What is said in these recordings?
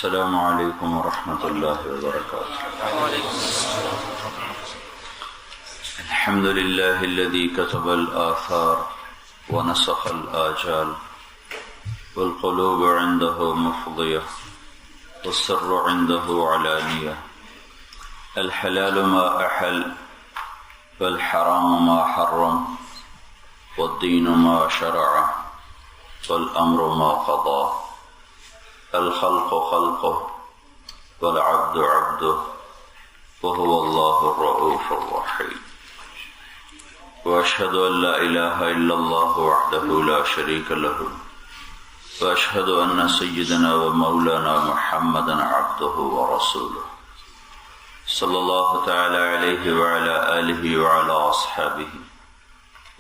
السلام علیکم ورحمۃ اللہ وبرکاتہ۔ الحمد للہ الذی کتب الآثار ونسخ الآجال والقلوب عنده مفضیہ والسر عنده علانیہ، الحلال ما احل والحرام ما حرم والدین ما شرع والامر ما قضى، الخلق خلقه والعبد عبده وهو الله الرؤوف الرحيم، وأشهد أن لا إله إلا الله وحده لا شريك له، وأشهد أن سيدنا ومولانا محمدا عبده ورسوله، صلى الله تعالى عليه وعلى آله وعلى أصحابه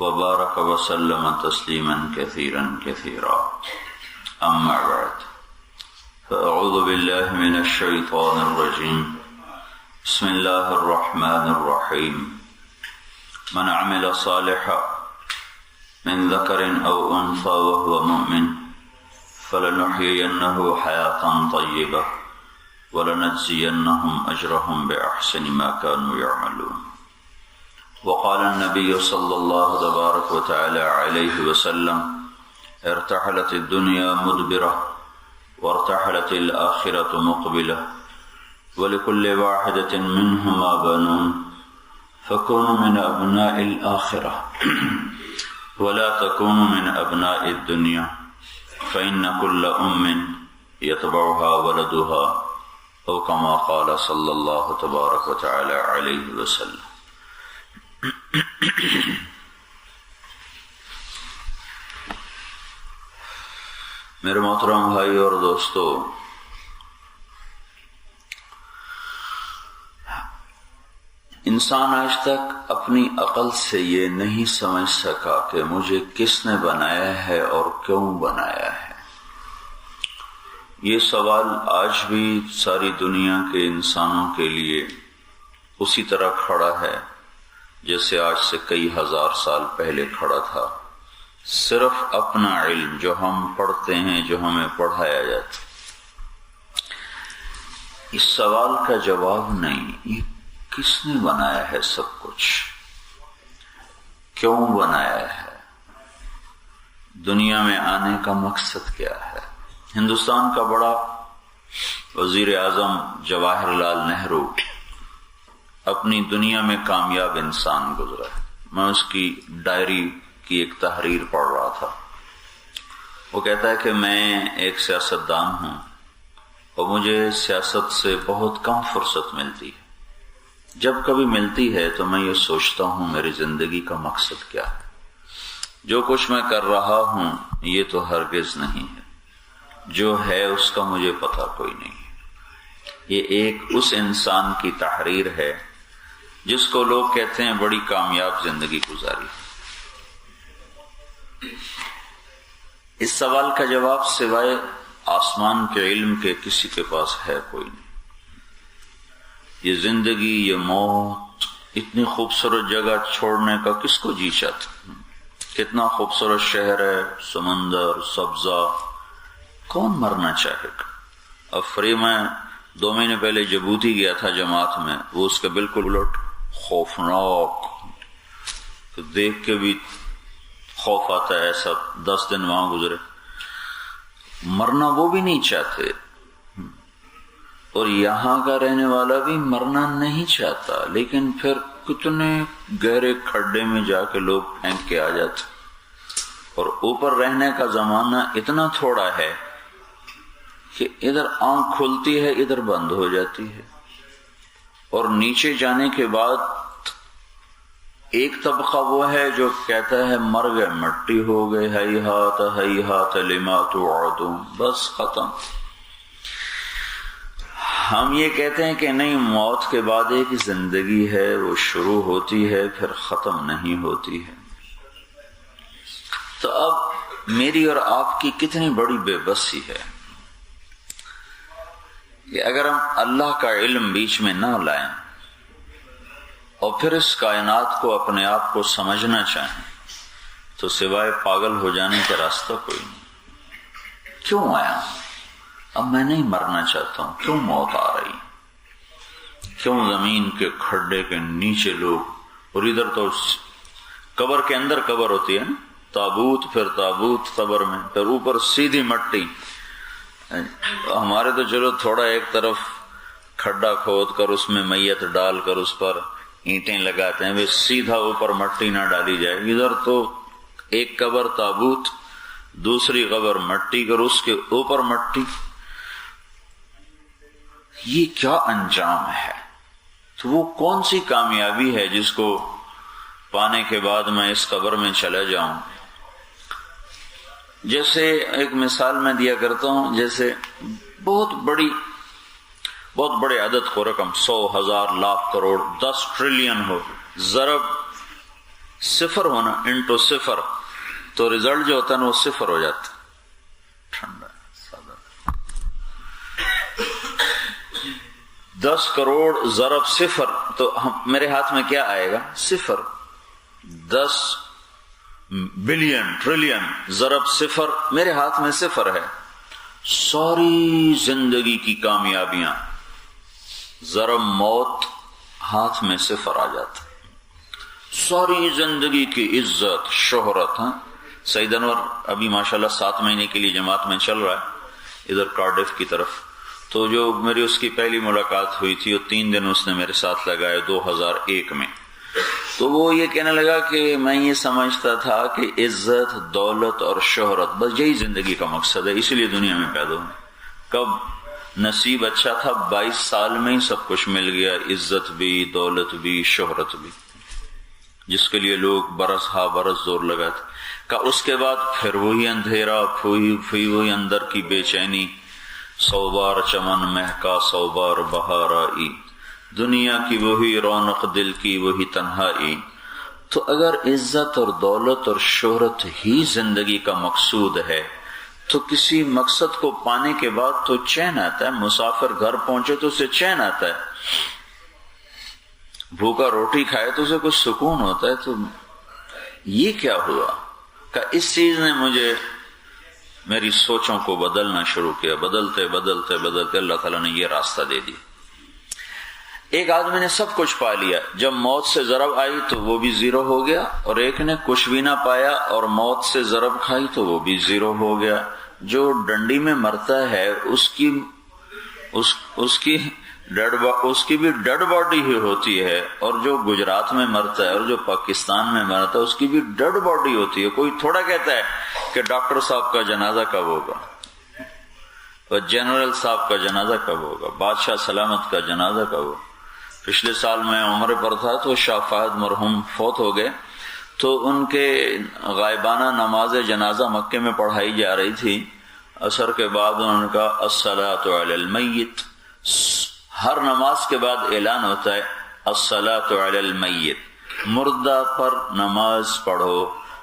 وبارك وسلم تسليما كثيرا كثيرا، أما بعد، فأعوذ بالله من الشيطان الرجيم، بسم الله الرحمن الرحيم، من عمل صالحا من ذكر أو أنثى وهو مؤمن فلنحيينه حياة طيبة ولنجزينهم أجرهم بأحسن ما كانوا يعملون، وقال النبي صلى الله تبارك وتعالى عليه وسلم، ارتحلت الدنيا مدبرة وارتحلت الآخرة مقبلة ولكل واحدة منهما بنون فكونوا من أبناء الآخرة ولا تكونوا من أبناء الدنيا، فإن كل يتبعها ولدها، أو كما قال صلى الله تبارك وتعالى عليه وسلم۔ میرے محترم بھائی اور دوستو، انسان آج تک اپنی عقل سے یہ نہیں سمجھ سکا کہ مجھے کس نے بنایا ہے اور کیوں بنایا ہے۔ یہ سوال آج بھی ساری دنیا کے انسانوں کے لیے اسی طرح کھڑا ہے جیسے آج سے کئی ہزار سال پہلے کھڑا تھا۔ صرف اپنا علم جو ہم پڑھتے ہیں، جو ہمیں پڑھایا جاتا، اس سوال کا جواب نہیں، یہ کس نے بنایا ہے سب کچھ، کیوں بنایا ہے، دنیا میں آنے کا مقصد کیا ہے۔ ہندوستان کا بڑا وزیر اعظم جواہر لال نہرو اپنی دنیا میں کامیاب انسان گزرا ہے۔ میں اس کی ڈائری کی ایک تحریر پڑھ رہا تھا۔ وہ کہتا ہے کہ میں ایک سیاستدان ہوں اور مجھے سیاست سے بہت کم فرصت ملتی ہے۔ جب کبھی ملتی ہے تو میں یہ سوچتا ہوں میری زندگی کا مقصد کیا ہے۔ جو کچھ میں کر رہا ہوں یہ تو ہرگز نہیں ہے، جو ہے اس کا مجھے پتہ کوئی نہیں ہے۔ یہ ایک اس انسان کی تحریر ہے جس کو لوگ کہتے ہیں بڑی کامیاب زندگی گزاری۔ اس سوال کا جواب سوائے آسمان کے علم کے کسی کے پاس ہے کوئی نہیں۔ یہ زندگی، یہ موت، اتنی خوبصورت جگہ چھوڑنے کا کس کو جی چاہتا؟ کتنا خوبصورت شہر ہے، سمندر، سبزہ، کون مرنا چاہے گا؟ اب میں 2 مہینے پہلے جبوتی گیا تھا جماعت میں، وہ اس کے بالکل الٹ خوفناک، تو دیکھ کے بھی خوف آتا ہے۔ ایسا 10 دن وہاں گزرے، مرنا وہ بھی نہیں چاہتے، اور یہاں کا رہنے والا بھی مرنا نہیں چاہتا، لیکن پھر کتنے گہرے کھڈے میں جا کے لوگ پھینک کے آ جاتے، اور اوپر رہنے کا زمانہ اتنا تھوڑا ہے کہ ادھر آنکھ کھلتی ہے ادھر بند ہو جاتی ہے، اور نیچے جانے کے بعد ایک طبقہ وہ ہے جو کہتا ہے مر گئے، مٹی ہو گئے، ہیہات لما توعدون، بس ختم۔ ہم یہ کہتے ہیں کہ نہیں، موت کے بعد ایک زندگی ہے، وہ شروع ہوتی ہے پھر ختم نہیں ہوتی ہے۔ تو اب میری اور آپ کی کتنی بڑی بے بسی ہے کہ اگر ہم اللہ کا علم بیچ میں نہ لائیں اور پھر اس کائنات کو اپنے آپ کو سمجھنا چاہیں تو سوائے پاگل ہو جانے کا راستہ کوئی نہیں۔ کیوں آیا؟ اب میں نہیں مرنا چاہتا ہوں، کیوں موت آ رہی، کیوں زمین کے کھڈے کے نیچے لوگ، اور ادھر تو قبر کے اندر قبر ہوتی ہے نا، تابوت، پھر تابوت قبر میں، پھر اوپر سیدھی مٹی. ہمارے تو چلو تھوڑا ایک طرف کھڈا کھود کر اس میں میت ڈال کر اس پر اینٹیں لگاتے ہیں، سیدھا اوپر مٹی نہ ڈالی جائے. ادھر تو ایک قبر تابوت، دوسری قبر مٹی کر اس کے اوپر مٹی. یہ کیا انجام ہے؟ تو وہ کون سی کامیابی ہے جس کو پانے کے بعد میں اس قبر میں چلا جاؤں؟ جیسے ایک مثال میں دیا کرتا ہوں، جیسے بہت بڑے عدد کو رقم 100 1000 لاکھ کروڑ 10 ٹریلین ہو، ضرب صفر ہونا انٹو صفر، تو رزلٹ جو ہوتا ہے وہ صفر ہو جاتا. ٹھنڈا 10 کروڑ ضرب صفر، تو میرے ہاتھ میں کیا آئے گا؟ صفر. 10 بلین ٹریلین ضرب صفر، میرے ہاتھ میں صفر ہے. ساری زندگی کی کامیابیاں ضرب موت، ہاتھ میں صفر آ جاتا. ساری زندگی کی عزت شہرت. سعید انور ابھی ماشاءاللہ 7 مہینے کے لیے جماعت میں چل رہا ہے ادھر کارڈف کی طرف. تو جو میری اس کی پہلی ملاقات ہوئی تھی، وہ 3 دن اس نے میرے ساتھ لگائے 2001 میں. تو وہ یہ کہنے لگا کہ میں یہ سمجھتا تھا کہ عزت، دولت اور شہرت بس یہی زندگی کا مقصد ہے، اسی لیے دنیا میں پیدا ہوئے. کب نصیب اچھا تھا، 22 سال میں ہی سب کچھ مل گیا، عزت بھی، دولت بھی، شہرت بھی، جس کے لیے لوگ برس ہا برس زور لگاتے. کہ اس کے بعد پھر وہی اندھیرا، پھر وہی اندر کی بے چینی. 100 بار چمن مہکا 100 بار بہار آئی، دنیا کی وہی رونق دل کی وہی تنہائی. تو اگر عزت اور دولت اور شہرت ہی زندگی کا مقصود ہے تو کسی مقصد کو پانے کے بعد تو چین آتا ہے. مسافر گھر پہنچے تو اسے چین آتا ہے، بھوکا روٹی کھائے تو اسے کچھ سکون ہوتا ہے. تو یہ کیا ہوا کہ اس چیز نے مجھے میری سوچوں کو بدلنا شروع کیا. بدلتے بدلتے بدلتے اللہ تعالیٰ نے یہ راستہ دے دیا. ایک آدمی نے سب کچھ پا لیا، جب موت سے ضرب آئی تو وہ بھی زیرو ہو گیا، اور ایک نے کچھ بھی نہ پایا اور موت سے ضرب کھائی تو وہ بھی زیرو ہو گیا. جو ڈنڈی میں مرتا ہے اس کی بھی ڈیڈ باڈی ہی ہوتی ہے، اور جو گجرات میں مرتا ہے اور جو پاکستان میں مرتا ہے اس کی بھی ڈیڈ باڈی ہوتی ہے. کوئی تھوڑا کہتا ہے کہ ڈاکٹر صاحب کا جنازہ کب ہوگا، اور جنرل صاحب کا جنازہ کب ہوگا، بادشاہ سلامت کا جنازہ کب ہوگا. پچھلے سال میں عمرے پر تھا تو شاہ فہد مرحوم فوت ہو گئے، تو ان کے غائبانہ نماز جنازہ مکے میں پڑھائی جا رہی تھی. عصر کے بعد ان کا الصلاۃ علی المیت، ہر نماز کے بعد اعلان ہوتا ہے الصلاۃ علی المیت، مردہ پر نماز پڑھو.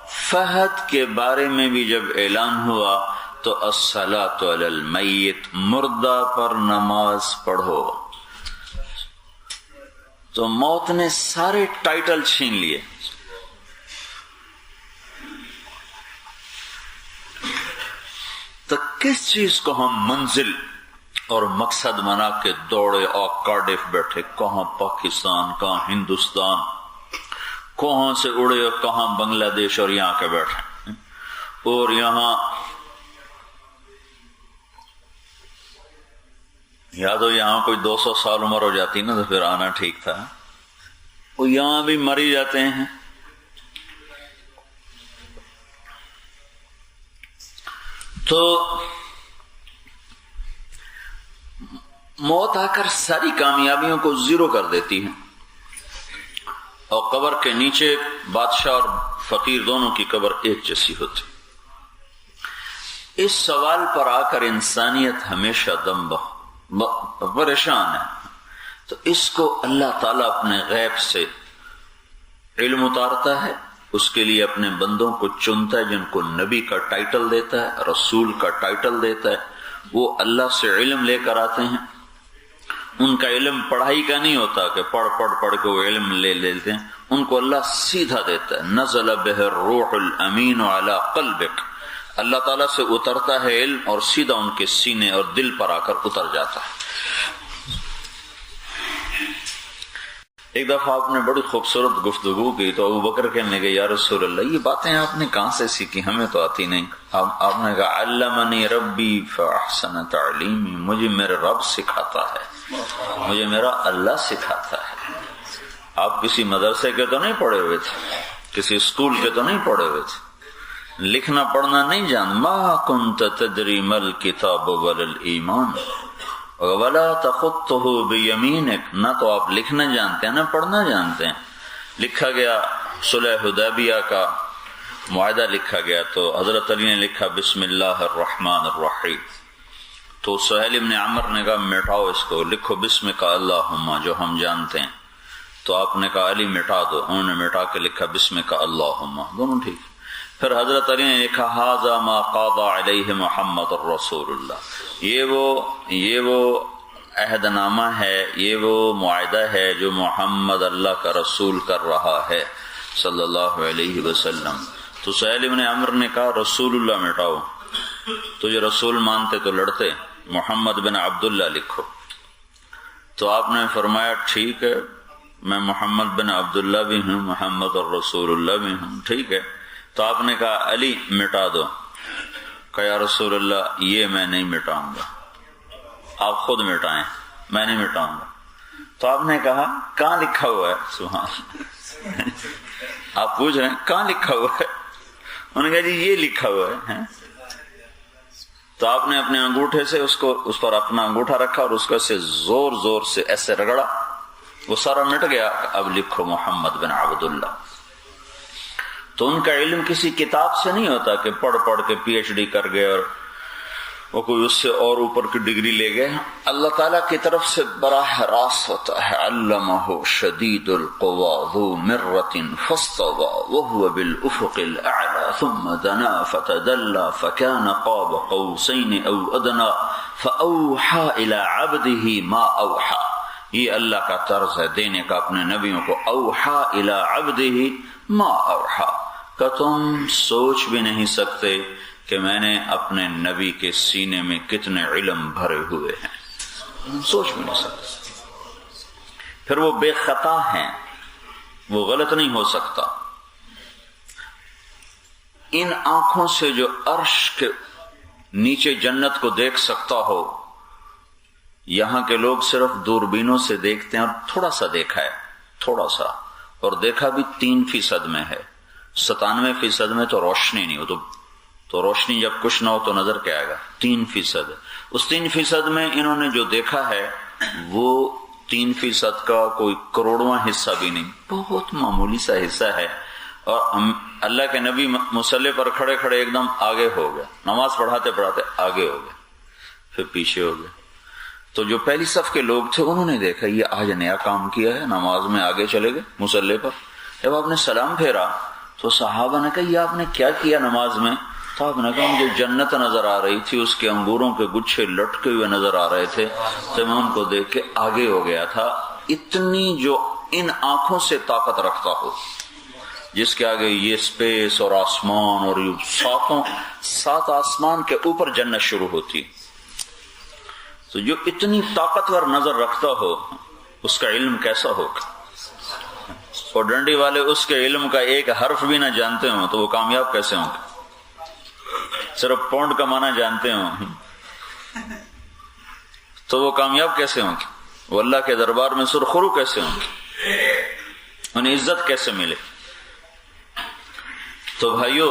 فہد کے بارے میں بھی جب اعلان ہوا تو الصلاۃ علی المیت، مردہ پر نماز پڑھو. تو موت نے سارے ٹائٹل چھین لیے. تو کس چیز کو ہم منزل اور مقصد بنا کے دوڑے اور کارڈف بیٹھے، کہاں پاکستان، کہاں ہندوستان، کہاں سے اڑے اور کہاں بنگلہ دیش، اور یہاں کے بیٹھے. اور یہاں یا تو یہاں کوئی 200 سال عمر ہو جاتی نا تو پھر آنا ٹھیک تھا. وہ یہاں بھی مر ہی جاتے ہیں. تو موت آ کر ساری کامیابیوں کو زیرو کر دیتی ہے. اور قبر کے نیچے بادشاہ اور فقیر دونوں کی قبر ایک جیسی ہوتی. اس سوال پر آ کر انسانیت ہمیشہ پریشان ہے. تو اس کو اللہ تعالیٰ اپنے غیب سے علم اتارتا ہے، اس کے لیے اپنے بندوں کو چنتا ہے جن کو نبی کا ٹائٹل دیتا ہے، رسول کا ٹائٹل دیتا ہے. وہ اللہ سے علم لے کر آتے ہیں. ان کا علم پڑھائی کا نہیں ہوتا کہ پڑھ کے وہ علم لے لیتے ہیں. ان کو اللہ سیدھا دیتا ہے. نزل بہ الروح الامین علی قلبک، اللہ تعالیٰ سے اترتا ہے علم اور سیدھا ان کے سینے اور دل پر آ کر اتر جاتا ہے۔ ایک دفعہ آپ نے بڑی خوبصورت گفتگو کی تو ابو بکر کہنے لگے یا رسول اللہ یہ باتیں آپ نے کہاں سے سیکھی، ہمیں تو آتی نہیں۔ آپ نے کہا علمنی ربی فاحسن تعلیمی، مجھے میرے رب سکھاتا ہے، مجھے میرا اللہ سکھاتا ہے۔ آپ کسی مدرسے کے تو نہیں پڑھے ہوئے تھے، کسی اسکول کے تو نہیں پڑھے ہوئے تھے، لکھنا پڑھنا نہیں جان۔ ما کنت تدری مل کتاب ولا الایمان ولا تخطه بیمینک، نہ تو آپ لکھنا جانتے ہیں نہ پڑھنا جانتے ہیں۔ لکھا گیا صلح حدیبیہ کا معاہدہ لکھا گیا تو حضرت علی نے لکھا بسم اللہ الرحمن الرحیم، تو سہیل بن عمر نے کہا مٹاؤ اس کو، لکھو بسمک اللہم جو ہم جانتے ہیں، تو آپ نے کہا علی مٹا دو، انہوں نے مٹا کے لکھا بسمک اللہم، دونوں ٹھیک۔ پھر حضرت علی نے لکھا ھذا ما قاضى علیہ محمد الرسول اللہ، یہ وہ عہد نامہ ہے، یہ وہ معاہدہ ہے جو محمد اللہ کا رسول کر رہا ہے صلی اللہ علیہ وسلم۔ تو سہیل بن عمر نے کہا رسول اللہ مٹاؤ، تو یہ رسول مانتے تو لڑتے، محمد بن عبداللہ لکھو۔ تو آپ نے فرمایا ٹھیک ہے، میں محمد بن عبداللہ بھی ہوں، محمد الرسول اللہ بھی ہوں، ٹھیک ہے۔ تو آپ نے کہا علی مٹا دو، کہ یا رسول اللہ یہ میں نہیں مٹاؤں گا، آپ خود مٹائیں، میں نہیں مٹاؤں گا۔ تو آپ نے کہا کہاں لکھا ہوا ہے؟ سبحان، آپ پوچھ رہے ہیں کہاں لکھا ہوا ہے؟ انہوں نے کہا جی یہ لکھا ہوا ہے۔ تو آپ نے اپنے انگوٹھے سے اس پر اپنا انگوٹھا رکھا اور اس کو ایسے زور زور سے ایسے رگڑا، وہ سارا مٹ گیا۔ اب لکھو محمد بن عبداللہ۔ تو ان کا علم کسی کتاب سے نہیں ہوتا کہ پڑھ پڑھ کے پی ایچ ڈی کر گئے اور وہ کوئی اس سے اور اوپر کی ڈگری لے گئے، اللہ تعالیٰ کی طرف سے براہ راست ہوتا ہے۔ علمہ شدید القوی ذو مرۃ فاستوى وهو بالافق الاعلی ثم دنا فتدلى فكان قاب قوسین او ادنى فاوحى الى عبده ما اوحى۔ یہ اللہ کا طرز ہے دینے کا اپنے نبیوں کو، اوحى الى عبده ما اوحى، کہ تم سوچ بھی نہیں سکتے کہ میں نے اپنے نبی کے سینے میں کتنے علم بھرے ہوئے ہیں، سوچ بھی نہیں سکتے۔ پھر وہ بے خطا ہیں، وہ غلط نہیں ہو سکتا۔ ان آنکھوں سے جو عرش کے نیچے جنت کو دیکھ سکتا ہو، یہاں کے لوگ صرف دوربینوں سے دیکھتے ہیں اور تھوڑا سا دیکھا ہے، تھوڑا سا، اور دیکھا بھی 3% میں ہے، 97% میں تو روشنی نہیں ہو، تو روشنی جب کچھ نہ ہو تو نظر کیا آئے گا؟ 3%۔ اس 3% میں انہوں نے جو دیکھا ہے وہ 3% کا کوئی کروڑواں حصہ بھی نہیں، بہت معمولی سا حصہ ہے۔ اور اللہ کے نبی مصلی پر کھڑے کھڑے ایک دم آگے ہو گئے، نماز پڑھاتے پڑھاتے آگے ہو گئے، پھر پیچھے ہو گئے۔ تو جو پہلی صف کے لوگ تھے انہوں نے دیکھا یہ آج نیا کام کیا ہے، نماز میں آگے چلے گئے مصلی پر۔ جب آپ نے سلام پھیرا تو صحابہ نے کہا یہ آپ نے کیا کیا نماز میں؟ تو آپ نے کہا مجھے جنت نظر آ رہی تھی، اس کے انگوروں کے گچھے لٹکے ہوئے نظر آ رہے تھے، تو میں ان کو دیکھ کے آگے ہو گیا تھا۔ اتنی جو ان آنکھوں سے طاقت رکھتا ہو، جس کے آگے یہ اسپیس اور آسمان اور یہ 7 آسمان کے اوپر جنت شروع ہوتی، تو جو اتنی طاقتور نظر رکھتا ہو اس کا علم کیسا ہوگا؟ اور ڈنڈی والے اس کے علم کا ایک حرف بھی نہ جانتے ہوں تو وہ کامیاب کیسے ہوں گے؟ صرف پونڈ کا معنی جانتے ہوں تو وہ کامیاب کیسے ہوں گے؟ وہ اللہ کے دربار میں سرخرو کیسے ہوں گے؟ انہیں عزت کیسے ملے؟ تو بھائیو،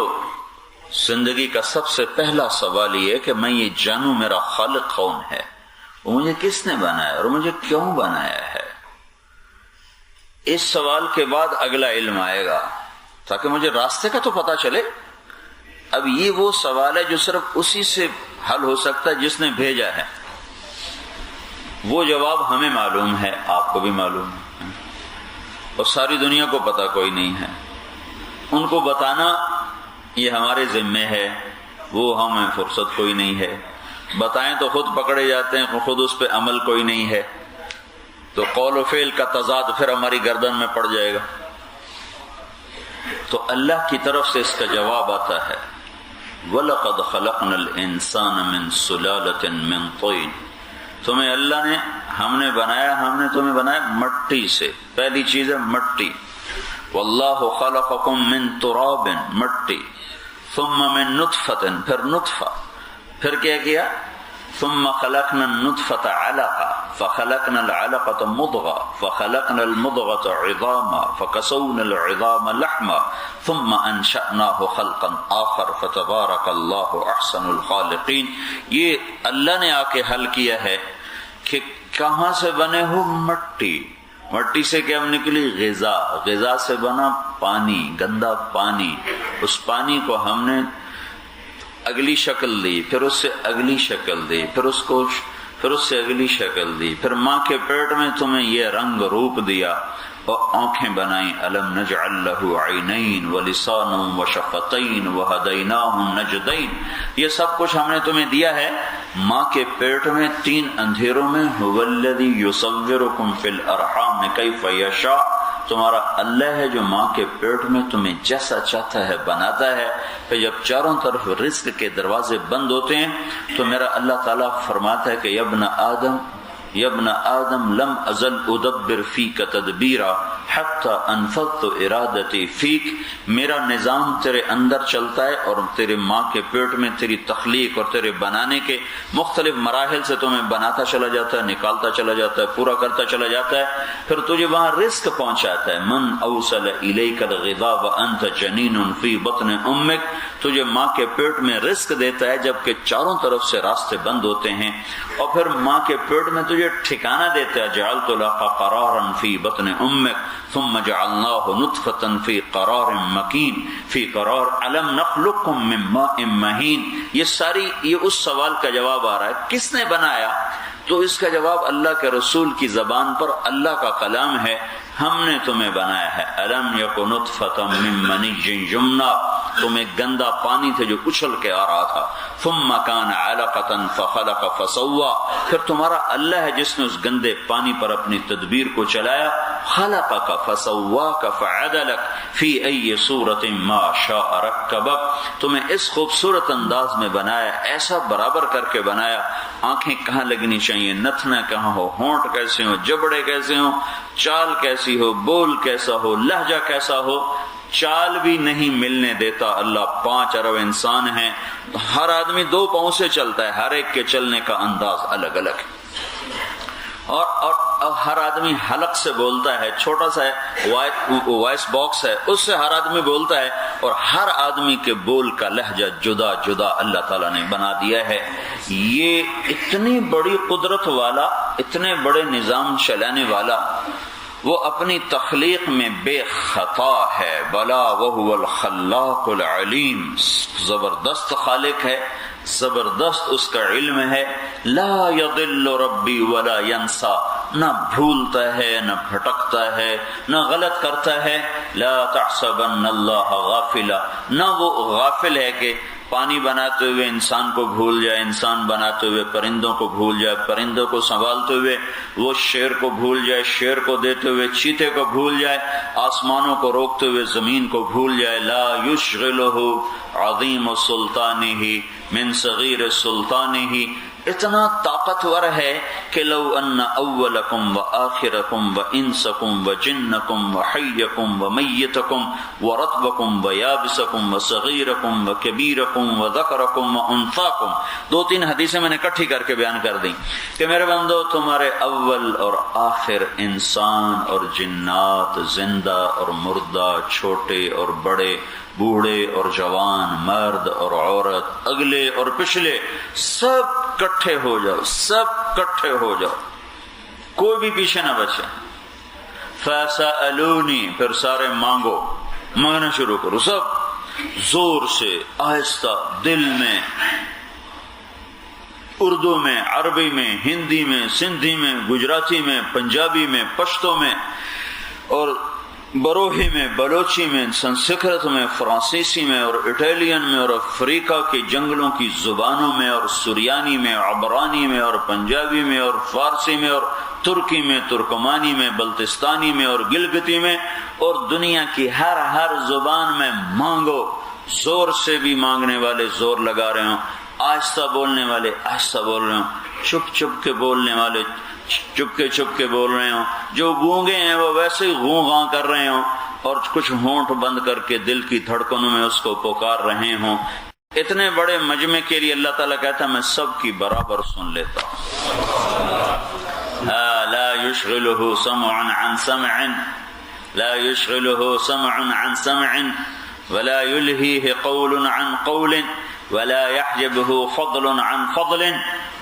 زندگی کا سب سے پہلا سوال یہ کہ میں یہ جانوں میرا خالق کون ہے، وہ مجھے کس نے بنایا اور مجھے کیوں بنایا ہے۔ اس سوال کے بعد اگلا علم آئے گا تاکہ مجھے راستے کا تو پتہ چلے۔ اب یہ وہ سوال ہے جو صرف اسی سے حل ہو سکتا ہے جس نے بھیجا ہے، وہ جواب ہمیں معلوم ہے، آپ کو بھی معلوم ہے، اور ساری دنیا کو پتہ کوئی نہیں ہے۔ ان کو بتانا یہ ہمارے ذمے ہے، وہ ہمیں فرصت کوئی نہیں ہے، بتائیں تو خود پکڑے جاتے ہیں، خود اس پہ عمل کوئی نہیں ہے، تو قول و فعل کا تضاد پھر ہماری گردن میں پڑ جائے گا۔ تو اللہ کی طرف سے اس کا جواب آتا ہے، وَلَقَدْ خَلَقْنَا الْإِنسَانَ مِنْ سُلَالَةٍ مِنْ طِينٍ، تمہیں اللہ نے ہم نے تمہیں بنایا مٹی سے. پہلی چیز ہے مٹی. وَاللَّهُ خَلَقَكُم مِّن تُرَابٍ، مٹی. ثُمَّ مِن نُطْفَةٍ، پھر نطفہ. پھر کیا ثم خلقنا النطفة علقة فخلقنا العلقة مضغة فخلقنا المضغة عظاما فكسونا العظام لحما ثم انشأناه خلقا آخر فتبارك الله احسن الخالقین. یہ اللہ نے آ کے حل کیا ہے کہ کہاں سے بنے ہو؟ مٹی سے کیا نکلی؟ غذا سے بنا پانی، گندا پانی. اس پانی کو ہم نے اگلی شکل دی، پھر اس سے اگلی شکل دی، پھر اس سے اگلی شکل دی، پھر ماں کے پیٹ میں تمہیں یہ رنگ روپ دیا اور آنکھیں بنائیں. الم نجعل له عینین ولسانا وشفتین وہدیناہ النجدین. یہ سب کچھ ہم نے تمہیں دیا ہے ماں کے پیٹ میں 3 اندھیروں میں. هو الذی یصورکم فی الارحام کیف یشاء، تمہارا اللہ ہے جو ماں کے پیٹ میں تمہیں جیسا چاہتا ہے بناتا ہے. پھر جب چاروں طرف رزق کے دروازے بند ہوتے ہیں تو میرا اللہ تعالیٰ فرماتا ہے کہ یا ابن آدم لم ازل ادبر فیک تدبیرا حتی انفذت ارادتی فیک. میرا نظام تیرے اندر چلتا ہے اور تیرے ماں کے پیٹ میں تیری تخلیق اور تیرے بنانے کے مختلف مراحل سے تمہیں بناتا چلا جاتا ہے، نکالتا چلا جاتا ہے، پورا کرتا چلا جاتا ہے. پھر تجھے وہاں رزق پہنچاتا ہے. من اوصل الیک الغذاء وانت جنین فی بطن امک، تجھے ماں کے پیٹ میں رزق دیتا ہے جبکہ چاروں طرف سے راستے بند ہوتے ہیں. اور پھر ماں کے پیٹ میں تجھے ٹھکانہ دیتا ہے. جعلت لك قرارا فی بطن امک ثم جعلناه نطفة فی قرار مکین فی قرار علم نخلقکم من ماء مہین. یہ اس سوال کا جواب آ رہا ہے کس نے بنایا؟ تو اس کا جواب اللہ کے رسول کی زبان پر اللہ کا کلام ہے، ہم نے تمہیں بنایا ہے. الم یک نطفة من منی یمنی، تم ایک گندا پانی تھے جو اچھل کے آ رہا تھا. ثم کان علقة فخلق فسوى، پھر تمہارا اللہ ہے جس نے اس گندے پانی پر اپنی تدبیر کو چلایا. خلقك فسواك فعدلك في اي صورة ما شاء ركبك، تمہیں اس خوبصورت انداز میں بنایا، ایسا برابر کر کے بنایا. آنکھیں کہاں لگنی چاہیے، نتنا کہاں ہو، ہونٹ کیسے ہو، جبڑے کیسے ہو، چال کیسی ہو، بول کیسا ہو، لہجہ کیسا ہو. چال بھی نہیں ملنے دیتا اللہ. 5 ارب انسان ہیں، ہر آدمی 2 پاؤں سے چلتا ہے، ہر ایک کے چلنے کا انداز الگ الگ ہے. اور ہر آدمی حلق سے بولتا ہے، چھوٹا سا وائس باکس ہے، اس سے ہر آدمی بولتا ہے، اور ہر آدمی کے بول کا لہجہ جدا جدا اللہ تعالیٰ نے بنا دیا ہے. یہ اتنی بڑی قدرت والا، اتنے بڑے نظام چلانے والا، وہ اپنی تخلیق میں بے خطا ہے. بلا وہو الخلاق العلیم، زبردست خالق ہے، زبردست اس کا علم ہے. لا یضل ربی ولا ینسا، نہ بھولتا ہے، نہ بھٹکتا ہے، نہ غلط کرتا ہے. لا تحسبن اللہ غافلا، نہ وہ غافل ہے کہ پانی بناتے ہوئے انسان کو بھول جائے، انسان بناتے ہوئے پرندوں کو بھول جائے، پرندوں کو سنبھالتے ہوئے وہ شیر کو بھول جائے، شیر کو دیتے ہوئے چیتے کو بھول جائے، آسمانوں کو روکتے ہوئے زمین کو بھول جائے. لا یشغلہ عظیم سلطانہ من صغیر سلطانہ، اتنا طاقتور ہے کہ لو ان اولکم و آخرکم و انسکم و جنکم و حیکم و میتکم و رطبکم و یابسکم و صغیرکم و کبیرکم و ذکرکم و انثاکم. 2-3 حدیثیں میں نے اکٹھی کر کے بیان کر دیں کہ میرے بندو، تمہارے اول اور آخر انسان اور جنات، زندہ اور مردہ، چھوٹے اور بڑے، بوڑھے اور جوان، مرد اور عورت، اگلے اور پچھلے، سب کٹھے ہو جاؤ، سب کٹھے ہو جاؤ، کوئی بھی پیچھے نہ بچے. فَسَأَلُونِي، پھر سارے مانگنا شروع کرو، سب زور سے، آہستہ، دل میں، اردو میں، عربی میں، ہندی میں، سندھی میں، گجراتی میں، پنجابی میں، پشتو میں، اور بروہی میں، بلوچی میں، سنسکرت میں، فرانسیسی میں، اور اٹالین میں، اور افریقہ کے جنگلوں کی زبانوں میں، اور سریانی میں، عبرانی میں، اور پنجابی میں، اور فارسی میں، اور ترکی میں، ترکمانی میں، بلتستانی میں، اور گلگتی میں، اور دنیا کی ہر زبان میں مانگو. زور سے بھی مانگنے والے زور لگا رہے ہوں، آہستہ بولنے والے آہستہ بول رہے ہوں، چپ چپ کے بولنے والے چپ کے بول رہے ہوں، جو گونگے ہیں وہ ویسے ہی گوں گاں کر رہے ہوں، اور کچھ ہونٹ بند کر کے دل کی دھڑکنوں میں اس کو پکار رہے ہوں۔ اتنے بڑے مجمع کے لیے اللہ تعالیٰ کہتا ہے میں سب کی برابر سن لیتا ہوں۔ لا يشغلہ سمع عن سمع، لا يشغلہ سمع عن سمع ولا يلہیہ قول عن قول ولا يحجبہ فضل عن فضل۔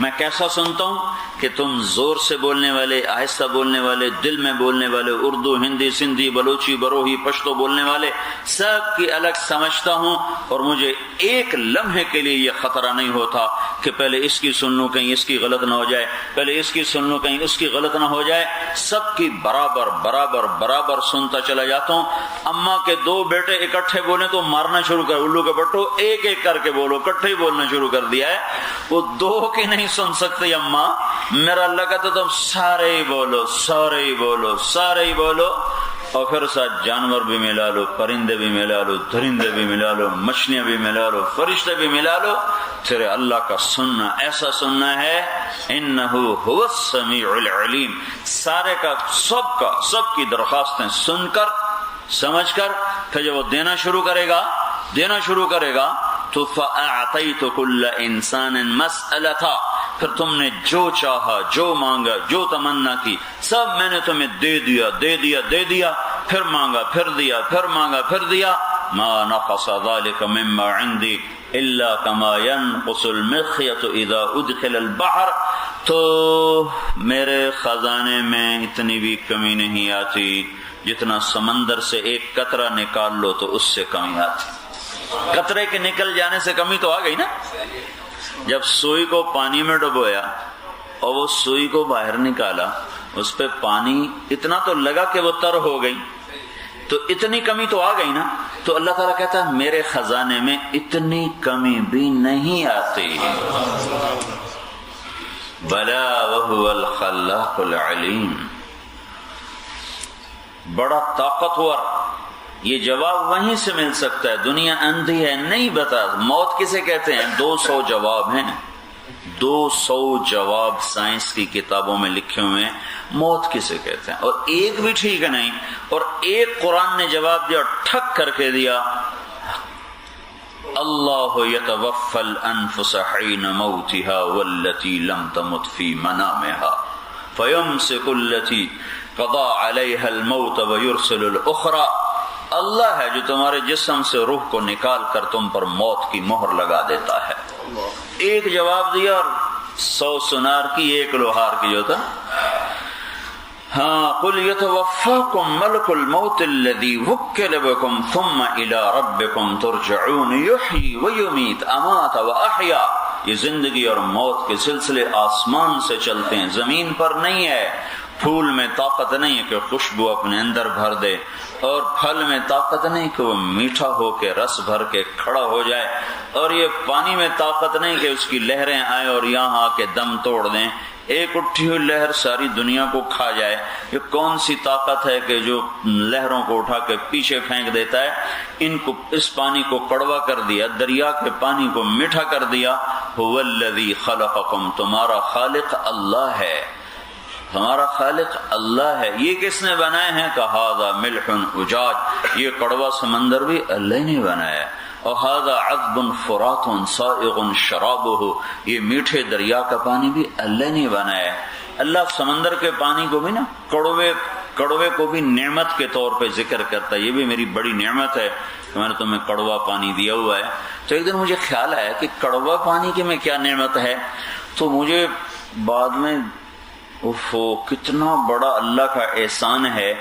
میں کیسا سنتا ہوں کہ تم زور سے بولنے والے، آہستہ بولنے والے، دل میں بولنے والے، اردو، ہندی، سندھی، بلوچی، بروہی، پشتو بولنے والے، سب کی الگ سمجھتا ہوں، اور مجھے ایک لمحے کے لیے یہ خطرہ نہیں ہوتا کہ پہلے اس کی سن لوں کہیں اس کی غلط نہ ہو جائے، پہلے اس کی سن لوں کہیں اس کی غلط نہ ہو جائے۔ سب کی برابر برابر برابر سنتا چلا جاتا ہوں۔ اماں کے دو بیٹے اکٹھے بولیں تو مارنا شروع کر، الو کے بٹو ایک ایک کر کے بولو، اکٹھے ہی بولنا شروع کر دیا ہے۔ وہ دو کی نہیں سن سکتی اماں، میرا اللہ کہتا تم سارے ہی بولو، سارے ہی بولو، سارے ہی بولو، اور پھر ساتھ جانور بھی ملا لو، پرندے بھی ملا لو، درندے بھی ملا لو، مچھلیاں بھی ملا لو، فرشتے بھی ملا لو، تیرے اللہ کا سننا ایسا سننا ہے انہ هو السمیع العلیم۔ سارے کا سب کی درخواستیں سن کر سمجھ کر پھر جب وہ دینا شروع کرے گا تو فَأَعْطَيْتُ كُلَّ إِنسَانٍ مَسْأَلَتَا، پھر تم نے جو چاہا، جو مانگا، جو تمنا کی، سب میں نے تمہیں دے دیا، پھر مانگا پھر دیا، پھر مانگا پھر دیا۔ مَا نَقَصَ ذَلِكَ مِمَّا عِنْدِي إِلَّا كَمَا يَنْقُصُ الْمِخْيَطُ إِذَا أُدْخِلَ الْبَحْرَ، تو میرے خزانے میں اتنی بھی کمی نہیں آتی جتنا سمندر سے ایک قطرہ نکال لو تو اس سے کمی آتی۔ قطرے کے نکل جانے سے کمی تو آ گئی نا۔ جب سوئی کو پانی میں ڈبویا اور وہ سوئی کو باہر نکالا، اس پہ پانی اتنا تو لگا کہ وہ تر ہو گئی، تو اتنی کمی تو آ گئی نا۔ تو اللہ تعالیٰ کہتا ہے میرے خزانے میں اتنی کمی بھی نہیں آتی۔ بلا وہو الخلاق العلیم، بڑا طاقتور۔ یہ جواب وہیں سے مل سکتا ہے، دنیا اندھی ہے نہیں بتا۔ موت کسے کہتے ہیں؟ 200 جواب ہیں، 200 جواب سائنس کی کتابوں میں لکھے ہوئے ہیں موت کسے کہتے ہیں، اور ایک بھی ٹھیک نہیں۔ اور ایک قرآن نے جواب دیا، ٹھک کر کے دیا، اللہ یتوفی الانفس حین موتها والتی لم تمت فی منامها فیمسک التی قضا علیها الموت ویرسل الاخرى۔ اللہ ہے جو تمہارے جسم سے روح کو نکال کر تم پر موت کی مہر لگا دیتا ہے۔ ایک جواب دیا اور 100 سنار کی ایک لوہار کی جو تھا۔ ہاں، قل یتوفاکم ملک الموت الذی وکل بکم ثم الی ربکم ترجعون یحیی ویمیت امات واحیا۔ یہ زندگی اور موت کے سلسلے آسمان سے چلتے ہیں، زمین پر نہیں ہے۔ پھول میں طاقت نہیں ہے کہ خوشبو اپنے اندر بھر دے، اور پھل میں طاقت نہیں کہ وہ میٹھا ہو کے رس بھر کے کھڑا ہو جائے، اور یہ پانی میں طاقت نہیں کہ اس کی لہریں آئیں اور یہاں آ کے دم توڑ دیں۔ ایک اٹھی ہوئی لہر ساری دنیا کو کھا جائے۔ یہ کون سی طاقت ہے کہ جو لہروں کو اٹھا کے پیچھے پھینک دیتا ہے؟ اس پانی کو کڑوا کر دیا، دریا کے پانی کو میٹھا کر دیا۔ هو الذی خلقکم، تمہارا خالق اللہ ہے، ہمارا خالق اللہ ہے۔ یہ کس نے بنائے ہیں؟ کہ ھذا ملح اجاج، یہ کڑوا سمندر بھی اللہ نے بنایا ہے۔ اور ھذا عذب فرات سائغ شرابہ، یہ میٹھے دریا کا پانی بھی اللہ نے بنایا ہے۔ اللہ سمندر کے پانی کو بھی نا کڑوے کو بھی نعمت کے طور پہ ذکر کرتا ہے، یہ بھی میری بڑی نعمت ہے کہ میں نے تمہیں کڑوا پانی دیا ہوا ہے۔ تو ایک دن مجھے خیال آیا کہ کڑوا پانی کی میں کیا نعمت ہے، تو مجھے بعد میں کتنا بڑا اللہ کا احسان ہے۔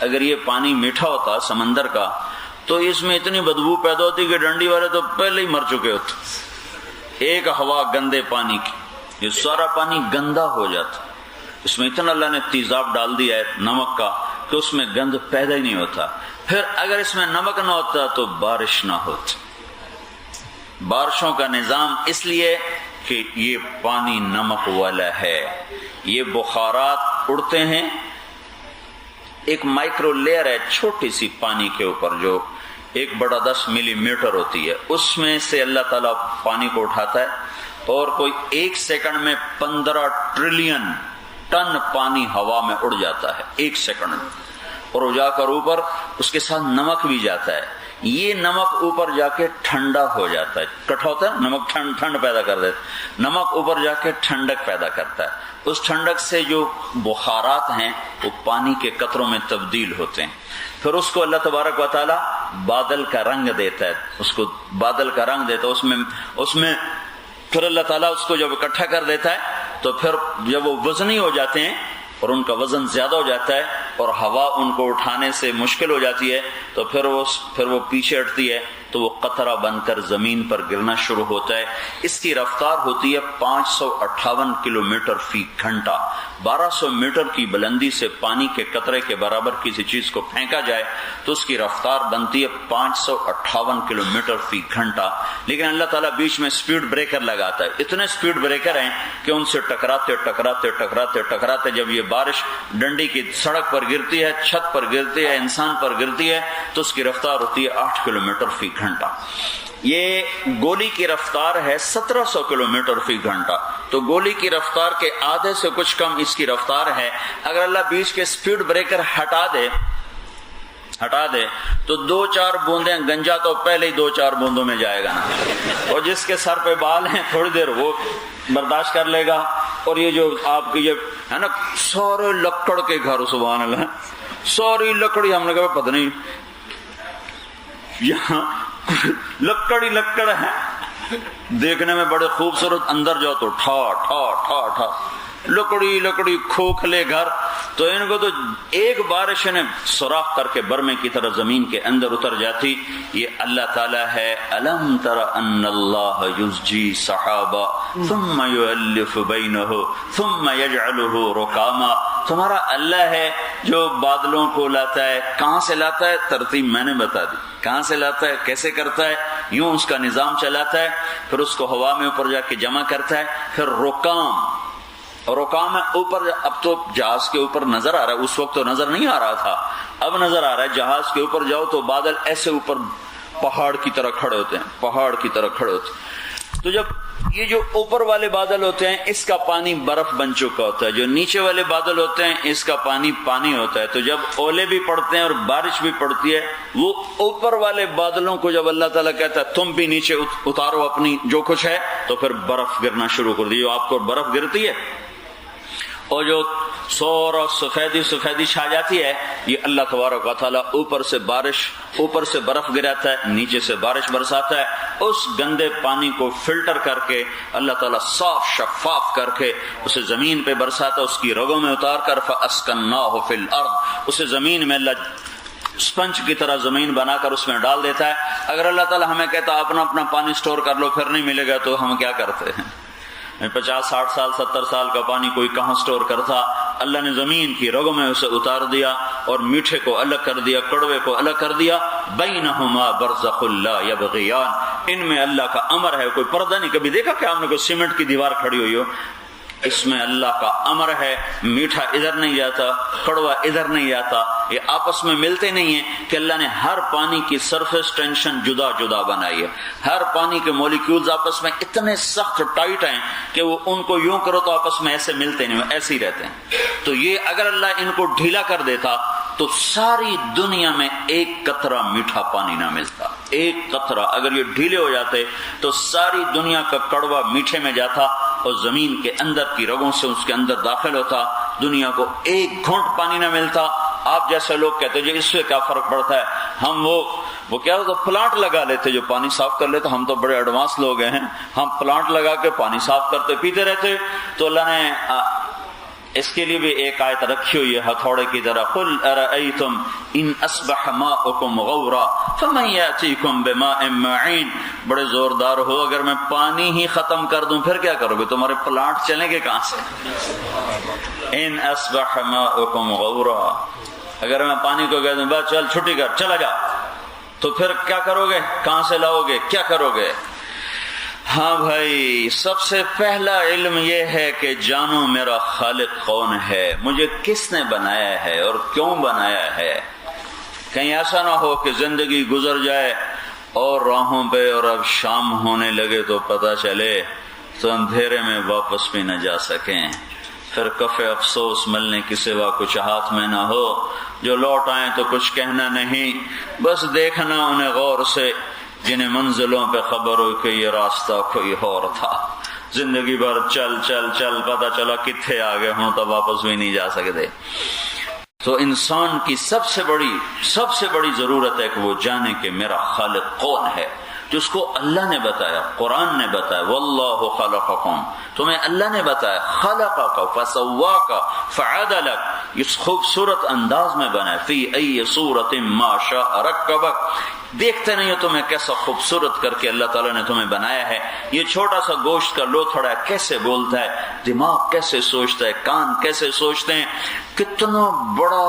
اگر یہ پانی میٹھا ہوتا سمندر کا تو اس میں اتنی بدبو پیدا ہوتی کہ ڈنڈی والے تو پہلے ہی مر چکے ہوتے۔ ایک ہوا گندے پانی کی، یہ سارا پانی گندا ہو جاتا۔ اس میں اتنا اللہ نے تیزاب ڈال دیا ہے نمک کا کہ اس میں گند پیدا ہی نہیں ہوتا۔ پھر اگر اس میں نمک نہ ہوتا تو بارش نہ ہوتی۔ بارشوں کا نظام اس لیے کہ یہ پانی نمک والا ہے۔ یہ بخارات اڑتے ہیں، ایک مائکرو لیئر ہے چھوٹی سی پانی کے اوپر جو ایک بڑا 10 ملی میٹر ہوتی ہے، اس میں سے اللہ تعالیٰ پانی کو اٹھاتا ہے اور کوئی 1 سیکنڈ میں 15 ٹریلین ٹن پانی ہوا میں اڑ جاتا ہے 1 سیکنڈ میں، اور وہ جا کر اوپر اس کے ساتھ نمک بھی جاتا ہے. یہ نمک اوپر جا کے ٹھنڈا ہو جاتا ہے، کٹھا ہوتا ہے نمک، ٹھنڈ پیدا کر دیتا ہے. نمک اوپر جا کے ٹھنڈک پیدا کرتا ہے. اس ٹھنڈک سے جو بخارات ہیں وہ پانی کے قطروں میں تبدیل ہوتے ہیں. پھر اس کو اللہ تبارک و تعالی بادل کا رنگ دیتا ہے، اس کو بادل کا رنگ دیتا ہے. اس میں پھر اللہ تعالیٰ اس کو جب اکٹھا کر دیتا ہے تو پھر جب وہ وزنی ہو جاتے ہیں اور ان کا وزن زیادہ ہو جاتا ہے اور ہوا ان کو اٹھانے سے مشکل ہو جاتی ہے تو پھر وہ پیچھے ہٹتی ہے تو وہ قطرہ بن کر زمین پر گرنا شروع ہوتا ہے. اس کی رفتار ہوتی ہے 558 کلومیٹر فی گھنٹہ. 1200 میٹر کی بلندی سے پانی کے قطرے کے برابر کسی چیز کو پھینکا جائے تو اس کی رفتار بنتی ہے 558 کلومیٹر فی گھنٹہ. لیکن اللہ تعالیٰ بیچ میں سپیڈ بریکر لگاتا ہے. اتنے سپیڈ بریکر ہیں کہ ان سے ٹکراتے جب یہ بارش ڈنڈی کی سڑک پر گرتی ہے، چھت پر گرتی ہے، انسان پر گرتی ہے تو اس کی رفتار ہوتی ہے 8 کلومیٹر فی گھنٹہ. یہ گولی کی رفتار ہے 1700 کلومیٹر فی گھنٹہ. تو گولی کی رفتار کے آدھے سے کچھ کم اس کی رفتار ہے. اگر اللہ بیچ کے سپیڈ بریکر ہٹا دے تو 2-4 بوندیں گنجا تو پہلے ہی 2-4 بوندوں میں جائے گا نا. اور جس کے سر پہ بال ہیں تھوڑی دیر وہ برداشت کر لے گا. اور یہ جو آپ کی یہ ہے نا سارے لکڑ کے گھر، سبحان اللہ، ساری لکڑی، ہم نے کہا پتہ نہیں یہاں لکڑ ہی لکڑ ہے، دیکھنے میں بڑے خوبصورت، اندر جاؤ تو ٹھا ٹھا ٹھا ٹھا لکڑی کھوکھلے گھر. تو ان کو تو ایک بارش نے سوراخ کر کے برمے کی طرح زمین کے اندر اتر جاتی. یہ اللہ تعالیٰ ہے. الم تر ان اللہ یزجی سحابا ثم یؤلف بینہ ثم یجعلہ رکاما. تمہارا اللہ ہے جو بادلوں کو لاتا ہے. کہاں سے لاتا ہے؟ ترتیب میں نے بتا دی. کہاں سے لاتا ہے، کیسے کرتا ہے، یوں اس کا نظام چلاتا ہے. پھر اس کو ہوا میں اوپر جا کے جمع کرتا ہے. پھر رکام ہے اوپر. اب تو جہاز کے اوپر نظر آ رہا ہے، اس وقت تو نظر نہیں آ رہا تھا، اب نظر آ رہا ہے. جہاز کے اوپر جاؤ تو بادل ایسے اوپر پہاڑ کی طرح کھڑے ہوتے ہیں. تو جب یہ جو اوپر والے بادل ہوتے ہیں اس کا پانی برف بن چکا ہوتا ہے، جو نیچے والے بادل ہوتے ہیں اس کا پانی ہوتا ہے. تو جب اولے بھی پڑتے ہیں اور بارش بھی پڑتی ہے، وہ اوپر والے بادلوں کو جب اللہ تعالیٰ کہتا ہے تم بھی نیچے اتارو اپنی جو کچھ ہے، تو پھر برف گرنا شروع کر دی. جو آپ کو برف گرتی ہے اور جو سور اور سفیدی چھا جاتی ہے، یہ اللہ تبارک و تعالیٰ اوپر سے برف گراتا ہے، نیچے سے بارش برساتا ہے. اس گندے پانی کو فلٹر کر کے اللہ تعالیٰ صاف شفاف کر کے اسے زمین پہ برساتا ہے، اس کی رگوں میں اتار کر فَأَسْكَنَّاهُ فِي الْأَرْضِ. اسے زمین میں اللہ اسپنج کی طرح زمین بنا کر اس میں ڈال دیتا ہے. اگر اللہ تعالیٰ ہمیں کہتا اپنا پانی سٹور کر لو، پھر نہیں ملے گا، تو ہم کیا کرتے ہیں؟ 50 60 سال 70 سال کا پانی کوئی کہاں سٹور کرتا. اللہ نے زمین کی رگوں میں اسے اتار دیا اور میٹھے کو الگ کر دیا، کڑوے کو الگ کر دیا. بینہما برزخ لا یبغیان. ان میں اللہ کا امر ہے، کوئی پردہ نہیں. کبھی دیکھا کہ آپ نے کوئی سیمنٹ کی دیوار کھڑی ہوئی ہو؟ اس میں اللہ کا امر ہے. میٹھا ادھر نہیں جاتا، کڑوا ادھر نہیں جاتا، یہ آپس میں ملتے نہیں ہیں. کہ اللہ نے ہر پانی کی سرفیس ٹینشن جدا جدا بنائی ہے. ہر پانی کے مولیکیولز آپس میں اتنے سخت ٹائٹ ہیں کہ وہ ان کو یوں کرو تو آپس میں ایسے ملتے نہیں، ایسے ہی رہتے ہیں. تو یہ اگر اللہ ان کو ڈھیلا کر دیتا تو ساری دنیا میں ایک قطرہ میٹھا پانی نہ ملتا. ایک قطرہ اگر یہ ڈھیلے ہو جاتے تو ساری دنیا کا کڑوا میٹھے میں جاتا اور زمین کے اندر کی رگوں سے اس کے اندر داخل ہوتا. دنیا کو ایک گھونٹ پانی نہ ملتا. آپ جیسے لوگ کہتے ہیں جی اس سے کیا فرق پڑتا ہے، ہم وہ کیا ہوتا پلانٹ لگا لیتے جو پانی صاف کر لیتے. ہم تو بڑے ایڈوانس لوگ ہیں، ہم پلانٹ لگا کے پانی صاف کرتے پیتے رہتے. تو اللہ نے اس کے لیے بھی ایک آیت رکھی ہوئی ہے ہتھوڑے کی طرح. قل ارأیتم ان اصبح ماؤکم غورا فمن یأتیکم بماء معین. بڑے زوردار ہو، اگر میں پانی ہی ختم کر دوں پھر کیا کرو گے؟ تمہارے پلانٹ چلیں گے کہاں سے؟ ان اصبح ماؤکم غورا. اگر میں پانی کو کہہ دوں بس چل چھٹی کر، چلا جا، تو پھر کیا کرو گے؟ کہاں سے لاؤ گے؟ کیا کرو گے؟ ہاں بھائی، سب سے پہلا علم یہ ہے کہ جانو میرا خالق کون ہے، مجھے کس نے بنایا ہے اور کیوں بنایا ہے. کہیں ایسا نہ ہو کہ زندگی گزر جائے اور راہوں پہ اور اب شام ہونے لگے تو پتہ چلے تو اندھیرے میں واپس بھی نہ جا سکیں، پھر کف افسوس ملنے کی سوا کچھ ہاتھ میں نہ ہو، جو لوٹ آئیں تو کچھ کہنا نہیں، بس دیکھنا انہیں غور سے جنہیں منزلوں پہ خبر ہو کہ یہ راستہ کوئی اور تھا، زندگی بھر چل چل چل پتہ چلا کتنے آگے ہوں تو واپس بھی نہیں جا سکتے۔ تو انسان کی سب سے بڑی ضرورت ہے کہ وہ جانے کہ میرا خالق کون ہے، جس کو اللہ نے بتایا، قرآن نے بتایا، واللہ خلقکم، تمہیں اللہ نے بتایا، خلقک فسواک فعدلک، اس خوبصورت انداز میں بنایا، فی ای صورت ما شاء رکبک، دیکھتے نہیں ہو تمہیں کیسا خوبصورت کر کے اللہ تعالیٰ نے تمہیں بنایا ہے، یہ چھوٹا سا گوشت کا لوتھڑا کیسے بولتا ہے، دماغ کیسے سوچتا ہے، کان کیسے سوچتے ہیں، کتنا بڑا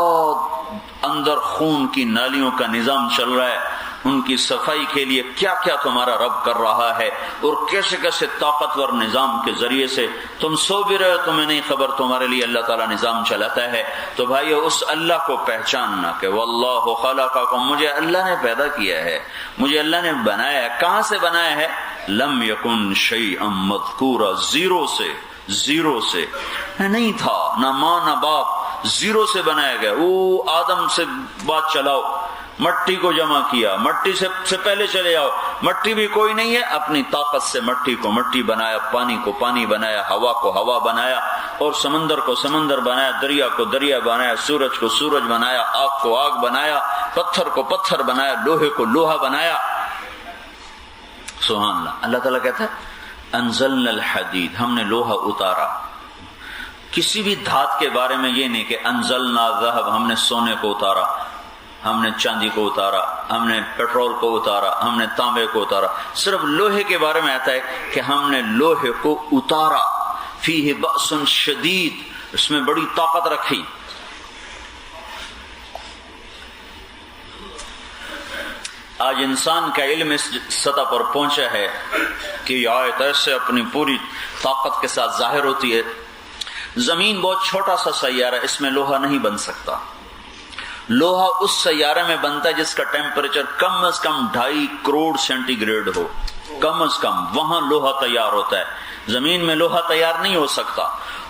اندر خون کی نالیوں کا نظام چل رہا ہے، ان کی صفائی کے لیے کیا کیا تمہارا رب کر رہا ہے، اور کیسے کیسے طاقتور نظام کے ذریعے سے تم سو بھی رہے ہو تمہیں نہیں خبر، تمہارے لیے اللہ تعالیٰ نظام چلاتا ہے۔ تو بھائیو اس اللہ کو پہچاننا کہ واللہ خلقکم، مجھے اللہ نے پیدا کیا ہے، مجھے اللہ نے بنایا ہے، کہاں سے بنایا ہے؟ لم یکن شیئا مذکورا، زیرو سے نہیں تھا، نہ ماں نہ باپ، زیرو سے بنایا گیا۔ وہ آدم سے بات چلاؤ، مٹی کو جمع کیا، مٹی سے پہلے چلے جاؤ، مٹی بھی کوئی نہیں ہے، اپنی طاقت سے مٹی کو مٹی بنایا، پانی کو پانی بنایا، ہوا کو ہوا بنایا، اور سمندر کو سمندر بنایا، دریا کو دریا بنایا، سورج کو سورج بنایا، آگ کو آگ بنایا، پتھر کو پتھر بنایا، لوہے کو لوہا بنایا۔ سبحان اللہ۔ اللہ تعالیٰ کہتا ہے انزلنا الحدید، ہم نے لوہا اتارا۔ کسی بھی دھات کے بارے میں یہ نہیں کہ انزلنا ذهب، ہم نے سونے کو اتارا، ہم نے چاندی کو اتارا، ہم نے پیٹرول کو اتارا، ہم نے تانبے کو اتارا، صرف لوہے کے بارے میں آتا ہے کہ ہم نے لوہے کو اتارا، فیہ بأس شدید، اس میں بڑی طاقت رکھی۔ آج انسان کا علم اس سطح پر پہنچا ہے کہ یہ آیت ایسے اپنی پوری طاقت کے ساتھ ظاہر ہوتی ہے۔ زمین بہت چھوٹا سا سیارہ، اس میں لوہا نہیں بن سکتا۔ لوہا اس سیارے میں بنتا ہے جس کا ٹیمپریچر کم از کم 2.5 کروڑ سینٹی گریڈ ہو، کم از کم وہاں لوہا تیار ہوتا ہے۔ زمین میں لوہا تیار نہیں ہو سکتا،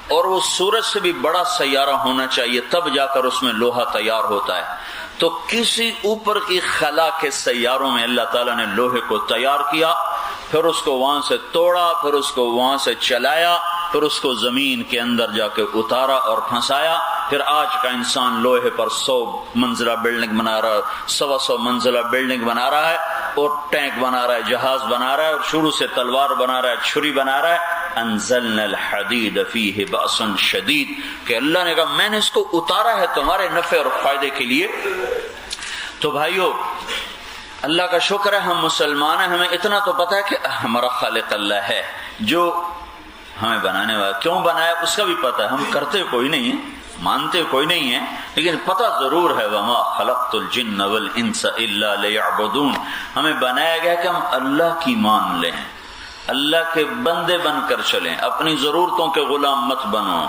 اور وہ سورج سے بھی بڑا سیارہ ہونا چاہیے تب جا کر اس میں لوہا تیار ہوتا ہے۔ تو کسی اوپر کی خلا کے سیاروں میں اللہ تعالیٰ نے لوہے کو تیار کیا، پھر اس کو وہاں سے توڑا، پھر اس کو وہاں سے چلایا، پھر اس کو زمین کے اندر جا کے اتارا اور پھنسایا۔ پھر آج کا انسان لوہے پر 100 منزلہ بلڈنگ بنا رہا ہے، 125 منزلہ بلڈنگ بنا رہا ہے، اور ٹینک بنا رہا ہے، جہاز بنا رہا ہے، اور شروع سے تلوار بنا رہا ہے، چھری بنا رہا ہے۔ انزلنا الحدید فیہ بأس شدید، کہ اللہ نے کہا میں نے اس کو اتارا ہے تمہارے نفع اور فائدے کے لیے۔ تو بھائیو اللہ کا شکر ہے ہم مسلمان ہیں، ہمیں اتنا تو پتہ ہے کہ ہمارا خالق اللہ ہے جو ہمیں بنانے والا، کیوں بنایا اس کا بھی پتہ ہے، ہم کرتے کوئی نہیں ہیں، مانتے کوئی نہیں ہیں، لیکن پتہ ضرور ہے وما خلقت الجن والانس الا لیعبدون، ہمیں بنایا گیا کہ ہم اللہ کی مان لیں، اللہ کے بندے بن کر چلیں، اپنی ضرورتوں کے غلام مت بنو،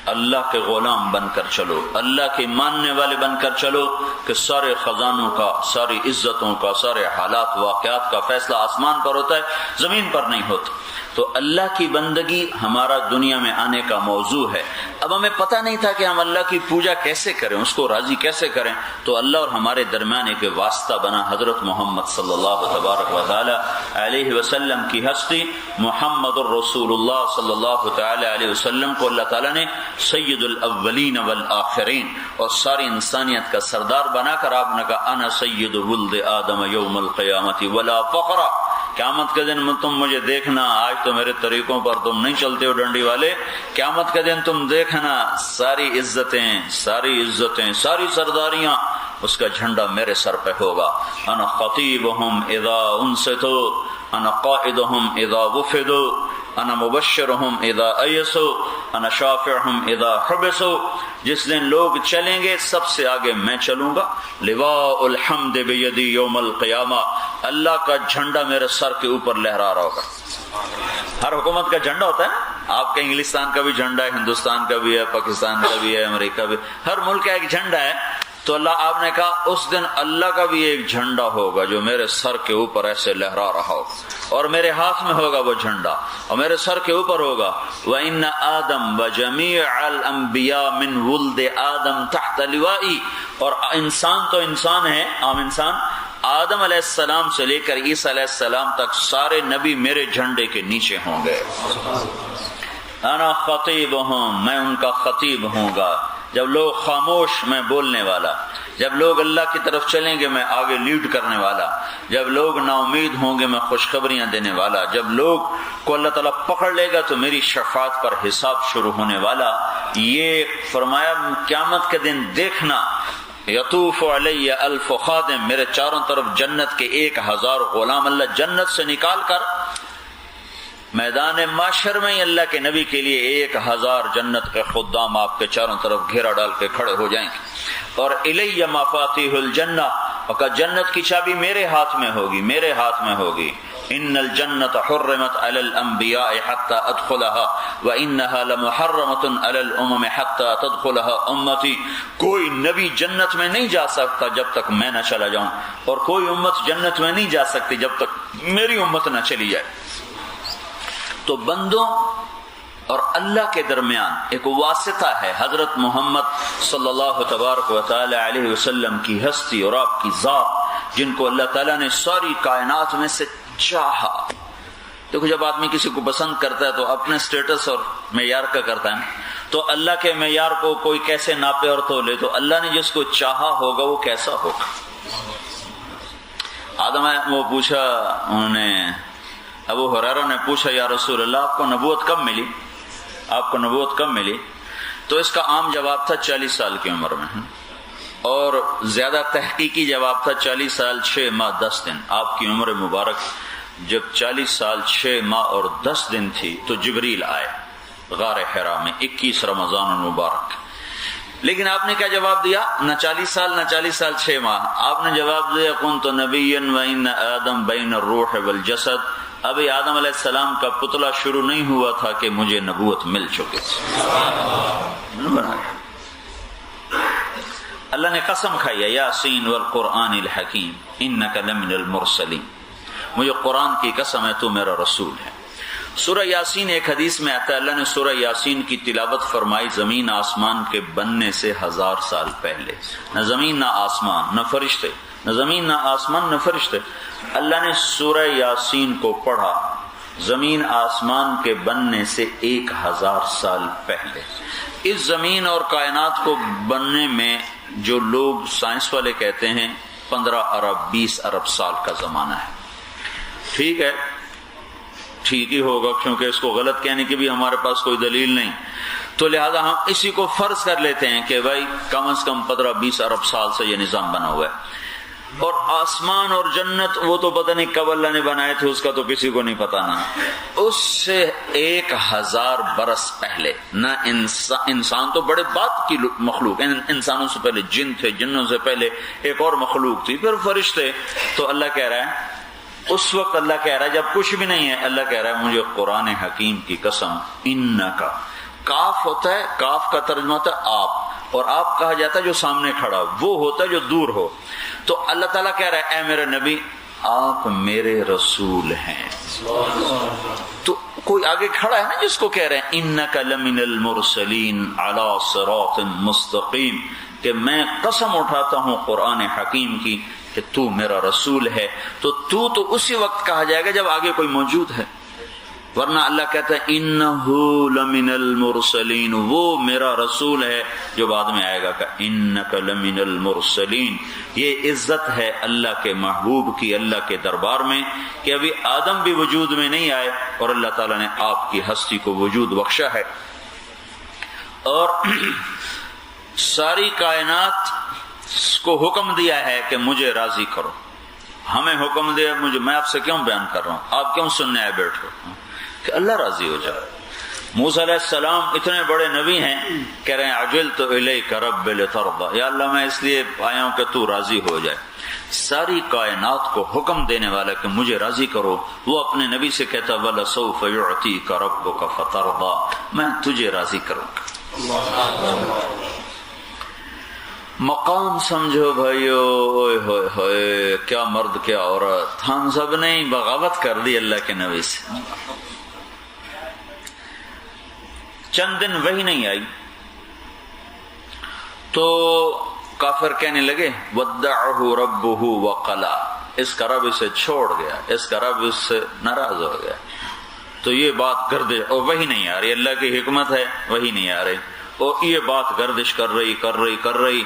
اللہ کے غلام بن کر چلو، اللہ کے ماننے والے بن کر چلو، کہ سارے خزانوں کا، ساری عزتوں کا، سارے حالات واقعات کا فیصلہ آسمان پر ہوتا ہے، زمین پر نہیں ہوتا۔ تو اللہ کی بندگی ہمارا دنیا میں آنے کا موضوع ہے۔ اب ہمیں پتہ نہیں تھا کہ ہم اللہ کی پوجا کیسے کریں، اس کو راضی کیسے کریں، تو اللہ اور ہمارے درمیان ایک واسطہ بنا حضرت محمد صلی اللہ تبارک و تعالی علیہ وسلم کی ہستی، محمد الرسول اللہ صلی اللہ تعالی علیہ وسلم کو اللہ تعالیٰ نے سید الاولین والآخرین اور ساری انسانیت کا سردار بنا کر آپ نے کہا انا سید ولد آدم یوم القیامت ولا فخر، قیامت کے دن تم مجھے دیکھنا، آج تو میرے طریقوں پر تم نہیں چلتے ہو ڈنڈی والے، قیامت کے دن تم دیکھنا ساری عزتیں، ساری سرداریاں، اس کا جھنڈا میرے سر پہ ہوگا۔ انا خطیبہم اذا انستو، انا قائدہم اذا وفدو، انا مبشرہم اذا ایسو، انا شافعہم اذا حبسو، جس دن لوگ چلیں گے سب سے آگے میں چلوں گا، لواء الحمد بیدی یوم القیامہ، اللہ کا جھنڈا میرے سر کے اوپر لہرا رہا ہوگا۔ ہر حکومت کا جھنڈا ہوتا ہے نا، آپ کے انگلستان کا بھی جھنڈا ہے، ہندوستان کا بھی ہے، پاکستان کا بھی ہے، امریکہ بھی، ہر ملک کا ایک جھنڈا ہے۔ تو اللہ آپ نے کہا اس دن اللہ کا بھی ایک جھنڈا ہوگا جو میرے سر کے اوپر ایسے لہرا رہا ہو، اور میرے ہاتھ میں ہوگا وہ جھنڈا اور میرے سر کے اوپر ہوگا وَإِنَّ آدَمَ وَجَمِيعَ الْأَنْبِيَاءِ مِنْ وُلْدِ آدَمَ تَحْتَ لِوَائِي، اور انسان تو انسان ہے، عام انسان، آدم علیہ السلام سے لے کر عیسیٰ علیہ السلام تک سارے نبی میرے جھنڈے کے نیچے ہوں گے۔ انا خطیبہم، میں ان کا خطیب ہوں گا، جب لوگ خاموش میں بولنے والا، جب لوگ اللہ کی طرف چلیں گے میں آگے لیڈ کرنے والا، جب لوگ نا امید ہوں گے میں خوشخبریاں دینے والا، جب لوگ کو اللہ تعالیٰ پکڑ لے گا تو میری شفاعت پر حساب شروع ہونے والا۔ یہ فرمایا قیامت کے دن دیکھنا یطوف علی الف خادم، میرے چاروں طرف جنت کے 1000 غلام اللہ جنت سے نکال کر میدان معاشر میں ہی اللہ کے نبی کے لیے 1000 جنت کے خدام آپ کے چاروں طرف گھیرا ڈال کے کھڑے ہو جائیں گے، اور الی مفاتیح الجنہ، اور جنت کی چابی میرے ہاتھ میں ہوگی، میرے ہاتھ میں ہوگی۔ ان الجنت حرمت علی الانبیاء حتی ادخلها وانها لمحرمۃ علی الامم حتی تدخلها امتی، کوئی نبی جنت میں نہیں جا سکتا جب تک میں نہ چلا جاؤں، اور کوئی امت جنت میں نہیں جا سکتی جب تک میری امت نہ چلی جائے۔ تو بندوں اور اللہ کے درمیان ایک واسطہ ہے، حضرت محمد صلی اللہ تبارک و تعالی علیہ وسلم کی ہستی اور آپ کی ذات، جن کو اللہ تعالیٰ نے ساری کائنات میں سے چاہا۔ دیکھو جب آدمی کسی کو پسند کرتا ہے تو اپنے سٹیٹس اور معیار کا کرتا ہے، تو اللہ کے معیار کو کوئی کیسے ناپے اور تولے، تو اللہ نے جس کو چاہا ہوگا وہ کیسا ہوگا۔ آدم وہ پوچھا، انہوں نے ابو ہریرہ نے پوچھا یا رسول اللہ آپ کو نبوت کب ملی، آپ کو نبوت کب ملی؟ تو اس کا عام جواب تھا 40 سال کی عمر میں، اور زیادہ تحقیقی جواب تھا 40 سال 6 ماہ 10 دن۔ آپ کی عمر مبارک جب 40 سال 6 ماہ اور 10 دن تھی تو جبریل آئے غار حرا میں 21 رمضان المبارک۔ لیکن آپ نے کیا جواب دیا؟ نہ 40 سال نہ 40 سال 6 ماہ، آپ نے جواب دیا کنت نبیا وان آدم بین الروح والجسد، ابھی آدم علیہ السلام کا پتلا شروع نہیں ہوا تھا کہ مجھے نبوت مل چکی تھی۔ اللہ نے قسم کھائی ہے یاسین والقرآن الحکیم انک لمن المرسلین، مجھے قرآن کی قسم ہے تو میرا رسول ہے۔ سورہ یاسین ایک حدیث میں آتا ہے اللہ نے سورہ یاسین کی تلاوت فرمائی زمین آسمان کے بننے سے 1000 سال پہلے، نہ زمین نہ آسمان نہ فرشتے، نہ زمین نہ آسمان نہ فرشتے، اللہ نے سورہ یاسین کو پڑھا زمین آسمان کے بننے سے 1000 سال پہلے۔ اس زمین اور کائنات کو بننے میں جو لوگ سائنس والے کہتے ہیں 15 ارب 20 ارب سال کا زمانہ ہے۔ ٹھیک ہے، ٹھیک ہی ہوگا کیونکہ اس کو غلط کہنے کی بھی ہمارے پاس کوئی دلیل نہیں، تو لہذا ہم اسی کو فرض کر لیتے ہیں کہ بھائی کم از کم 15-20 ارب سال سے یہ نظام بنا ہوا ہے۔ اور آسمان اور جنت وہ تو پتہ نہیں کب اللہ نے بنائے تھے، اس کا تو کسی کو نہیں پتہ، نا اس سے 1000 برس پہلے، نہ انسان تو بڑے بات کی مخلوق، انسانوں سے پہلے جن تھے، جنوں سے پہلے ایک اور مخلوق تھی، پھر فرشتے۔ تو اللہ کہہ رہا ہے اس وقت، اللہ کہہ رہا ہے جب کچھ بھی نہیں ہے، اللہ کہہ رہا ہے مجھے قرآن حکیم کی قسم، انکا، کاف ہوتا ہے، کاف کا ترجمہ ہوتا ہے آپ، اور آپ کہا جاتا ہے جو سامنے کھڑا، وہ ہوتا ہے جو دور ہو۔ تو اللہ تعالیٰ کہہ رہا ہے اے میرے نبی آپ میرے رسول ہیں۔ تو کوئی آگے کھڑا ہے نا جس کو کہہ رہے ہیں انک لمن المرسلین علی صراط مستقیم، کہ میں قسم اٹھاتا ہوں قرآن حکیم کی کہ تو میرا رسول ہے۔ تو اسی وقت کہا جائے گا جب آگے کوئی موجود ہے، ورنہ اللہ کہتا ہے انہ لمن المرسلین، وہ میرا رسول ہے جو بعد میں آئے گا کہ انک لمن المرسلین۔ یہ عزت ہے اللہ کے محبوب کی اللہ کے دربار میں کہ ابھی آدم بھی وجود میں نہیں آئے اور اللہ تعالیٰ نے آپ کی ہستی کو وجود بخشا ہے، اور ساری کائنات کو حکم دیا ہے کہ مجھے راضی کرو۔ ہمیں حکم دیا، میں آپ سے کیوں بیان کر رہا ہوں، آپ کیوں سننے آئے بیٹھ ہو، کہ اللہ راضی ہو جائے۔ موسیٰ علیہ السلام اتنے بڑے نبی ہیں، کہہ رہے ہیں عجلت الیک رب لترضی، یا اللہ میں اس لیے آیا ہوں کہ تو راضی ہو جائے۔ ساری کائنات کو حکم دینے والا کہ مجھے راضی کرو، وہ اپنے نبی سے کہتا وَلَسَوْفَ يُعْتِيكَ رَبُّكَ فَتَرْضَى، میں تجھے راضی کروں گا۔ مقام سمجھو بھائیو، اوئے ہوئے ہوئے، کیا مرد کیا عورت، ہم سب نے بغاوت کر دی اللہ کے نبی سے۔ چند دن وہی نہیں آئی تو کافر کہنے لگے ودعہ ربہ وقلا، اس کا رب اسے چھوڑ گیا، اس کا رب اس سے ناراض ہو گیا۔ تو یہ بات گردش، اور وہی نہیں آ رہی، اللہ کی حکمت ہے وہی نہیں آ رہی، اور یہ بات گردش کر رہی۔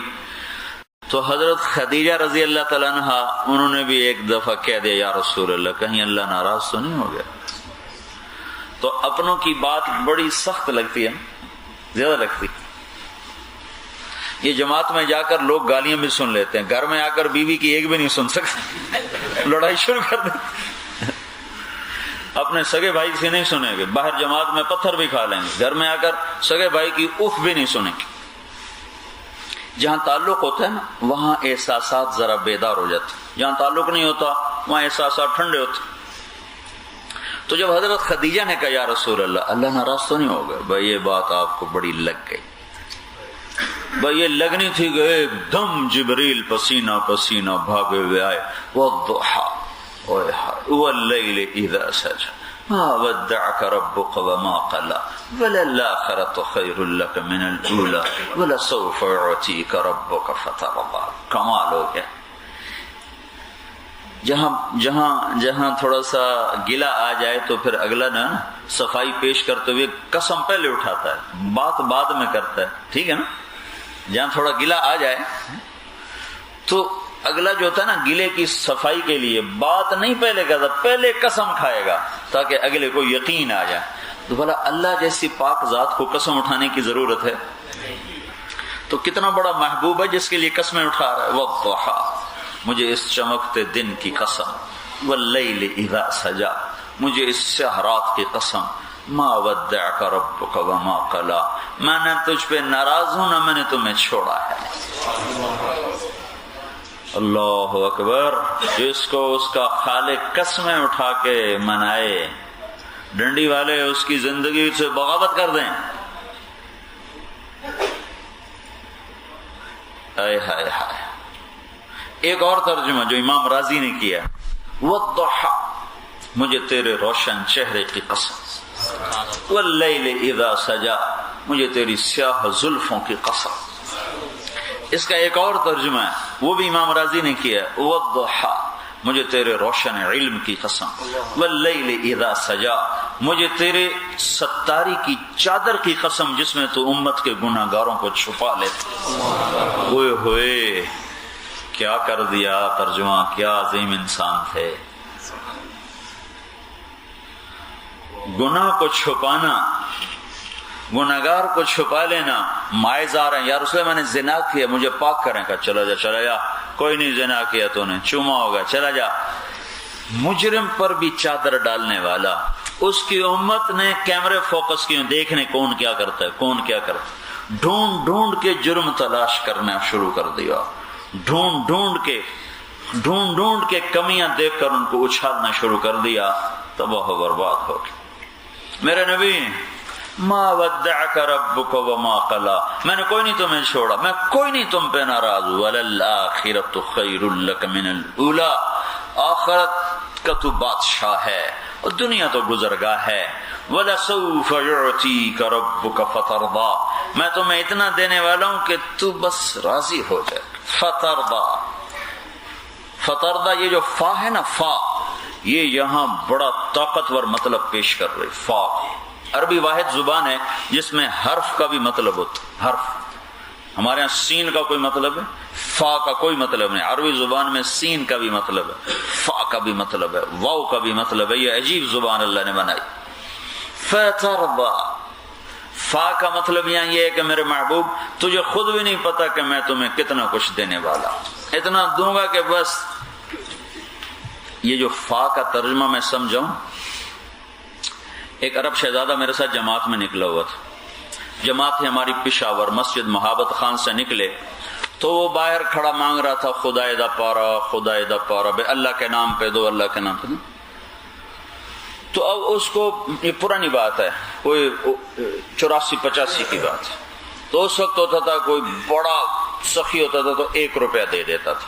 تو حضرت خدیجہ رضی اللہ تعالیٰ عنہ انہوں نے بھی ایک دفعہ کہہ دیا یا رسول اللہ کہیں اللہ ناراض تو نہیں ہو گیا۔ تو اپنوں کی بات بڑی سخت لگتی ہے، زیادہ لگتی۔ یہ جماعت میں جا کر لوگ گالیاں بھی سن لیتے ہیں، گھر میں آ کر بیوی کی ایک بھی نہیں سن سکتے، لڑائی شروع کر دیتے۔ اپنے سگے بھائی سے نہیں سنیں گے، باہر جماعت میں پتھر بھی کھا لیں گے، گھر میں آ کر سگے بھائی کی اف بھی نہیں سنیں گے۔ جہاں تعلق ہوتا ہے نا وہاں احساسات ذرا بیدار ہو جاتے، جہاں تعلق نہیں ہوتا وہاں احساسات ٹھنڈے ہوتے۔ تو جب حضرت خدیجہ نے کہا یا رسول اللہ اللہ ناراض تو نہیں ہوگا، بھائی یہ بات آپ کو بڑی لگ گئی، بھائی یہ لگنی تھی کہ ایک دم جبریل پسینہ پسینہ بھاگے ہوئے آئے، والضحیٰ واللیل اذا سجى ما ودعك ربك وما قلى وللآخرة خير لك من الأولى ولسوف يعطيك ربك فترضى۔ کمال ہو گیا۔ جہاں تھوڑا سا گلہ آ جائے تو پھر اگلا نا صفائی پیش کرتے ہوئے قسم پہلے اٹھاتا ہے، بات بعد میں کرتا ہے، ٹھیک ہے نا۔ جہاں تھوڑا گلہ آ جائے تو اگلا جو ہوتا ہے نا گلے کی صفائی کے لیے بات نہیں پہلے کرتا، پہلے قسم کھائے گا تاکہ اگلے کو یقین آ جائے۔ تو بھلا اللہ جیسی پاک ذات کو قسم اٹھانے کی ضرورت ہے؟ تو کتنا بڑا محبوب ہے جس کے لیے قسمیں اٹھا رہا ہے۔ والضحیٰ، مجھے اس چمکتے دن کی قسم، واللیل اذا سجا، مجھے اس سحرات کی قسم، ما ودعک ربک وما قلی، میں نہ تجھ پہ ناراض ہوں نہ میں نے تمہیں چھوڑا ہے۔ اللہ اکبر۔ جس کو اس کا خالق قسمیں اٹھا کے منائے، ڈنڈی والے اس کی زندگی سے بغاوت کر دیں، اے ہائے ہائے۔ ایک اور ترجمہ جو امام راضی نے کیا، والضحیٰ، مجھے تیرے روشن چہرے کی قسم، واللیل اذا سجا، مجھے تیری سیاہ زلفوں کی قسم۔ اس کا ایک اور ترجمہ ہے، وہ بھی امام راضی نے کیا، والضحیٰ، مجھے تیرے روشن علم کی قسم، واللیل اذا سجا، مجھے تیرے ستاری کی چادر کی قسم جس میں تو امت کے گناہ گاروں کو چھپا لیتے۔ ہوئے ہوئے کیا کر دیا ترجمہ، کیا عظیم انسان تھے۔ گناہ کو چھپانا، گناہگار کو چھپا لینا، مائز آ رہے ہیں یا رسول اللہ میں نے زنا کیا مجھے پاک کریں، کہا چلا جا، کوئی نہیں زنا کیا تو نے، چوما ہوگا، چلا جا۔ مجرم پر بھی چادر ڈالنے والا، اس کی امت نے کیمرے فوکس کیے دیکھنے کون کیا کرتا ہے، ڈھونڈ ڈھونڈ کے جرم تلاش کرنا شروع کر دیا، ڈھونڈ ڈھونڈ کے کمیاں دیکھ کر ان کو اچھالنا شروع کر دیا، تباہ و برباد ہو گیا۔ میرے نبی ما ودعک ربک وما قلی، میں نے کوئی نہیں تمہیں چھوڑا، میں کوئی نہیں تم پہ ناراض ہوں، وللآخرۃ خیر لک من الاولی، آخرت کا تو بادشاہ ہے اور دنیا تو گزرگاہ ہے، ولسوف یعطیک ربک فترضی، میں تمہیں اتنا دینے والا ہوں کہ تو بس راضی ہو جائے۔ فترضی، یہ جو فا ہے نا، فا یہ یہاں بڑا طاقتور مطلب پیش کر رہی۔ فا عربی واحد زبان ہے جس میں حرف کا بھی مطلب ہوتا ہے، حرف۔ ہمارے ہاں سین کا کوئی مطلب ہے، فا کا کوئی مطلب نہیں، عربی زبان میں سین کا بھی مطلب ہے، فا کا بھی مطلب ہے، واو کا بھی مطلب ہے، یہ عجیب زبان اللہ نے بنائی۔ فترضی، فا کا مطلب یہاں یہ ہے کہ میرے محبوب تجھے خود بھی نہیں پتا کہ میں تمہیں کتنا کچھ دینے والا، اتنا دوں گا کہ بس۔ یہ جو فا کا ترجمہ میں سمجھاؤں، ایک عرب شہزادہ میرے ساتھ جماعت میں نکلا ہوا تھا، جماعت تھی ہماری پشاور، مسجد محابت خان سے نکلے تو وہ باہر کھڑا مانگ رہا تھا خدا دا پارا، خدا دا پارا، بے اللہ کے نام پہ دو، اللہ کے نام پہ دو۔ تو اب اس کو، یہ پرانی بات ہے، کوئی 84-85 کی بات ہے، تو اس وقت ہوتا تھا کوئی بڑا سخی ہوتا تھا تو 1 روپیہ دے دیتا تھا.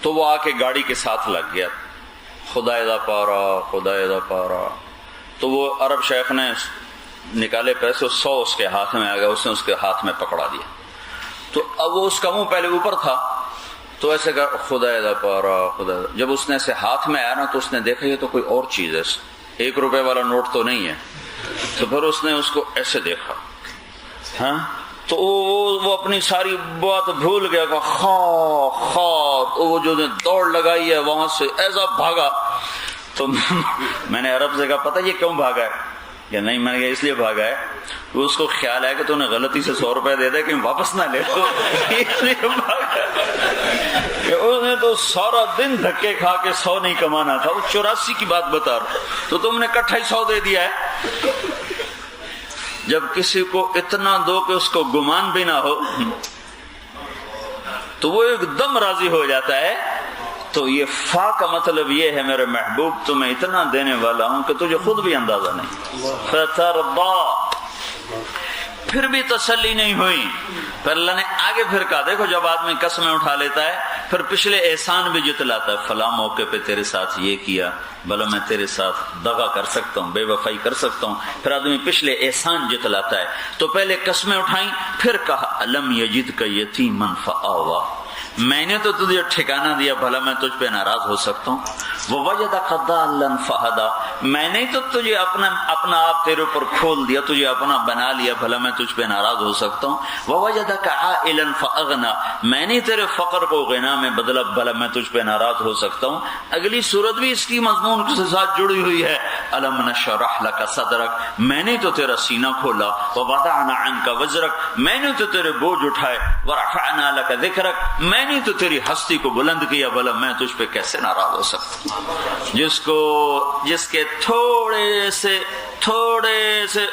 تو وہ آ کے گاڑی کے ساتھ لگ گیا, خدائے دا پارا خدائے دا پارا. تو وہ عرب شیخ نے نکالے پیسے, 100 اس کے ہاتھ میں آ گیا, اس نے اس کے ہاتھ میں پکڑا دیا. تو اب وہ اس کا منہ پہلے اوپر تھا تو ایسے کہا خدائے دا پارا خدا. جب اس نے ایسے ہاتھ میں آیا نا تو اس نے دیکھا یہ تو کوئی اور چیز ہے, 1 روپے والا نوٹ تو نہیں ہے. تو پھر اس نے اس کو ایسے دیکھا, ہاں, تو وہ اپنی ساری بات بھول گیا کہ وہ جو دوڑ لگائی ہے وہاں سے ایسا بھاگا. تو میں نے عرب سے کہا پتہ یہ کیوں بھاگا ہے؟ یا نہیں, میں نے کہا اس لیے بھاگا ہے وہ اس کو خیال ہے کہ تو نے غلطی سے 100 روپے دے دے کہ واپس نہ لے لو, اس لیے بھاگا. اس نے تو سارا دن دھکے کھا کے 100 نہیں کمانا تھا, وہ 84 کی بات بتا رہا, تو تم نے اکٹھا ہی 100 دے دیا ہے. جب کسی کو اتنا دو کہ اس کو گمان بھی نہ ہو تو وہ ایک دم راضی ہو جاتا ہے. تو یہ فا کا مطلب یہ ہے میرے محبوب تمہیں اتنا دینے والا ہوں کہ تجھے خود بھی اندازہ نہیں. فترضا, پھر بھی تسلی نہیں ہوئی. پھر اللہ نے آگے پھر کہا دیکھو جب آدمی قسمیں اٹھا لیتا ہے پھر پچھلے احسان بھی جتلاتا ہے. فلاں موقع پہ تیرے ساتھ یہ کیا, بھلا میں تیرے ساتھ دغا کر سکتا ہوں, بے وفائی کر سکتا ہوں. پھر آدمی پچھلے احسان جتلاتا ہے. تو پہلے قسمیں اٹھائیں, پھر کہا الم یجدک یتیما فآویٰ, میں نے تو تجھے ٹھکانہ دیا, بھلا میں تجھ پہ ناراض ہو سکتا ہوں. ووجدک ضالا فہدیٰ, میں نے تو تجھے اپنا آپ تیرے اوپر کھول دیا, تجھے اپنا بنا لیا, بھلا میں تجھ پہ ناراض ہو سکتا ہوں. ووجدک عائلا فاغنیٰ, میں نے تیرے فقر کو غنا میں بدلا, بھلا میں تجھ پہ ناراض ہو سکتا ہوں. اگلی صورت بھی اس کی مضمون کے ساتھ جڑی ہوئی ہے. الم نشرح لک صدرک, میں نے تو تیرا سینہ کھولا. ووضعنا عنک وزرک, میں نے تو تیرے بوجھ اٹھائے. ورفعنا لک ذکرک, میں نے تو تیری ہستی کو بلند کیا, بھلا میں تجھ پہ کیسے ناراض ہو سکتا ہوں. جس کے تھوڑے سے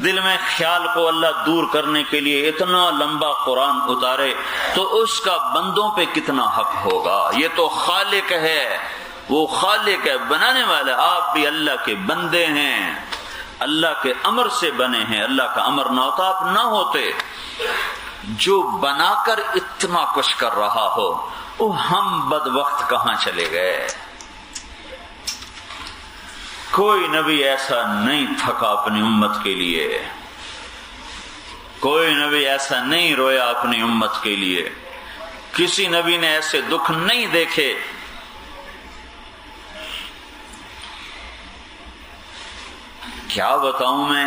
دل میں خیال کو اللہ دور کرنے کے لیے اتنا لمبا قرآن اتارے تو اس کا بندوں پہ کتنا حق ہوگا. یہ تو خالق ہے, وہ خالق ہے, بنانے والا. آپ بھی اللہ کے بندے ہیں, اللہ کے امر سے بنے ہیں. اللہ کا امر نہ ہوتا آپ نہ ہوتے. جو بنا کر اتنا کچھ کر رہا ہو, وہ ہم بدبخت کہاں چلے گئے. کوئی نبی ایسا نہیں تھکا اپنی امت کے لیے, کوئی نبی ایسا نہیں رویا اپنی امت کے لیے, کسی نبی نے ایسے دکھ نہیں دیکھے. کیا بتاؤں میں,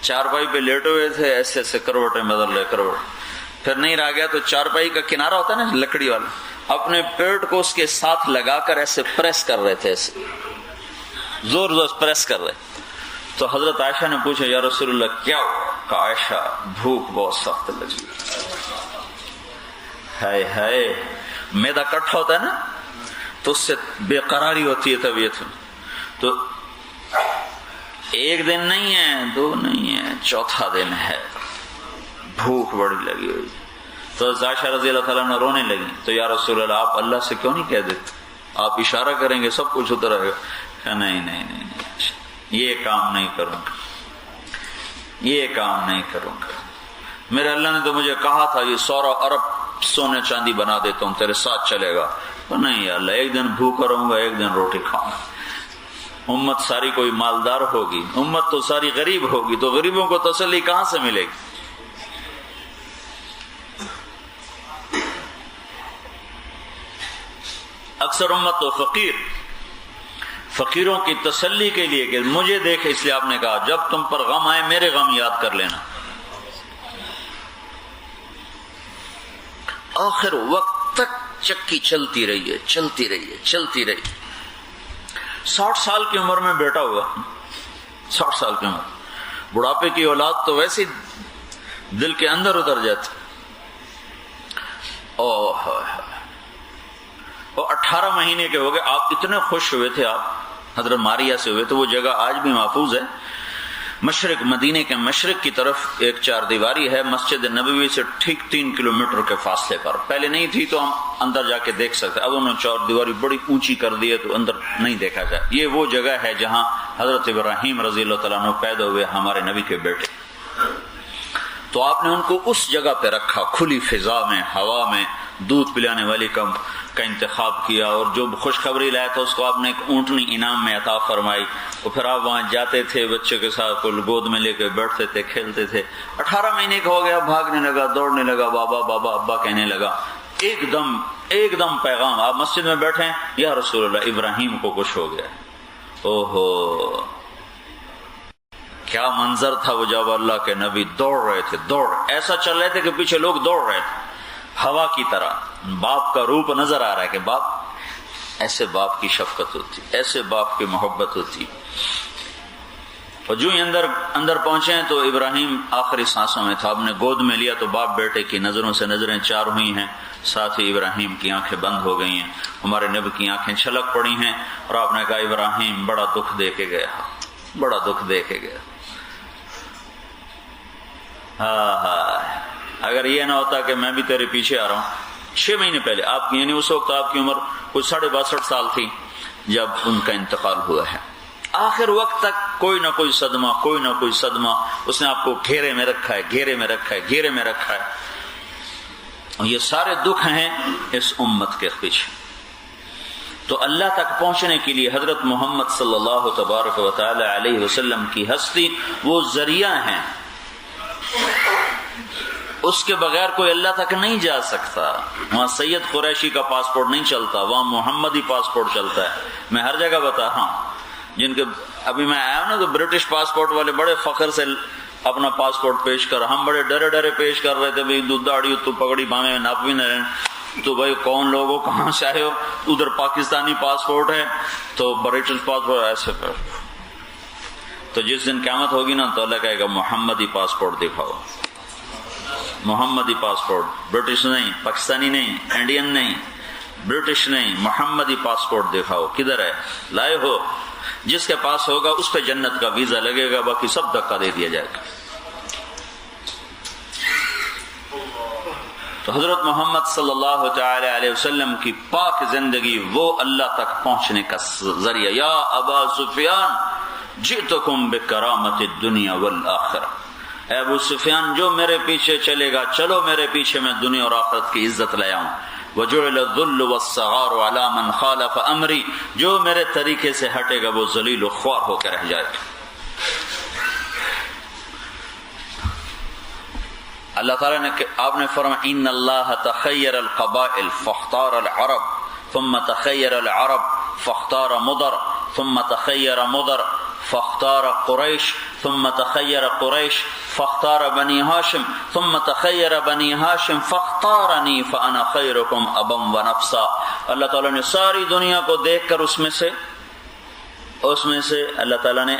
چارپائی پہ لیٹے ہوئے تھے, ایسے کروٹیں بدل رہے کروٹ, پھر نہیں رہ گیا تو چارپائی کا کنارہ ہوتا ہے نا لکڑی والا, اپنے پیٹ کو اس کے ساتھ لگا کر ایسے پریس کر رہے تھے, ایسے زور پریس کر رہے. تو حضرت عائشہ نے پوچھا یا رسول اللہ کیا ہوا؟ کہ عائشہ بھوک بہت سخت لگی. ہائے میدا کٹھا ہوتا ہے نا تو اس سے بے قراری ہوتی ہے طبیعت میں. تو ایک دن نہیں ہے, 2 نہیں ہے, 4تھا دن ہے, بھوک بڑی لگی ہوئی. تو عائشہ رضی اللہ تعالیٰ نے رونے لگی. تو یا رسول اللہ آپ اللہ سے کیوں نہیں کہہ دیتے, آپ اشارہ کریں گے سب کچھ ہوتا رہے گا. کہ نہیں, یہ کام نہیں کروں گا, یہ کام نہیں کروں گا. میرے اللہ نے تو مجھے کہا تھا یہ 100 ارب سونے چاندی بنا دیتا ہوں تیرے ساتھ چلے گا. تو نہیں یا اللہ, ایک دن بھوکا رہوں گا, ایک دن روٹی کھاؤں گا. امت ساری کوئی مالدار ہوگی, امت تو ساری غریب ہوگی, تو غریبوں کو تسلی کہاں سے ملے گی. اکثر امت تو فقیروں کی تسلی کے لیے کہ مجھے دیکھ, اس لیے آپ نے کہا جب تم پر غم آئے میرے غم یاد کر لینا. آخر وقت تک چکی چلتی رہی ہے. 60 سال کی عمر میں بیٹا ہوا, 60 سال کی عمر, بڑھاپے کی اولاد تو ویسے دل کے اندر اتر جاتی. اور 18 مہینے کے ہو گئے, آپ اتنے خوش ہوئے تھے, آپ حضرت ماریہ سے ہوئے. تو وہ جگہ آج بھی محفوظ ہے, مشرق, مدینے کے مشرق کی طرف ایک 4 دیواری ہے, مسجد نبوی سے ٹھیک 3 کلومیٹر کے فاصلے پر. پہلے نہیں تھی تو ہم اندر جا کے دیکھ سکتے, اب انہوں نے 4 دیواری بڑی اونچی کر دی ہے تو اندر نہیں دیکھا جائے. یہ وہ جگہ ہے جہاں حضرت ابراہیم رضی اللہ تعالیٰ عنہ پیدا ہوئے, ہمارے نبی کے بیٹے. تو آپ نے ان کو اس جگہ پہ رکھا، کھلی فضا میں، ہوا میں، دودھ پلانے والی کا انتخاب کیا، اور جو خوشخبری لایا تھا اس کو آپ نے ایک اونٹنی انعام میں عطا فرمائی، تو پھر آپ وہاں جاتے تھے، بچے کے ساتھ گود میں لے کے بیٹھتے تھے، کھیلتے تھے۔ 18 مہینے کا ہو گیا، بھاگنے لگا، دوڑنے لگا، بابا بابا ابا کہنے لگا۔ ایک دم پیغام، آپ مسجد میں بیٹھے ہیں، یا رسول اللہ ابراہیم کو کچھ ہو گیا۔ اوہو، کیا منظر تھا وہ جب اللہ کے نبی دوڑ رہے تھے، ایسا چل رہے تھے کہ پیچھے لوگ دوڑ رہے تھے، ہوا کی طرح۔ باپ کا روپ نظر آ رہا ہے کہ باپ، ایسے باپ کی شفقت ہوتی، ایسے باپ کی محبت ہوتی۔ اور جو ہی اندر پہنچے ہیں تو ابراہیم آخری سانسوں میں تھا، آپ نے گود میں لیا تو باپ بیٹے کی نظروں سے نظریں چار ہوئی ہیں، ساتھ ہی ابراہیم کی آنکھیں بند ہو گئی ہیں، ہمارے نبی کی آنکھیں چھلک پڑی ہیں، اور آپ نے کہا ابراہیم بڑا دکھ دے کے گیا، بڑا دکھ دے کے گیا۔ اگر یہ نہ ہوتا کہ میں بھی تیرے پیچھے آ رہا ہوں۔ 6 مہینے پہلے آپ کی، یعنی اس وقت آپ کی عمر کچھ 62.5 سال تھی جب ان کا انتقال ہوا ہے۔ آخر وقت تک کوئی نہ کوئی صدمہ اس نے آپ کو گھیرے میں رکھا ہے۔ اور یہ سارے دکھ ہیں اس امت کے پیچھے۔ تو اللہ تک پہنچنے کے لیے حضرت محمد صلی اللہ تبارک و تعالی علیہ وسلم کی ہستی وہ ذریعہ ہیں، اس کے بغیر کوئی اللہ تک نہیں جا سکتا۔ وہاں سید قریشی کا پاسپورٹ نہیں چلتا، وہاں محمدی پاسپورٹ چلتا ہے۔ میں ہر جگہ بتا رہا ہوں، جن کے ابھی میں آیا ہوں نا تو برٹش پاسپورٹ والے بڑے فخر سے اپنا پاسپورٹ پیش کر، ہم بڑے ڈرے پیش کر رہے تھے، بھائی داڑھی تو پگڑی بامے ناپ بھی نہ رہے، تو بھائی کون لوگوں کہاں سے آئے ہو؟ ادھر پاکستانی پاسپورٹ ہے تو برٹش پاسپورٹ ایسے کر۔ تو جس دن قیامت ہوگی نا تو اللہ کہے گا محمدی پاسپورٹ دکھاؤ، محمدی پاسپورٹ، برٹش نہیں، پاکستانی نہیں، انڈین نہیں، برٹش نہیں، محمدی پاسپورٹ دکھاؤ، کدھر ہے؟ لائے ہو؟ جس کے پاس ہوگا اس پہ جنت کا ویزا لگے گا، باقی سب دھکا دے دیا جائے گا۔ تو حضرت محمد صلی اللہ تعالی علیہ وسلم کی پاک زندگی وہ اللہ تک پہنچنے کا ذریعہ۔ یا ابا سفیان جئتکم بکرامت الدنیا والآخرہ، اے ابو سفیان جو میرے پیچھے چلے گا، چلو میرے پیچھے، میں دنیا اور آخرت کی عزت لے آؤں۔ وجعل الذل والصغار على من خالف امری، جو میرے طریقے سے ہٹے گا وہ ذلیل و خوار ہو کے رہ جائے گا۔ اللہ تعالیٰ نے، آپ نے فرمایا ان اللہ تخیر القبائل فاختار العرب ثم تخیر العرب فاختار مضر ثم تخیر مضر فاختار قریش ثم تخیر قریش فاختار بنی ہاشم ثم تخیر بنی ہاشم فاختارنی فانا خیرکم ابا و نفسا۔ اللہ تعالیٰ نے ساری دنیا کو دیکھ کر اس میں سے اللہ تعالیٰ نے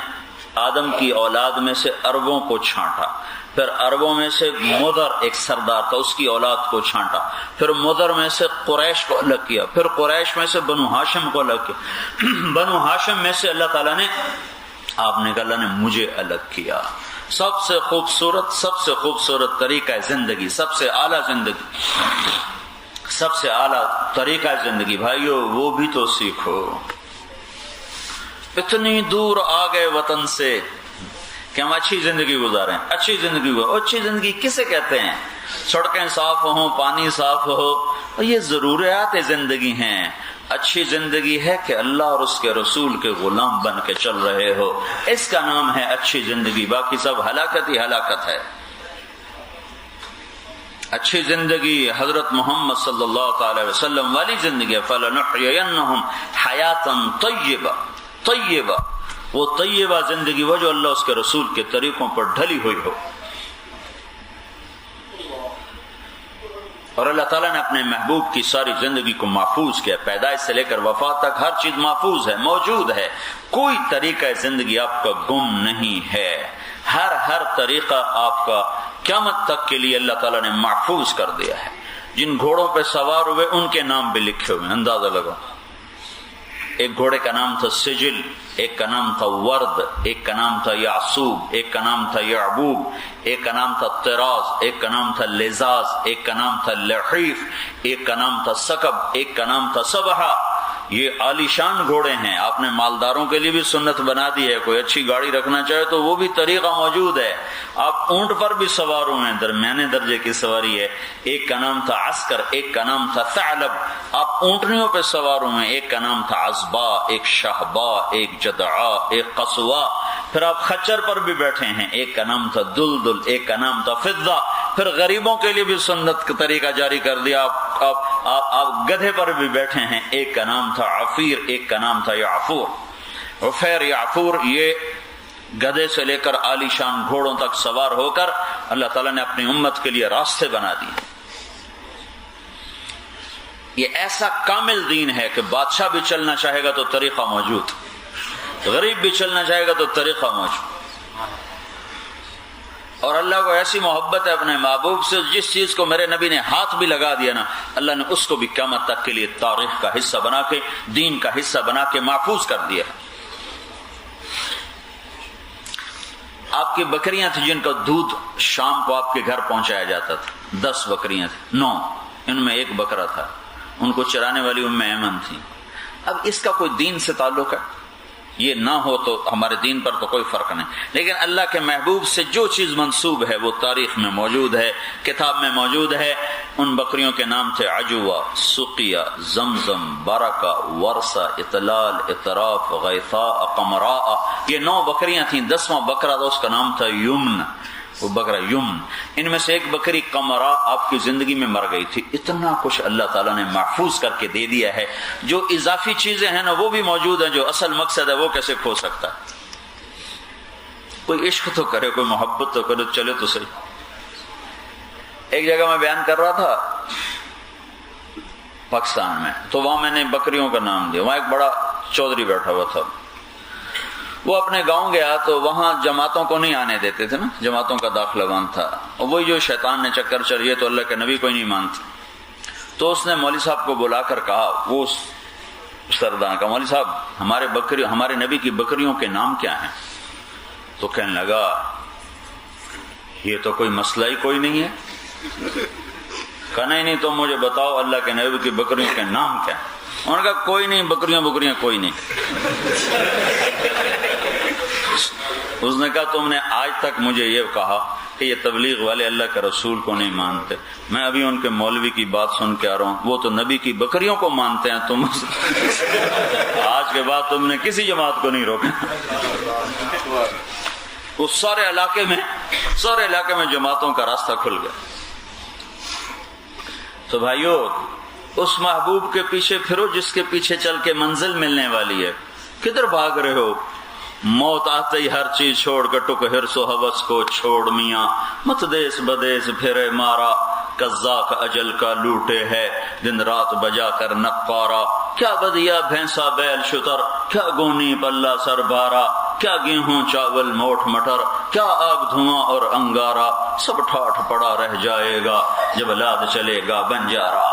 آدم کی اولاد میں سے عربوں کو چھانٹا، پھر عربوں میں سے مضر ایک سردار تھا، اس کی اولاد کو چھانٹا، پھر مضر میں سے قریش کو الگ کیا، پھر قریش میں سے بنو ہاشم کو الگ کیا، بنو ہاشم میں سے اللہ تعالیٰ نے، آپ نے کہا اللہ نے مجھے الگ کیا۔ سب سے خوبصورت طریقہ زندگی، سب سے اعلیٰ زندگی، سب سے اعلیٰ طریقہ زندگی بھائیو، وہ بھی تو سیکھو۔ اتنی دور آ گئے وطن سے کہ ہم اچھی زندگی گزاریں، اچھی زندگی کسے کہتے ہیں؟ سڑکیں صاف ہوں، پانی صاف ہو، یہ ضروریات زندگی ہیں۔ اچھی زندگی ہے کہ اللہ اور اس کے رسول کے غلام بن کے چل رہے ہو، اس کا نام ہے اچھی زندگی، باقی سب ہلاکت ہی ہلاکت ہے۔ اچھی زندگی حضرت محمد صلی اللہ تعالی وسلم والی زندگی، فَلَنُحْيِيَنَّهُمْ حَيَاةً طَيِّبَةً، وہ طیبہ زندگی وہ جو اللہ اس کے رسول کے طریقوں پر ڈھلی ہوئی ہو۔ اور اللہ تعالیٰ نے اپنے محبوب کی ساری زندگی کو محفوظ کیا، پیدائش سے لے کر وفات تک ہر چیز محفوظ ہے، موجود ہے، کوئی طریقہ زندگی آپ کا گم نہیں ہے، ہر طریقہ آپ کا قیامت تک کے لیے اللہ تعالیٰ نے محفوظ کر دیا ہے۔ جن گھوڑوں پہ سوار ہوئے ان کے نام بھی لکھے ہوئے، اندازہ لگاؤ۔ ایک گھوڑے کا نام تھا سجل، ایک کا نام تھا ورد، ایک کا نام تھا یعصوب، ایک کا نام تھا یعبوب، ایک کا نام تھا طراز، ایک کا نام تھا لزاز، ایک کا نام تھا لحیف، ایک کا نام تھا سکب، ایک کا نام تھا سبحہ۔ یہ عالی شان گھوڑے ہیں، آپ نے مالداروں کے لیے بھی سنت بنا دی ہے، کوئی اچھی گاڑی رکھنا چاہے تو وہ بھی طریقہ موجود ہے۔ آپ اونٹ پر بھی سوار ہوئے ہیں، درمیانے درجے کی سواری ہے۔ ایک کا نام تھا عسکر، ایک کا نام تھا ثعلب، آپ اونٹنیوں پہ سوار ہوئے ہیں۔ ایک کا نام تھا عصبا، ایک شہبا، ایک جدعا، ایک قصوا۔ پھر آپ خچر پر بھی بیٹھے ہیں، ایک کا نام تھا دلدل، ایک کا نام تھا فضہ۔ پھر غریبوں کے لیے بھی سنت کا طریقہ جاری کر دیا، آپ گدھے پر بھی بیٹھے ہیں، ایک کا نام تھا عفیر، ایک کا نام تھا یعفور۔ عفیر، یعفور، یہ گدھے سے لے کر عالی شان گھوڑوں تک سوار ہو کر اللہ تعالیٰ نے اپنی امت کے لیے راستے بنا دیے۔ یہ ایسا کامل دین ہے کہ بادشاہ بھی چلنا چاہے گا تو طریقہ موجود، غریب بھی چلنا چاہے گا تو طریقہ موجود۔ اور اللہ کو ایسی محبت ہے اپنے محبوب سے، جس چیز کو میرے نبی نے ہاتھ بھی لگا دیا نا، اللہ نے اس کو بھی قیامت تک کے لیے تاریخ کا حصہ بنا کے، دین کا حصہ بنا کے محفوظ کر دیا ہے۔ آپ کی بکریاں تھیں جن کا دودھ شام کو آپ کے گھر پہنچایا جاتا تھا، 10 بکریاں تھیں، 9 ان میں ایک بکرا تھا، ان کو چرانے والی ام ایمن تھی۔ اب اس کا کوئی دین سے تعلق ہے؟ یہ نہ ہو تو ہمارے دین پر تو کوئی فرق نہیں، لیکن اللہ کے محبوب سے جو چیز منسوب ہے وہ تاریخ میں موجود ہے، کتاب میں موجود ہے۔ ان بکریوں کے نام تھے عجوہ، سقیہ، زمزم، برکہ، ورثہ، اطلال، اطراف، غیثاء، قمراء۔ یہ 9 بکریاں تھیں، 10واں بکرا تھا، اس کا نام تھا یمن، وہ بکرا یمن۔ ان میں سے ایک بکری قمراء آپ کی زندگی میں مر گئی تھی۔ اتنا کچھ اللہ تعالیٰ نے محفوظ کر کے دے دیا ہے، جو اضافی چیزیں ہیں نا وہ بھی موجود ہیں، جو اصل مقصد ہے وہ کیسے کھو سکتا ہے؟ کوئی عشق تو کرے، کوئی محبت تو کرے، چلے تو صحیح۔ ایک جگہ میں بیان کر رہا تھا پاکستان میں، تو وہاں میں نے بکریوں کا نام دیا۔ وہاں ایک بڑا چودھری بیٹھا ہوا تھا، وہ اپنے گاؤں گیا تو وہاں جماعتوں کو نہیں آنے دیتے تھے نا، جماعتوں کا داخلہ بند تھا، اور وہی جو شیطان نے چکر چلیے تو اللہ کے نبی کو ہی نہیں مانتے۔ تو اس نے مولوی صاحب کو بلا کر کہا، وہ سردار کا، مولوی صاحب ہمارے نبی کی بکریوں کے نام کیا ہیں؟ تو کہنے لگا یہ تو کوئی مسئلہ ہی کوئی نہیں ہے۔ کہا نہیں تو مجھے بتاؤ اللہ کے نبی کی بکریوں کے نام کیا ہیں؟ انہوں نے کہا کوئی نہیں، بکریاں کوئی نہیں۔ اس نے کہا تم نے آج تک مجھے یہ کہا کہ یہ تبلیغ والے اللہ کے رسول کو نہیں مانتے، میں ابھی ان کے مولوی کی بات سن کے آ رہا ہوں، وہ تو نبی کی بکریوں کو مانتے ہیں، تم آج کے بعد تم نے کسی جماعت کو نہیں روکا۔ اس سارے علاقے میں جماعتوں کا راستہ کھل گیا۔ تو بھائیو، اس محبوب کے پیچھے پھرو جس کے پیچھے چل کے منزل ملنے والی ہے۔ کدھر بھاگ رہے ہو؟ موت آتے ہی ہر چیز چھوڑ کر ٹک حرص و حوث کو چھوڑ میاں، مت دیس بدیس پھرے مارا، قزاق اجل کا لوٹے ہے دن رات بجا کر نقارا۔ کیا بدیا بھینسا بیل شتر، کیا گونی پلہ سر بارا، کیا گیہوں چاول موٹ مٹر، کیا آگ دھواں اور انگارا، سب ٹھاٹھ پڑا رہ جائے گا جب لاد چلے گا بنجارا۔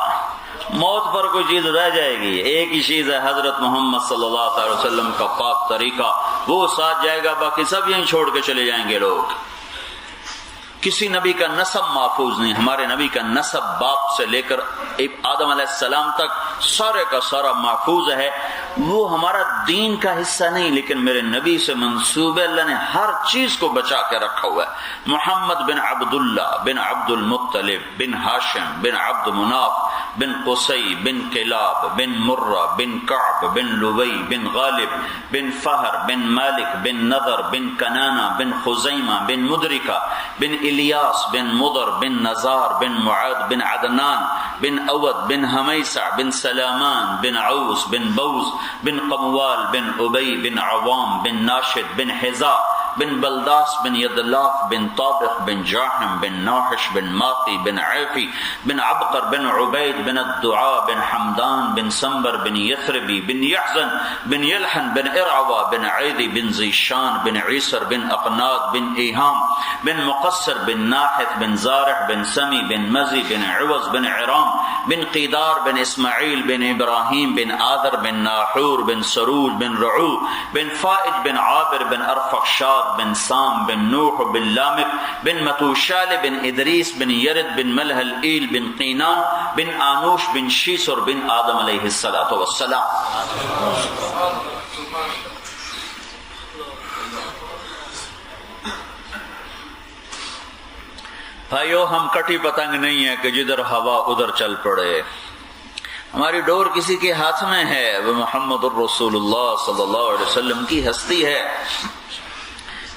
موت پر کوئی چیز رہ جائے گی، ایک ہی چیز ہے حضرت محمد صلی اللہ علیہ وسلم کا پاک طریقہ، وہ ساتھ جائے گا، باقی سب یہیں چھوڑ کے چلے جائیں گے لوگ۔ کسی نبی کا نسب محفوظ نہیں، ہمارے نبی کا نسب باپ سے لے کر آدم علیہ السلام تک سارے کا سارا محفوظ ہے، وہ ہمارا دین کا حصہ نہیں، لیکن میرے نبی سے منسوب ہے، اللہ نے ہر چیز کو بچا کے رکھا ہوا ہے۔ محمد بن عبداللہ بن عبد المطلب بن ہاشم بن عبد مناف بن قصی بن کلاب بن مرہ بن کعب بن لبی بن غالب بن فہر بن مالک بن نضر بن کنانہ بن خزیمہ بن مدرکہ بن الیاس بن مضر بن نزار بن معاد بن عدنان بن اود بن حمیسع بن سلامان بن عوس بن بوز بن قموال بن ابی بن عوام بن ناشد بن حذاء بن بلداس بن یدلاف بن طابق بن جاحم بن ناحش بن ماقی بن عیفی بن عبقر بن عبید بن الدعاء بن حمدان بن سنبر بن یثربی بن یحزن بن یلحن بن ارعوى بن عیدی بن زیشان بن عیسر بن اقناد بن ایہام بن مقصر بن ناحث بن زارح بن سمی بن مزی بن عوض بن عرام بن قیدار بن اسماعیل بن ابراہیم بن آذر بن ناحور بن سروج بن رعو بن فائد بن عابر بن ارفخشاد بن سام بن نوح بن لامک بن متوشال بن ادریس بن یرد بن ملحل ایل بن قینان بن آنوش بن شیس اور بن آدم علیہ السلام. بھائیو، ہم کٹی پتنگ نہیں ہے کہ جدھر ہوا ادھر چل پڑے. ہماری ڈور کسی کے ہاتھ میں ہے. وہ محمد الرسول اللہ صلی اللہ علیہ وسلم کی ہستی ہے.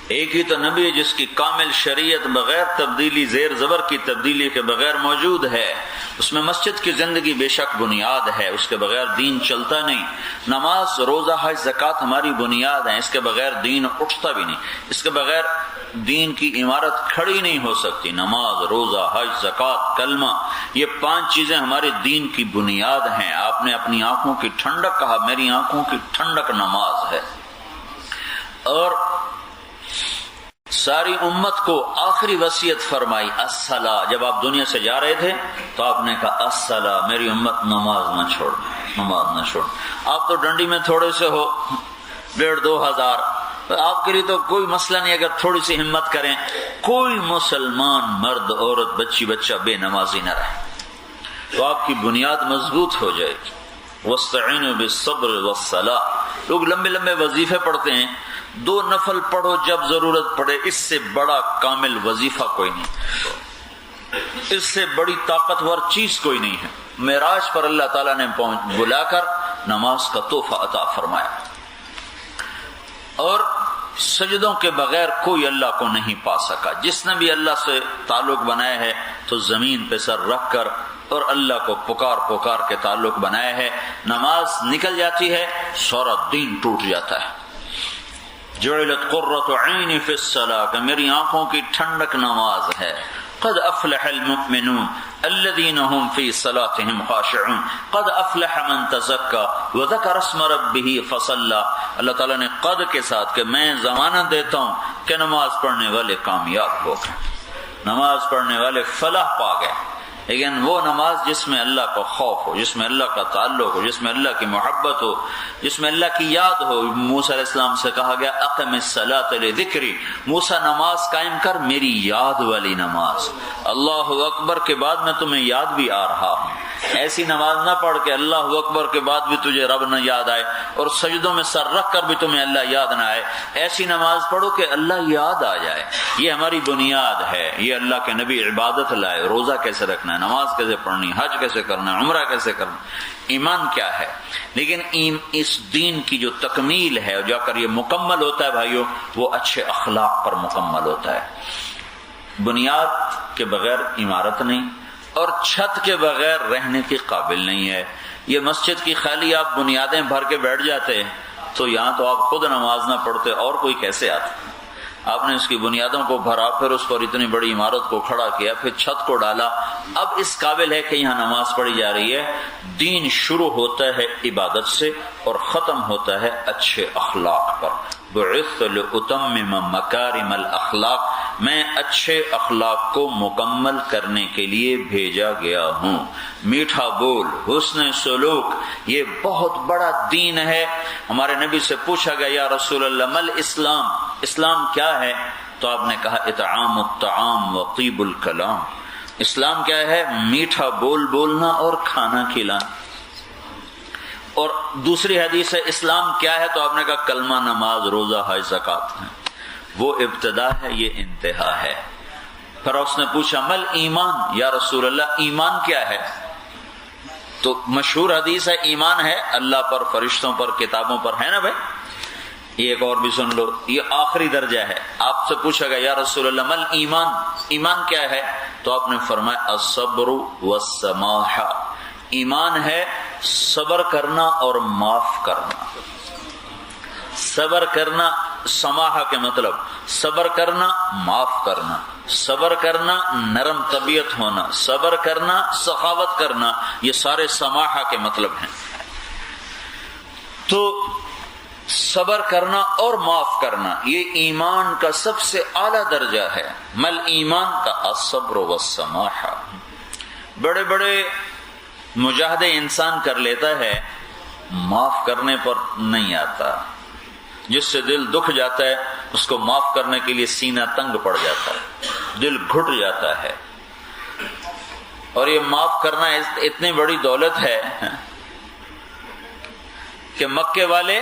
ایک ہی تو نبی ہے جس کی کامل شریعت بغیر تبدیلی، زیر زبر کی تبدیلی کے بغیر موجود ہے. اس میں مسجد کی زندگی بے شک بنیاد ہے، اس کے بغیر دین چلتا نہیں. نماز، روزہ، حج، زکوٰۃ ہماری بنیاد ہیں، اس کے بغیر دین اٹھتا بھی نہیں. اس کے بغیر دین کی عمارت کھڑی نہیں ہو سکتی. نماز، روزہ، حج، زکوٰۃ، کلمہ، یہ 5 چیزیں ہمارے دین کی بنیاد ہیں. آپ نے اپنی آنکھوں کی ٹھنڈک کہا، میری آنکھوں کی ٹھنڈک نماز ہے. اور ساری امت کو آخری وصیت فرمائی الصلاۃ. جب آپ دنیا سے جا رہے تھے تو آپ نے کہا الصلاۃ، میری امت نماز نہ چھوڑ، نماز نہ چھوڑ. آپ تو ڈنڈی میں تھوڑے سے ہو، 1,500-2 ہزار، آپ کے لیے تو کوئی مسئلہ نہیں اگر تھوڑی سی ہمت کریں. کوئی مسلمان مرد، عورت، بچی، بچہ بے نمازی نہ رہے تو آپ کی بنیاد مضبوط ہو جائے گی. وَاسْتَعِينُوا بِالصَّبْرِ وَالصَّلَاةِ. لوگ لمبے لمبے وظیفے پڑھتے ہیں، 2 نفل پڑھو جب ضرورت پڑے. اس سے بڑا کامل وظیفہ کوئی نہیں، اس سے بڑی طاقتور چیز کوئی نہیں ہے. معراج پر اللہ تعالیٰ نے بلا کر نماز کا تحفہ عطا فرمایا. اور سجدوں کے بغیر کوئی اللہ کو نہیں پا سکا. جس نے بھی اللہ سے تعلق بنایا ہے تو زمین پہ سر رکھ کر اور اللہ کو پکار پکار کے تعلق بنایا ہے. نماز نکل جاتی ہے، سارا دین ٹوٹ جاتا ہے. جعلت قرۃ عینی فی الصلاۃ، کہ میری آنکھوں کی ٹھنڈک نماز ہے. قد افلح المؤمنون الذین هم فی صلاتهم خاشعون قد افلح من تزکا وذکر اسم ربہ فصلی. اللہ تعالیٰ نے قد کے ساتھ کہ میں ضمانت دیتا ہوں کہ نماز پڑھنے والے کامیاب ہو گئے، نماز پڑھنے والے فلاح پا گئے. لیکن وہ نماز جس میں اللہ کا خوف ہو، جس میں اللہ کا تعلق ہو، جس میں اللہ کی محبت ہو، جس میں اللہ کی یاد ہو. موسیٰ علیہ السلام سے کہا گیا اقم الصلاۃ لذکری، موسیٰ نماز قائم کر میری یاد والی نماز. اللہ اکبر کے بعد میں تمہیں یاد بھی آ رہا ہوں. ایسی نماز نہ پڑھ کے اللہ اکبر کے بعد بھی تجھے رب نہ یاد آئے اور سجدوں میں سر رکھ کر بھی تمہیں اللہ یاد نہ آئے. ایسی نماز پڑھو کہ اللہ یاد آ جائے. یہ ہماری بنیاد ہے. یہ اللہ کے نبی عبادت لائے. روزہ کیسے رکھنا ہے، نماز کیسے پڑھنی، حج کیسے کرنا ہے، عمرہ کیسے کرنا، ایمان کیا ہے. لیکن اس دین کی جو تکمیل ہے اور جا کر یہ مکمل ہوتا ہے بھائیو، وہ اچھے اخلاق پر مکمل ہوتا ہے. بنیاد کے بغیر عمارت نہیں اور چھت کے بغیر رہنے کے قابل نہیں ہے. یہ مسجد کی خالی آپ بنیادیں بھر کے بیٹھ جاتے تو یہاں تو آپ خود نماز نہ پڑھتے اور کوئی کیسے آتا. آپ نے اس کی بنیادوں کو بھرا، پھر اس پر اتنی بڑی عمارت کو کھڑا کیا، پھر چھت کو ڈالا، اب اس قابل ہے کہ یہاں نماز پڑھی جا رہی ہے. دین شروع ہوتا ہے عبادت سے اور ختم ہوتا ہے اچھے اخلاق پر. بعثت لأتمم مکارم الاخلاق، میں اچھے اخلاق کو مکمل کرنے کے لیے بھیجا گیا ہوں. میٹھا بول، حسن سلوک، یہ بہت بڑا دین ہے. ہمارے نبی سے پوچھا گیا یا رسول اللہ مل اسلام، اسلام کیا ہے؟ تو آپ نے کہا اطعام الطعام و طیب الکلام. اسلام کیا ہے؟ میٹھا بول بولنا اور کھانا کھلانا. اور دوسری حدیث ہے اسلام کیا ہے؟ تو آپ نے کہا کلمہ، نماز، روزہ، حج، زکوٰۃ ہے. وہ ابتدا ہے، یہ انتہا ہے. پھر اس نے پوچھا مل ایمان یا رسول اللہ، ایمان کیا ہے؟ تو مشہور حدیث ہے ایمان ہے اللہ پر، فرشتوں پر، کتابوں پر، ہے نا بھائی. یہ ایک اور بھی سن لو، یہ آخری درجہ ہے. آپ سے پوچھا گیا یا رسول اللہ مل ایمان، ایمان کیا ہے؟ تو آپ نے فرمایا الصبر والسماحہ، ایمان ہے صبر کرنا اور معاف کرنا. صبر کرنا، سماحہ کے مطلب صبر کرنا، معاف کرنا، صبر کرنا، نرم طبیعت ہونا، صبر کرنا، سخاوت کرنا، یہ سارے سماحہ کے مطلب ہیں. تو صبر کرنا اور معاف کرنا یہ ایمان کا سب سے اعلیٰ درجہ ہے. مل ایمان کا الصبر والسماحہ. بڑے بڑے مجاہدے انسان کر لیتا ہے، معاف کرنے پر نہیں آتا. جس سے دل دکھ جاتا ہے اس کو معاف کرنے کے لیے سینہ تنگ پڑ جاتا ہے، دل گھٹ جاتا ہے. اور یہ معاف کرنا اتنی بڑی دولت ہے کہ مکے والے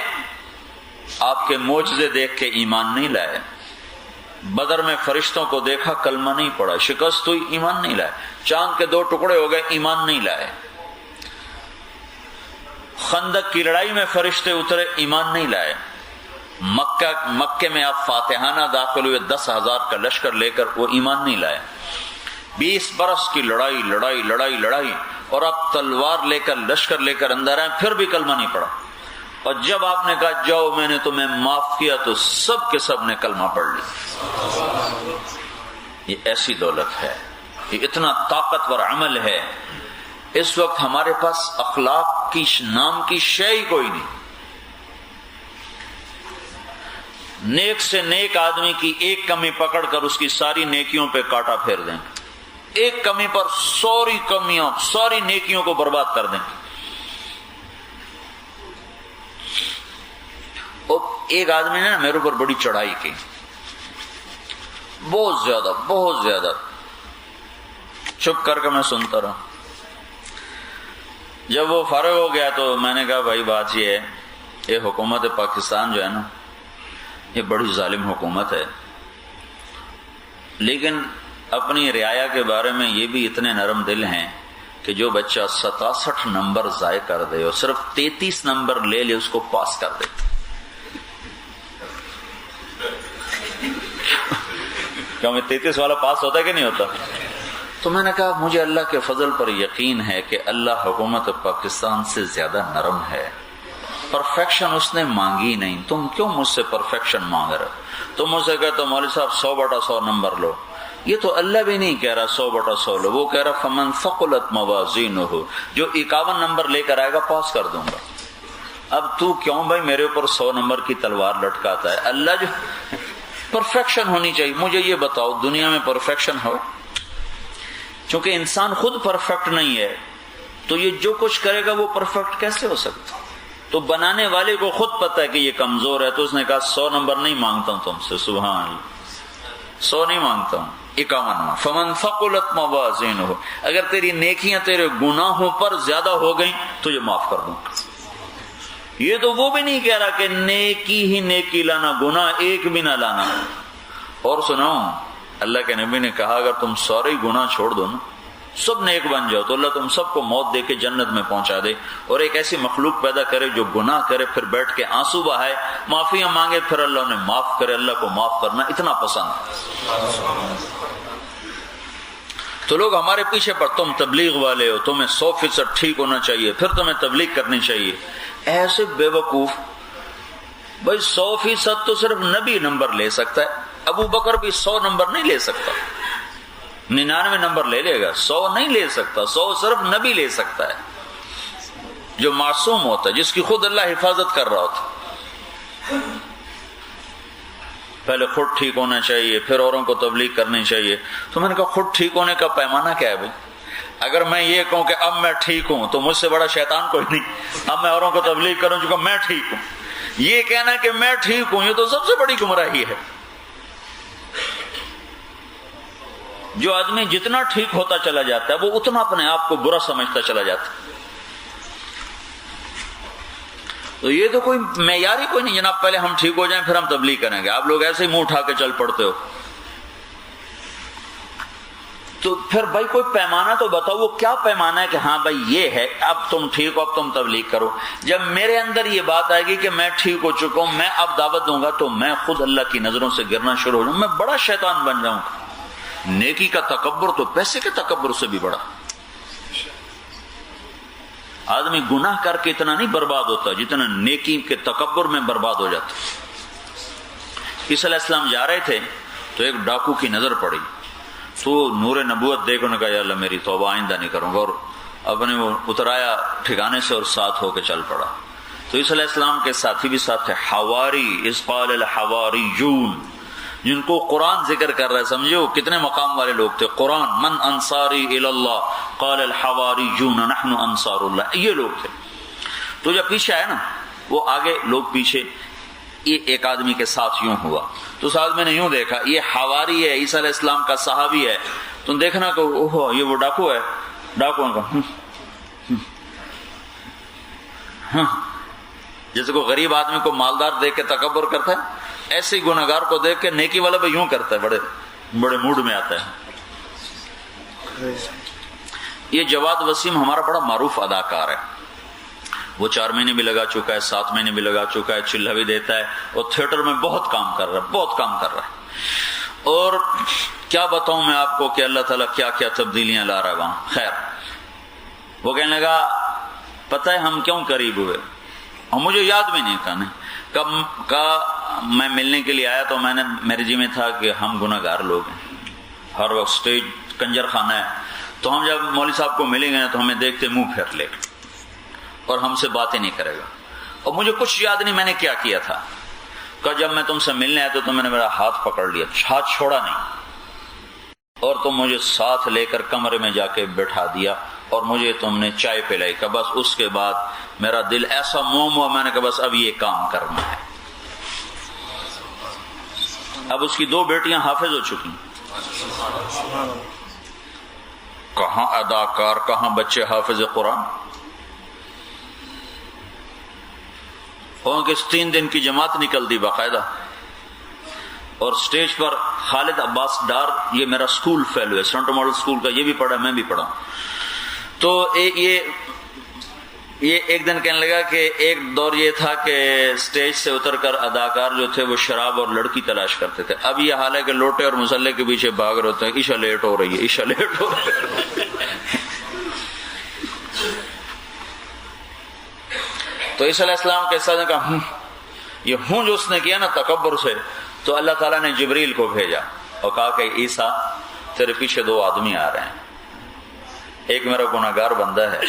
آپ کے معجزے دیکھ کے ایمان نہیں لائے، بدر میں فرشتوں کو دیکھا کلمہ نہیں پڑا، شکست ہوئی ایمان نہیں لائے، چاند کے 2 ٹکڑے ہو گئے ایمان نہیں لائے، خندق کی لڑائی میں فرشتے اترے ایمان نہیں لائے، مکے میں آپ فاتحانہ داخل ہوئے 10,000 کا لشکر لے کر، وہ ایمان نہیں لائے. 20 برس کی لڑائی اور آپ تلوار لے کر لشکر لے کر اندر آئے، پھر بھی کلمہ نہیں پڑا. اور جب آپ نے کہا جاؤ میں نے تمہیں معاف کیا تو سب کے سب نے کلمہ پڑھ لی. یہ ایسی دولت ہے، یہ اتنا طاقتور عمل ہے. اس وقت ہمارے پاس اخلاق کی نام کی شے ہی کوئی نہیں. نیک سے نیک آدمی کی ایک کمی پکڑ کر اس کی ساری نیکیوں پہ کاٹا پھیر دیں گے، ایک کمی پر ساری نیکیوں کو برباد کر دیں گے. اور ایک آدمی نے میرے اوپر بڑی چڑھائی کی، بہت زیادہ. چپ کر کے میں سنتا رہا. جب وہ فارغ ہو گیا تو میں نے کہا بھائی بات یہ ہے، یہ حکومت پاکستان جو ہے نا، یہ بڑی ظالم حکومت ہے، لیکن اپنی رعایا کے بارے میں یہ بھی اتنے نرم دل ہیں کہ جو بچہ 67 نمبر ضائع کر دے اور صرف 33 نمبر لے لے اس کو پاس کر دے. کیا میں 33 والا پاس ہوتا ہے کہ نہیں ہوتا؟ تو میں نے کہا مجھے اللہ کے فضل پر یقین ہے کہ اللہ حکومت پاکستان سے زیادہ نرم ہے. پرفیکشن اس نے مانگی نہیں، تم کیوں مجھ سے پرفیکشن مانگ رہے؟ تم مجھ سے کہتے مولوی صاحب 100/100 نمبر لو. یہ تو اللہ بھی نہیں کہہ رہا 100/100 لو، وہ کہہ رہا فمن ثقلت موازینہ، جو 51 نمبر لے کر آئے گا پاس کر دوں گا. اب تو کیوں بھائی میرے اوپر 100 نمبر کی تلوار لٹکاتا ہے؟ اللہ جو پرفیکشن ہونی چاہیے. مجھے یہ بتاؤ دنیا میں پرفیکشن ہو؟ چونکہ انسان خود پرفیکٹ نہیں ہے تو یہ جو کچھ کرے گا وہ پرفیکٹ کیسے ہو سکتا؟ تو بنانے والے کو خود پتہ ہے کہ یہ کمزور ہے، تو اس نے کہا 100 نمبر نہیں مانگتا ہوں تم سے، سبحان اللہ، 100 نہیں مانگتا ہوں، 51. فمن ثقلت موازینہ، اگر تیری نیکیاں تیرے گناہوں پر زیادہ ہو گئیں تو یہ معاف کر دوں. یہ تو وہ بھی نہیں کہہ رہا کہ نیکی ہی نیکی لانا، گناہ ایک بھی نہ لانا. اور سناؤ، اللہ کے نبی نے کہا اگر تم سارے گناہ چھوڑ دو نا، سب نیک بن جاؤ، تو اللہ تم سب کو موت دے کے جنت میں پہنچا دے، اور ایک ایسی مخلوق پیدا کرے جو گناہ کرے پھر بیٹھ کے آنسو بہائے، معافیاں مانگے پھر اللہ انہیں معاف کرے. اللہ کو معاف کرنا اتنا پسند. تو لوگ ہمارے پیچھے پر تم تبلیغ والے ہو، تمہیں 100% ٹھیک ہونا چاہیے، پھر تمہیں تبلیغ کرنی چاہیے. ایسے بے وقوف. بھائی 100% تو صرف نبی نمبر لے سکتا ہے، ابو بکر بھی 100 نمبر نہیں لے سکتا، 99 نمبر لے لے گا، 100 نہیں لے سکتا. 100 صرف نبی لے سکتا ہے جو معصوم ہوتا ہے، جس کی خود اللہ حفاظت کر رہا ہوتا. پہلے خود ٹھیک ہونا چاہیے پھر اوروں کو تبلیغ کرنی چاہیے. تو میں نے کہا خود ٹھیک ہونے کا پیمانہ کیا ہے بھائی؟ اگر میں یہ کہوں کہ اب میں ٹھیک ہوں تو مجھ سے بڑا شیطان کوئی نہیں. اب میں اوروں کو تبلیغ کروں چونکہ میں ٹھیک ہوں. یہ کہنا کہ میں ٹھیک ہوں یہ تو سب سے بڑی گمراہی ہے. جو آدمی جتنا ٹھیک ہوتا چلا جاتا ہے وہ اتنا اپنے آپ کو برا سمجھتا چلا جاتا ہے. تو یہ تو کوئی معیار ہی کوئی نہیں جناب پہلے ہم ٹھیک ہو جائیں پھر ہم تبلیغ کریں گے. آپ لوگ ایسے ہی منہ اٹھا کے چل پڑتے ہو. تو پھر بھائی کوئی پیمانہ تو بتاؤ، وہ کیا پیمانہ ہے کہ ہاں بھائی یہ ہے اب تم ٹھیک ہو اب تم تبلیغ کرو. جب میرے اندر یہ بات آئے گی کہ میں ٹھیک ہو چکا ہوں، میں اب دعوت دوں گا تو میں خود اللہ کی نظروں سے گرنا شروع ہو جاؤں، میں بڑا شیطان بن جاؤں. نیکی کا تکبر تو پیسے کے تکبر سے بھی بڑا. آدمی گناہ کر کے اتنا نہیں برباد ہوتا جتنا نیکی کے تکبر میں برباد ہو جاتا. عیسیٰ علیہ السلام جا رہے تھے تو ایک ڈاکو کی نظر پڑی تو نور نبوت دیکھ انہوں نے کہا یا اللہ میری توبہ آئندہ نہیں کروں گا، اور اپنے وہ اترایا ٹھکانے سے اور ساتھ ہو کے چل پڑا. تو عیسیٰ علیہ السلام کے ساتھی بھی ساتھ تھے، حواری، اذ قال الحواریون، جن کو قرآن ذکر کر رہا ہے. سمجھے وہ کتنے مقام والے لوگ تھے. قرآن من انصاری الی اللہ قال الحواریون نحن انصار اللہ، یہ لوگ تھے. تو جب پیچھے آئے نا وہ آگے لوگ پیچھے، یہ ایک آدمی کے ساتھ یوں ہوا، تو اس آدمی نے یوں دیکھا یہ حواری ہے، عیسیٰ علیہ السلام کا صحابی ہے، تم دیکھنا کہ اوہو یہ وہ ڈاکو ہے، ڈاکو کا جیسے کوئی غریب آدمی کو مالدار دیکھ کے تکبر کرتا ہے، ایسے ہی گنہگار کو دیکھ کے نیکی والا بھی یوں کرتا ہے، بڑے بڑے موڈ میں آتا ہے۔ یہ جواد وسیم ہمارا بڑا معروف اداکار ہے، وہ 4 مہینے بھی لگا چکا ہے، 7 مہینے بھی لگا چکا ہے، چلہ بھی دیتا ہے، اور تھیٹر میں بہت کام کر رہا ہے، بہت کام کر رہا ہے، اور کیا بتاؤں میں آپ کو کہ اللہ تعالیٰ کیا کیا تبدیلیاں لا رہا ہے وہاں۔ خیر، وہ کہنے لگا پتہ ہے ہم کیوں قریب ہوئے، اور مجھے یاد بھی نہیں کب میں ملنے کے لیے آیا، تو میں نے میرے جی میں تھا کہ ہم گناہ گار لوگ ہیں، ہر وقت سٹیج کنجر خانہ ہے، تو ہم جب مولوی صاحب کو ملیں گے تو ہمیں دیکھتے منہ پھیر لے اور ہم سے باتیں نہیں کرے گا، اور مجھے کچھ یاد نہیں میں نے کیا کیا تھا، کہ جب میں تم سے ملنے آیا تو میں نے میرا ہاتھ پکڑ لیا، ہاتھ چھوڑا نہیں، اور تم مجھے ساتھ لے کر کمرے میں جا کے بٹھا دیا، اور مجھے تم نے چائے پلائی، کہ بس اس کے بعد میرا دل ایسا موم ہوا، میں نے کہا بس اب یہ کام کرنا ہے۔ اب اس کی 2 بیٹیاں حافظ ہو چکی، کہاں اداکار، کہاں بچے حافظ قرآن، اور 3 دن کی جماعت نکل دی باقاعدہ، اور سٹیج پر خالد عباس ڈار، یہ میرا سکول فیلو ہے، سینٹرل ماڈل سکول کا، یہ بھی پڑھا میں بھی پڑھا، تو یہ ایک دن کہنے لگا کہ ایک دور یہ تھا کہ سٹیج سے اتر کر اداکار جو تھے وہ شراب اور لڑکی تلاش کرتے تھے، اب یہ حال ہے کہ لوٹے اور مسلح کے پیچھے بھاگ رہے ہوتے ہیں، عشاء لیٹ ہو رہی ہے، عشاء لیٹ ہو رہی ہے۔ تو عیسیٰ علیہ السلام کے ساتھ نے کہا یہ ہوں جو اس نے کیا نا تکبر سے، تو اللہ تعالیٰ نے جبریل کو بھیجا اور کہا کہ عیسیٰ تیرے پیچھے 2 آدمی آ رہے ہیں، ایک میرا گناہگار بندہ ہے،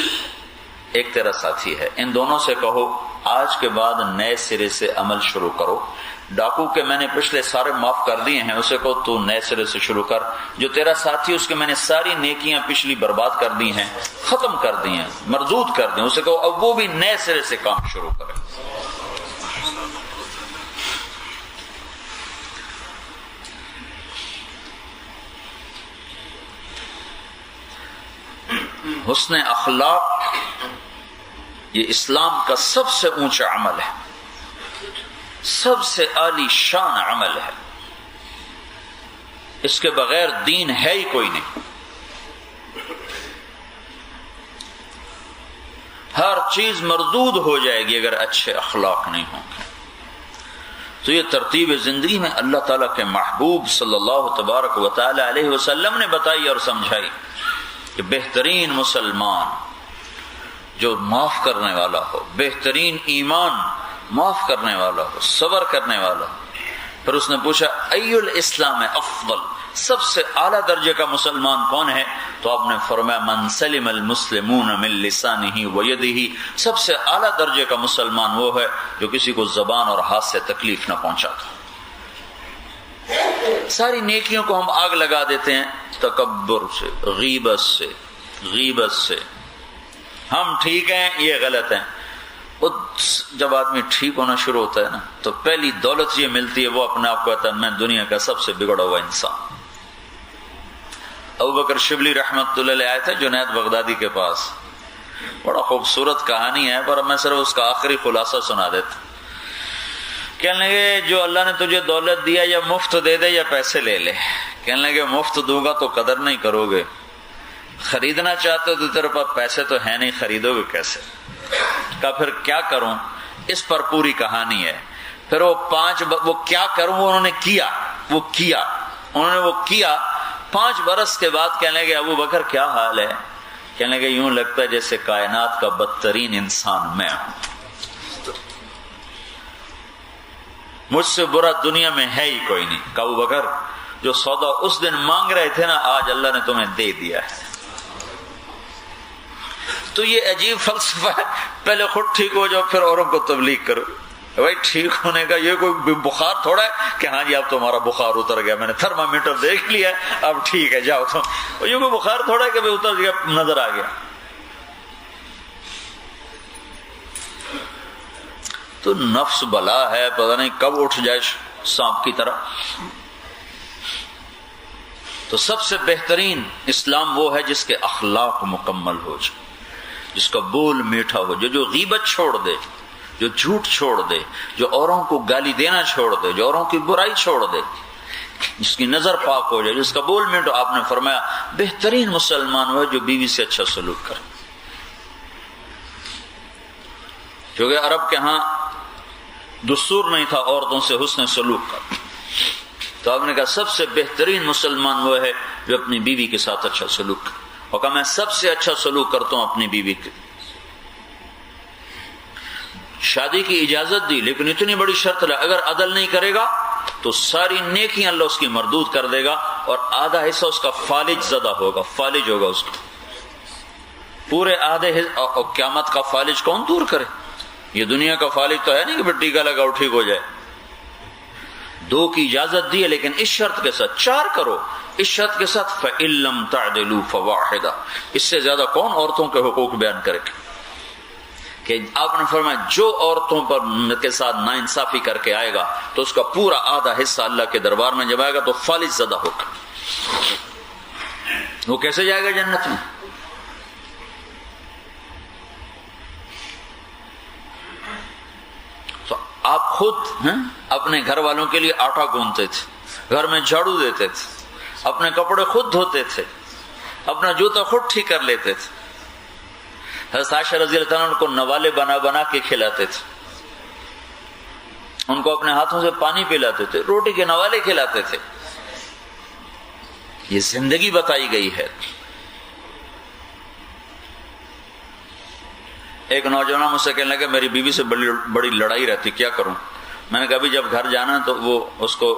ایک تیرا ساتھی ہے، ان دونوں سے کہو آج کے بعد نئے سرے سے عمل شروع کرو، ڈاکو کے میں نے پچھلے سارے معاف کر دیے ہیں، اسے کہو تو نئے سرے سے شروع کر، جو تیرا ساتھی اس کے میں نے ساری نیکیاں پچھلی برباد کر دی ہیں، ختم کر دی ہیں، مردود کر دی، اسے کہو اب وہ بھی نئے سرے سے کام شروع کرے۔ حسن اخلاق یہ اسلام کا سب سے اونچا عمل ہے، سب سے عالی شان عمل ہے، اس کے بغیر دین ہے ہی کوئی نہیں، ہر چیز مردود ہو جائے گی اگر اچھے اخلاق نہیں ہوں گے۔ تو یہ ترتیب زندگی میں اللہ تعالیٰ کے محبوب صلی اللہ تبارک و تعالی علیہ وسلم نے بتائی اور سمجھائی کہ بہترین مسلمان جو معاف کرنے والا ہو، بہترین ایمان معاف کرنے والا ہو، صبر کرنے والا ہو۔ پھر اس نے پوچھا ای الاسلام افضل، سب سے اعلیٰ درجے کا مسلمان کون ہے؟ تو آپ نے فرمایا من سلم المسلمون من لسانہ ویدہ، سب سے اعلیٰ درجے کا مسلمان وہ ہے جو کسی کو زبان اور ہاتھ سے تکلیف نہ پہنچاتا۔ ساری نیکیوں کو ہم آگ لگا دیتے ہیں تکبر سے، غیبت سے، ہم ٹھیک ہیں یہ غلط ہیں۔ جب آدمی ٹھیک ہونا شروع ہوتا ہے نا تو پہلی دولت یہ ملتی ہے، وہ اپنے آپ کو کہتا ہے میں دنیا کا سب سے بگڑا ہوا انسان۔ ابوبکر شبلی رحمت اللہ علیہ آئے تھے جنید بغدادی کے پاس، بڑا خوبصورت کہانی ہے پر میں صرف اس کا آخری خلاصہ سنا دیتا۔ کہنے لگے جو اللہ نے تجھے دولت دیا یا مفت دے دے یا پیسے لے لے، کہنے لگے مفت دوں گا تو قدر نہیں کرو گے، خریدنا چاہتے ہو تو تیرے پاس پیسے تو ہے نہیں، خریدو گے کیسے؟ کہا پھر کیا کروں؟ اس پر پوری کہانی ہے۔ پھر وہ کیا کروں، انہوں نے کیا 5 برس کے بعد کہنے لگے ابو بکر کیا حال ہے؟ کہنے لگے یوں لگتا ہے جیسے کائنات کا بدترین انسان میں ہوں، مجھ سے برا دنیا میں ہے ہی کوئی نہیں۔ کہا ابو بکر جو سودا اس دن مانگ رہے تھے نا آج اللہ نے تمہیں دے دیا ہے۔ تو یہ عجیب فلسفہ ہے، پہلے خود ٹھیک ہو جاؤ پھر اوروں کو تبلیغ کرو۔ بھائی ٹھیک ہونے کا یہ کوئی بخار تھوڑا ہے کہ ہاں جی اب تمہارا بخار اتر گیا، میں نے تھرمامیٹر دیکھ لیا اب ٹھیک ہے جاؤ تم، یہ کوئی بخار تھوڑا ہے کہ اتر گیا نظر آ گیا۔ تو نفس بلا ہے، پتہ نہیں کب اٹھ جائے سانپ کی طرح۔ تو سب سے بہترین اسلام وہ ہے جس کے اخلاق مکمل ہو جائے، جس کا بول میٹھا ہو، جو غیبت چھوڑ دے، جو جھوٹ چھوڑ دے، جو اوروں کو گالی دینا چھوڑ دے، جو اوروں کی برائی چھوڑ دے، جس کی نظر پاک ہو جائے، جس کا بول میٹھا۔ آپ نے فرمایا بہترین مسلمان وہ ہے جو بیوی سے اچھا سلوک کرے، کیونکہ عرب کے ہاں دستور نہیں تھا عورتوں سے حسن سلوک کا، تو آپ نے کہا سب سے بہترین مسلمان وہ ہے جو اپنی بیوی کے ساتھ اچھا سلوک کرے، اور کہا میں سب سے اچھا سلوک کرتا ہوں اپنی بیوی کے۔ شادی کی اجازت دی، لیکن اتنی بڑی شرط ہے اگر عدل نہیں کرے گا تو ساری نیکیاں اللہ اس کی مردود کر دے گا، اور آدھا حصہ اس کا فالج زدہ ہوگا، فالج ہوگا اس کا پورے آدھے حصہ۔ اور قیامت کا فالج کون دور کرے؟ یہ دنیا کا فالج تو ہے نہیں کہ ٹیکا لگاؤ ٹھیک ہو جائے۔ 2 کی اجازت دی ہے، لیکن اس شرط کے ساتھ 4 کرو، اس شرط کے ساتھ فَإِن لَّمْ تَعْدِلُوا فَوَاحِدَةٌ۔ اس سے زیادہ کون عورتوں کے حقوق بیان کرے گا؟ کہ آپ نے فرمایا جو عورتوں پر کے ساتھ ناانصافی کر کے آئے گا تو اس کا پورا آدھا حصہ اللہ کے دربار میں جب آئے گا تو فالج زدہ ہوگا۔ وہ کیسے جائے گا جنت میں؟ تو آپ خود اپنے گھر والوں کے لیے آٹا گوندتے تھے، گھر میں جھاڑو دیتے تھے، اپنے کپڑے خود دھوتے تھے، اپنا جوتا خود ٹھیک کر لیتے تھے۔ حضرت عائشہ رضی اللہ عنہ ان کو نوالے بنا بنا کے کھلاتے تھے، ان کو اپنے ہاتھوں سے پانی پلاتے تھے، روٹی کے نوالے کھلاتے تھے۔ یہ زندگی بتائی گئی ہے۔ ایک نوجوان مجھ سے کہنے لگا میری بیوی سے بڑی لڑائی رہتی، کیا کروں؟ میں نے کہا ابھی جب گھر جانا تو وہ اس کو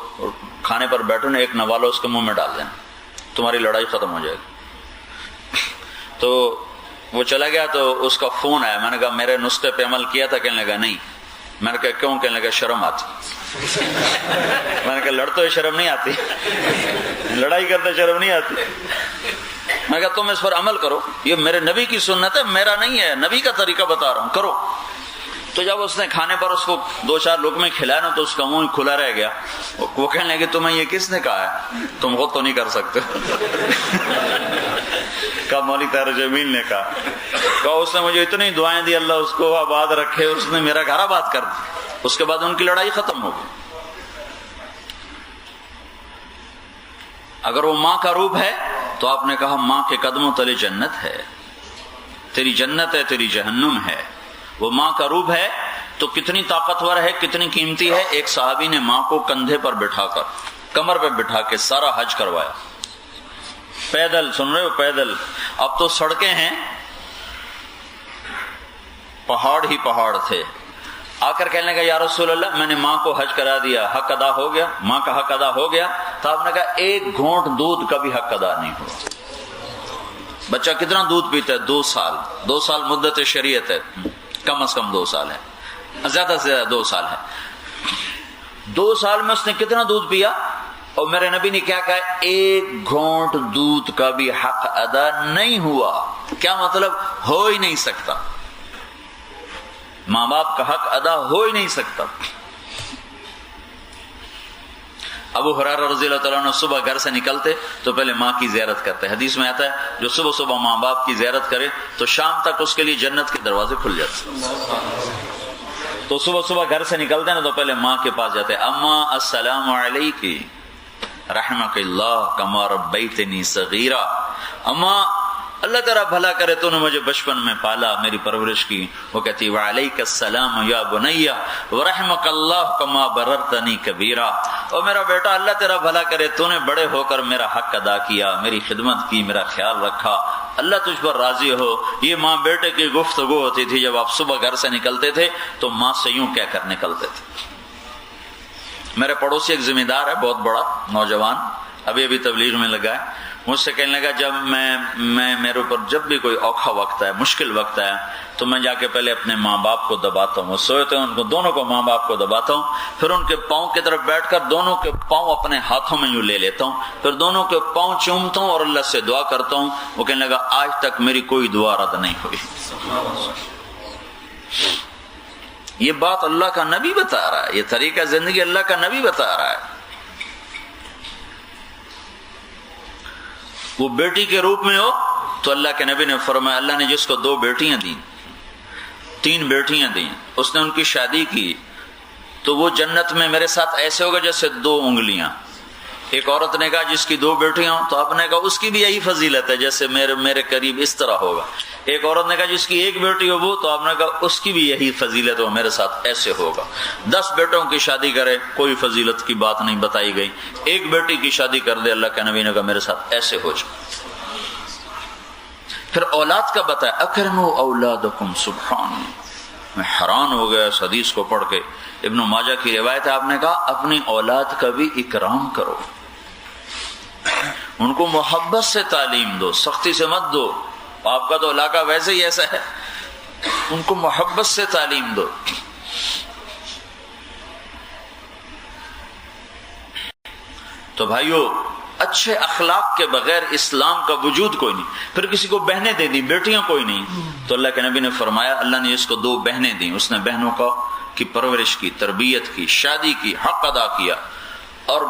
کھانے پر بیٹھو نا، ایک نوالا اس کے منہ میں ڈال دینا، تمہاری لڑائی ختم ہو جائے گی۔ تو وہ چلا گیا تو اس کا فون آیا، میں نے کہا میرے نسخے پہ عمل کیا تھا؟ کہنے لگا نہیں۔ میں نے کہا کیوں؟ کہنے لگا شرم آتی۔ میں نے کہا لڑتے ہوئے شرم نہیں آتی، لڑائی کرتے شرم نہیں آتی۔ میں نے کہا تم اس پر عمل کرو، یہ میرے نبی کی سنت ہے، میرا نہیں ہے، نبی کا طریقہ بتا رہا ہوں، کرو۔ تو جب اس نے کھانے پر اس کو 2-4 لقمے کھلائے نا تو اس کا منہ کھلا رہ گیا۔ وہ کہنے لگے تمہیں یہ کس نے کہا ہے؟ تم خود تو نہیں کر سکتے۔ کہا مولوی طاہر جمیل نے کہا اس نے مجھے اتنی دعائیں دی، اللہ اس کو آباد رکھے، اس نے میرا گھر آباد کر دیا۔ اس کے بعد ان کی لڑائی ختم ہو گئی۔ اگر وہ ماں کا روپ ہے تو آپ نے کہا ماں کے قدموں تلے جنت ہے، تیری جنت ہے، تیری جہنم ہے۔ وہ ماں کا روپ ہے تو کتنی طاقتور ہے، کتنی قیمتی ہے۔ ایک صحابی نے ماں کو کندھے پر بٹھا کر، کمر پہ بٹھا کے سارا حج کروایا، پیدل۔ سن رہے ہو؟ پیدل۔ اب تو سڑکیں ہیں، پہاڑ ہی پہاڑ تھے۔ آ کر کہنے لگا یا رسول اللہ میں نے ماں کو حج کرا دیا، حق ادا ہو گیا؟ ماں کا حق ادا ہو گیا؟ تو آپ نے کہا 1 گھونٹ دودھ کا بھی حق ادا نہیں ہوا۔ بچہ کتنا دودھ پیتا ہے؟ 2 سال۔ 2 سال مدت شریعت ہے، کم از کم 2 سال ہے، زیادہ سے زیادہ 2 سال ہے۔ 2 سال میں اس نے کتنا دودھ پیا؟ اور میرے نبی نے کیا کہا؟ 1 گھونٹ دودھ کا بھی حق ادا نہیں ہوا۔ کیا مطلب؟ ہو ہی نہیں سکتا، ماں باپ کا حق ادا ہو ہی نہیں سکتا۔ ابو ہریرہ رضی اللہ تعالیٰ عنہ صبح گھر سے نکلتے تو پہلے ماں کی زیارت کرتے۔ حدیث میں آتا ہے جو صبح صبح ماں باپ کی زیارت کرے تو شام تک اس کے لیے جنت کے دروازے کھل جاتے۔ تو صبح صبح گھر سے نکلتے ہیں نا تو پہلے ماں کے پاس جاتے، اما السلام علیکی رحمک اللہ کما ربیتنی صغیرہ۔ اما اللہ تیرا بھلا کرے تو نے مجھے بچپن میں پالا، میری پرورش کی۔ وہ کہتی وعلیک السلام یا بنی ورحمک اللہ کما بررتنی کبیرا۔ اور میرا بیٹا اللہ تیرا بھلا کرے تو نے بڑے ہو کر میرا حق ادا کیا، میری خدمت کی، میرا خیال رکھا، اللہ تجھ پر راضی ہو۔ یہ ماں بیٹے کی گفتگو ہوتی تھی جب آپ صبح گھر سے نکلتے تھے تو ماں سے یوں کہہ کر نکلتے تھے۔ میرے پڑوسی ایک ذمہ دار ہے، بہت بڑا نوجوان، ابھی تبلیغ میں لگا ہے، مجھ سے کہنے لگا جب میں میرے اوپر جب بھی کوئی اوکھا وقت ہے، مشکل وقت ہے، تو میں جا کے پہلے اپنے ماں باپ کو دباتا ہوں، وہ سوتے ہیں ان کو دونوں کو، ماں باپ کو دباتا ہوں، پھر ان کے پاؤں کی طرف بیٹھ کر دونوں کے پاؤں اپنے ہاتھوں میں یوں لے لیتا ہوں، پھر دونوں کے پاؤں چومتا ہوں اور اللہ سے دعا کرتا ہوں۔ وہ کہنے لگا آج تک میری کوئی دعا رد نہیں ہوئی۔ یہ بات اللہ کا نبی بتا رہا ہے، یہ طریقہ زندگی اللہ کا نبی بتا رہا ہے۔ وہ بیٹی کے روپ میں ہو تو اللہ کے نبی نے فرمایا، اللہ نے جس کو 2 بیٹیاں دیں، 3 بیٹیاں دیں، اس نے ان کی شادی کی تو وہ جنت میں میرے ساتھ ایسے ہوگا جیسے 2 انگلیاں۔ ایک عورت نے کہا جس کی 2 بیٹیاں ہوں تو آپ نے کہا اس کی بھی یہی فضیلت ہے، جیسے میرے قریب اس طرح ہوگا۔ ایک عورت نے کہا جس کی 1 بیٹی ہو وہ، تو آپ نے کہا اس کی بھی یہی فضیلت ہو، میرے ساتھ ایسے ہوگا۔ 10 بیٹوں کی شادی کرے کوئی فضیلت کی بات نہیں بتائی گئی، 1 بیٹی کی شادی کر دے اللہ کے نبی نے کہا میرے ساتھ ایسے ہو جائے۔ پھر اولاد کا بتایا، اکرموا اولادکم، سبحان اللہ، میں حیران ہو گیا اس حدیث کو پڑھ کے۔ ابن ماجہ کی روایت ہے، آپ نے کہا اپنی اولاد کا بھی اکرام کرو، ان کو محبت سے تعلیم دو، سختی سے مت دو، آپ کا تو علاقہ ویسے ہی ایسا ہے، ان کو محبت سے تعلیم دو۔ تو بھائیو، اچھے اخلاق کے بغیر اسلام کا وجود کوئی نہیں۔ پھر کسی کو بہنیں دے دی، بیٹیاں کوئی نہیں، تو اللہ کے نبی نے فرمایا اللہ نے اس کو 2 بہنیں دیں، اس نے بہنوں کی پرورش کی، تربیت کی، شادی کی، حق ادا کیا، اور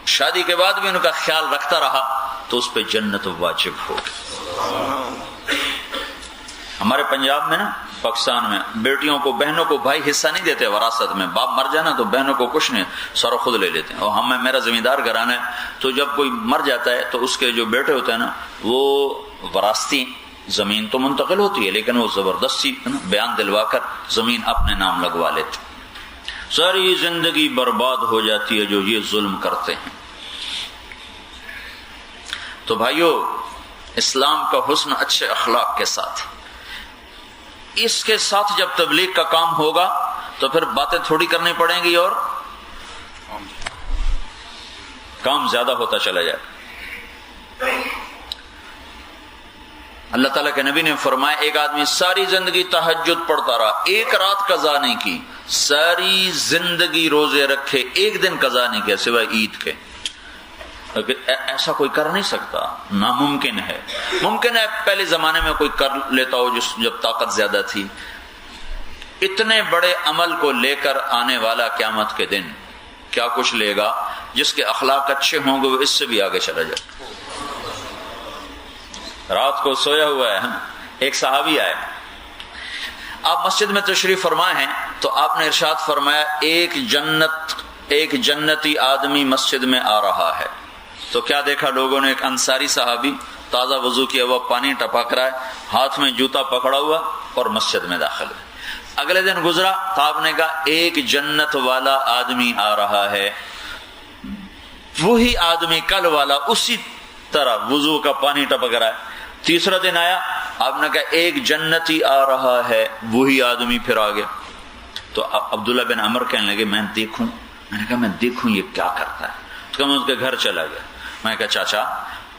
شادی کے بعد بھی ان کا خیال رکھتا رہا تو اس پہ جنت واجب ہو۔ ہمارے پنجاب میں نا، پاکستان میں بیٹیوں کو، بہنوں کو بھائی حصہ نہیں دیتے وراثت میں، باپ مر جانا تو بہنوں کو کچھ نہیں، سارا خود لے لیتے ہیں۔ اور میرا زمیندار گھرانا ہے، تو جب کوئی مر جاتا ہے تو اس کے جو بیٹے ہوتے ہیں نا، وہ وراثتی زمین تو منتقل ہوتی ہے، لیکن وہ زبردستی بیان دلوا کر زمین اپنے نام لگوا لیتے، ساری زندگی برباد ہو جاتی ہے جو یہ ظلم کرتے ہیں۔ تو بھائیو، اسلام کا حسن اچھے اخلاق کے ساتھ، اس کے ساتھ جب تبلیغ کا کام ہوگا تو پھر باتیں تھوڑی کرنی پڑیں گی اور کام زیادہ ہوتا چلا جائے۔ اللہ تعالیٰ کے نبی نے فرمایا، ایک آدمی ساری زندگی تہجد پڑھتا رہا، 1 رات قضا نہیں کی، ساری زندگی روزے رکھے، 1 دن قضا نہیں کیا سوائے عید کے، ایسا کوئی کر نہیں سکتا، ناممکن ہے۔ ممکن ہے پہلے زمانے میں کوئی کر لیتا ہو جب طاقت زیادہ تھی۔ اتنے بڑے عمل کو لے کر آنے والا قیامت کے دن کیا کچھ لے گا، جس کے اخلاق اچھے ہوں گے وہ اس سے بھی آگے چلا جائے۔ رات کو سویا ہوا ہے، ایک صحابی آئے، آپ مسجد میں تشریف فرما ہیں تو آپ نے ارشاد فرمایا ایک جنتی آدمی مسجد میں آ رہا ہے۔ تو کیا دیکھا لوگوں نے، ایک انصاری صحابی تازہ وضو کیا ہوا، پانی ٹپک رہا ہے، ہاتھ میں جوتا پکڑا ہوا اور مسجد میں داخل ہے۔ اگلے دن گزرا تو آپ نے کہا ایک جنت والا آدمی آ رہا ہے، وہی آدمی کل والا اسی طرح وضو کا پانی ٹپک رہا ہے۔ تیسرا دن آیا، آپ نے کہا ایک جنتی آ رہا ہے، وہی آدمی پھر آ گیا۔ تو عبداللہ بن عمر کہنے لگے میں نے کہا میں دیکھوں یہ کیا کرتا ہے۔ تو میں اس کے گھر چلا گیا، میں نے کہا چاچا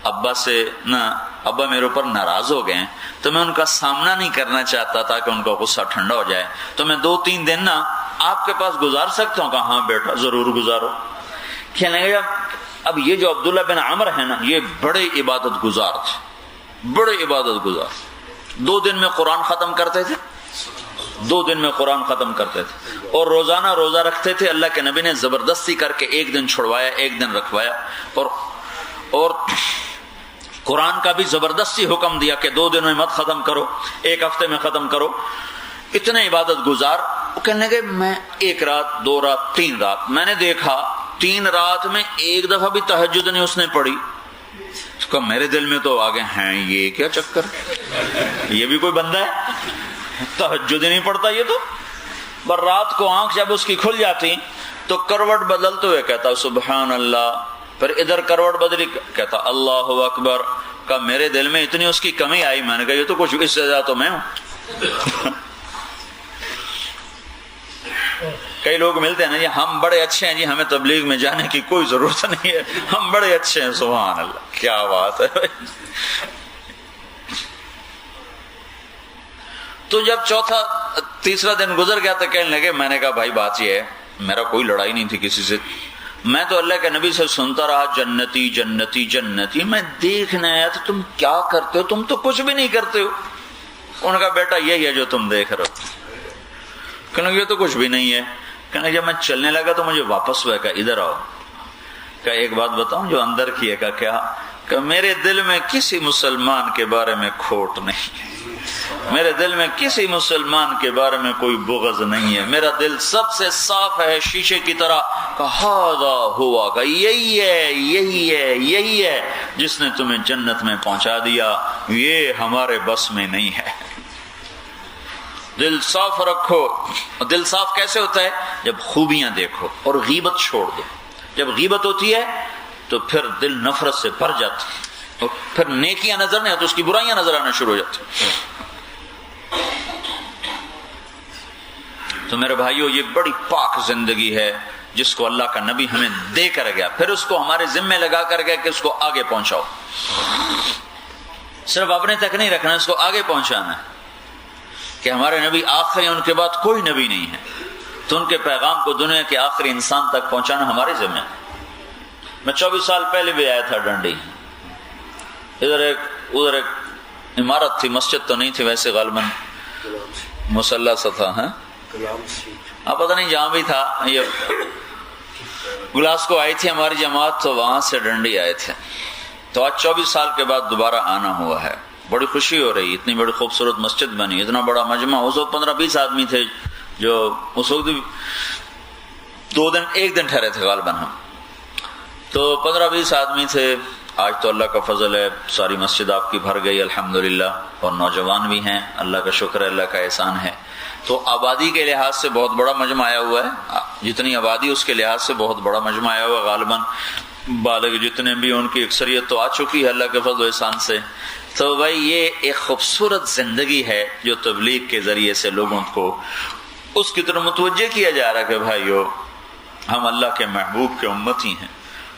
ابا میرے اوپر ناراض ہو گئے ہیں، تو میں ان کا سامنا نہیں کرنا چاہتا تھا کہ ان کا غصہ ٹھنڈا ہو جائے، تو میں 2-3 دن آپ کے پاس گزار سکتا ہوں؟ کہا ہاں بیٹا ضرور گزارو۔ کہنے لگا اب یہ جو عبداللہ بن عمر ہے نا، یہ بڑے عبادت گزار تھے، بڑے عبادت گزار، 2 دن میں قرآن ختم کرتے تھے، 2 دن میں قرآن ختم کرتے تھے، اور روزانہ روزہ رکھتے تھے۔ اللہ کے نبی نے زبردستی کر کے 1 دن چھڑوایا، 1 دن رکھوایا، اور قرآن کا بھی زبردستی حکم دیا کہ 2 دن میں مت ختم کرو، 1 ہفتے میں ختم کرو۔ اتنے عبادت گزار، وہ کہنے لگے میں 1 رات 2 رات 3 رات، میں نے دیکھا 3 رات میں 1 دفعہ بھی تہجد نہیں اس نے پڑھی۔ اس کا میرے دل میں تو آگے ہیں یہ کیا چکر، یہ بھی کوئی بندہ ہے تہجد نہیں پڑھتا یہ تو۔ پر رات کو آنکھ جب اس کی کھل جاتی تو کروٹ بدلتے ہوئے کہتا سبحان اللہ، پھر ادھر کروٹ بدلی کہتا اللہ اکبر۔ کا میرے دل میں اتنی اس کی کمی آئی، میں نے کہا یہ تو کچھ اس سے زیادہ تو میں ہوں۔ کئی لوگ ملتے ہیں نا، یہ ہم بڑے اچھے ہیں جی، ہمیں تبلیغ میں جانے کی کوئی ضرورت نہیں ہے، ہم بڑے اچھے ہیں۔ سبحان اللہ، کیا بات ہے۔ تو جب تیسرا دن گزر گیا تو کہنے لگے، میں نے کہا بھائی بات یہ ہے، میرا کوئی لڑائی نہیں تھی کسی سے، میں تو اللہ کے نبی سے سنتا رہا جنتی جنتی جنتی، میں دیکھنے آیا تو تم کیا کرتے ہو، تم تو کچھ بھی نہیں کرتے ہو۔ انہوں نے کہا بیٹا یہی ہے جو تم دیکھ رہے ہو۔ کہنے لگے یہ تو کچھ بھی نہیں ہے. کہنے لگے جب میں چلنے لگا تو مجھے واپس ہوا. کہا ادھر آؤ. کہا ایک بات بتاؤں جو اندر کی ہے. کیا؟ کہ میرے دل میں کسی مسلمان کے بارے میں کھوٹ نہیں ہے, میرے دل میں کسی مسلمان کے بارے میں کوئی بغض نہیں ہے, میرا دل سب سے صاف ہے شیشے کی طرح. ہذا ہوا, کہ یہی ہے جس نے تمہیں جنت میں پہنچا دیا, یہ ہمارے بس میں نہیں ہے. دل صاف رکھو. دل صاف کیسے ہوتا ہے؟ جب خوبیاں دیکھو اور غیبت چھوڑ دو. جب غیبت ہوتی ہے تو پھر دل نفرت سے بھر جاتا ہے, اور پھر نیکیاں نظر نہیں آتی, اس کی برائیاں نظر آنا شروع ہو جاتی. تو میرے بھائیو, یہ بڑی پاک زندگی ہے جس کو اللہ کا نبی ہمیں دے کر گیا, پھر اس کو ہمارے ذمہ لگا کر گیا کہ اس کو آگے پہنچاؤ. صرف اپنے تک نہیں رکھنا, اس کو آگے پہنچانا ہے. کہ ہمارے نبی آخری, ان کے بعد کوئی نبی نہیں ہے, تو ان کے پیغام کو دنیا کے آخری انسان تک پہنچانا ہمارے ذمہ ہے. میں 24 سال پہلے بھی آیا تھا ڈنڈی. ادھر ایک عمارت تھی, مسجد تو نہیں تھی ویسے, غالباً مسلح سا تھا. پتہ نہیں جہاں بھی تھا. یہ گلاس کو آئی تھی ہماری جماعت, تو وہاں سے ڈنڈی آئے تھے. تو آج 24 سال کے بعد دوبارہ آنا ہوا ہے. بڑی خوشی ہو رہی, اتنی بڑی خوبصورت مسجد بنی, اتنا بڑا مجمع. اس وقت 15-20 آدمی تھے, جو اس وقت 1 دن ٹھہرے تھے غالباً ہم. تو 15-20 آدمی تھے. آج تو اللہ کا فضل ہے, ساری مسجد آپ کی بھر گئی الحمدللہ, اور نوجوان بھی ہیں, اللہ کا شکر ہے, اللہ کا احسان ہے. تو آبادی کے لحاظ سے بہت بڑا مجمع آیا ہوا ہے. جتنی آبادی اس کے لحاظ سے بہت بڑا مجمع آیا ہوا ہے. غالباً بالغ جتنے بھی ان کی اکثریت تو آ چکی ہے اللہ کے فضل و احسان سے. تو بھائی یہ ایک خوبصورت زندگی ہے جو تبلیغ کے ذریعے سے لوگوں کو اس کی طرف متوجہ کیا جا رہا ہے کہ بھائیو ہم اللہ کے محبوب کے امتی ہیں.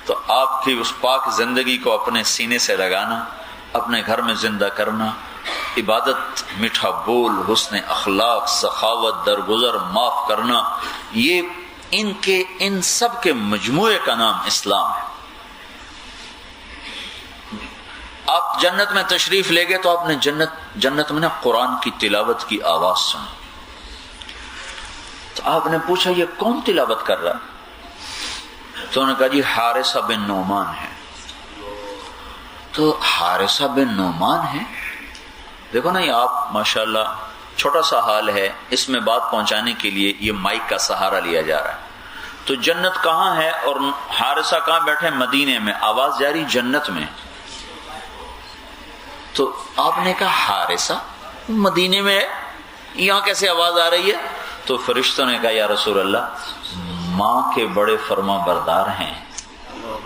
تو آپ کی اس پاک زندگی کو اپنے سینے سے لگانا, اپنے گھر میں زندہ کرنا, عبادت, میٹھا بول, حسن اخلاق, سخاوت, درگزر, معاف کرنا, یہ ان سب کے مجموعے کا نام اسلام ہے. آپ جنت میں تشریف لے گئے تو آپ نے جنت میں نا قرآن کی تلاوت کی آواز سنی. تو آپ نے پوچھا یہ کون تلاوت کر رہا؟ تو انہوں نے کہا جی حارثہ بن نعمان ہے. تو حارثہ بن نعمان ہے. دیکھو نا, یہ آپ ماشاءاللہ چھوٹا سا حال ہے, اس میں بات پہنچانے کے لیے یہ مائک کا سہارا لیا جا رہا ہے. تو جنت کہاں ہے اور حارثہ کہاں بیٹھے؟ مدینے میں. آواز جاری جنت میں. تو آپ نے کہا حارثہ مدینے میں ہے, یہاں کیسے آواز آ رہی ہے؟ تو فرشتوں نے کہا یا رسول اللہ, ماں کے بڑے فرما بردار ہیں,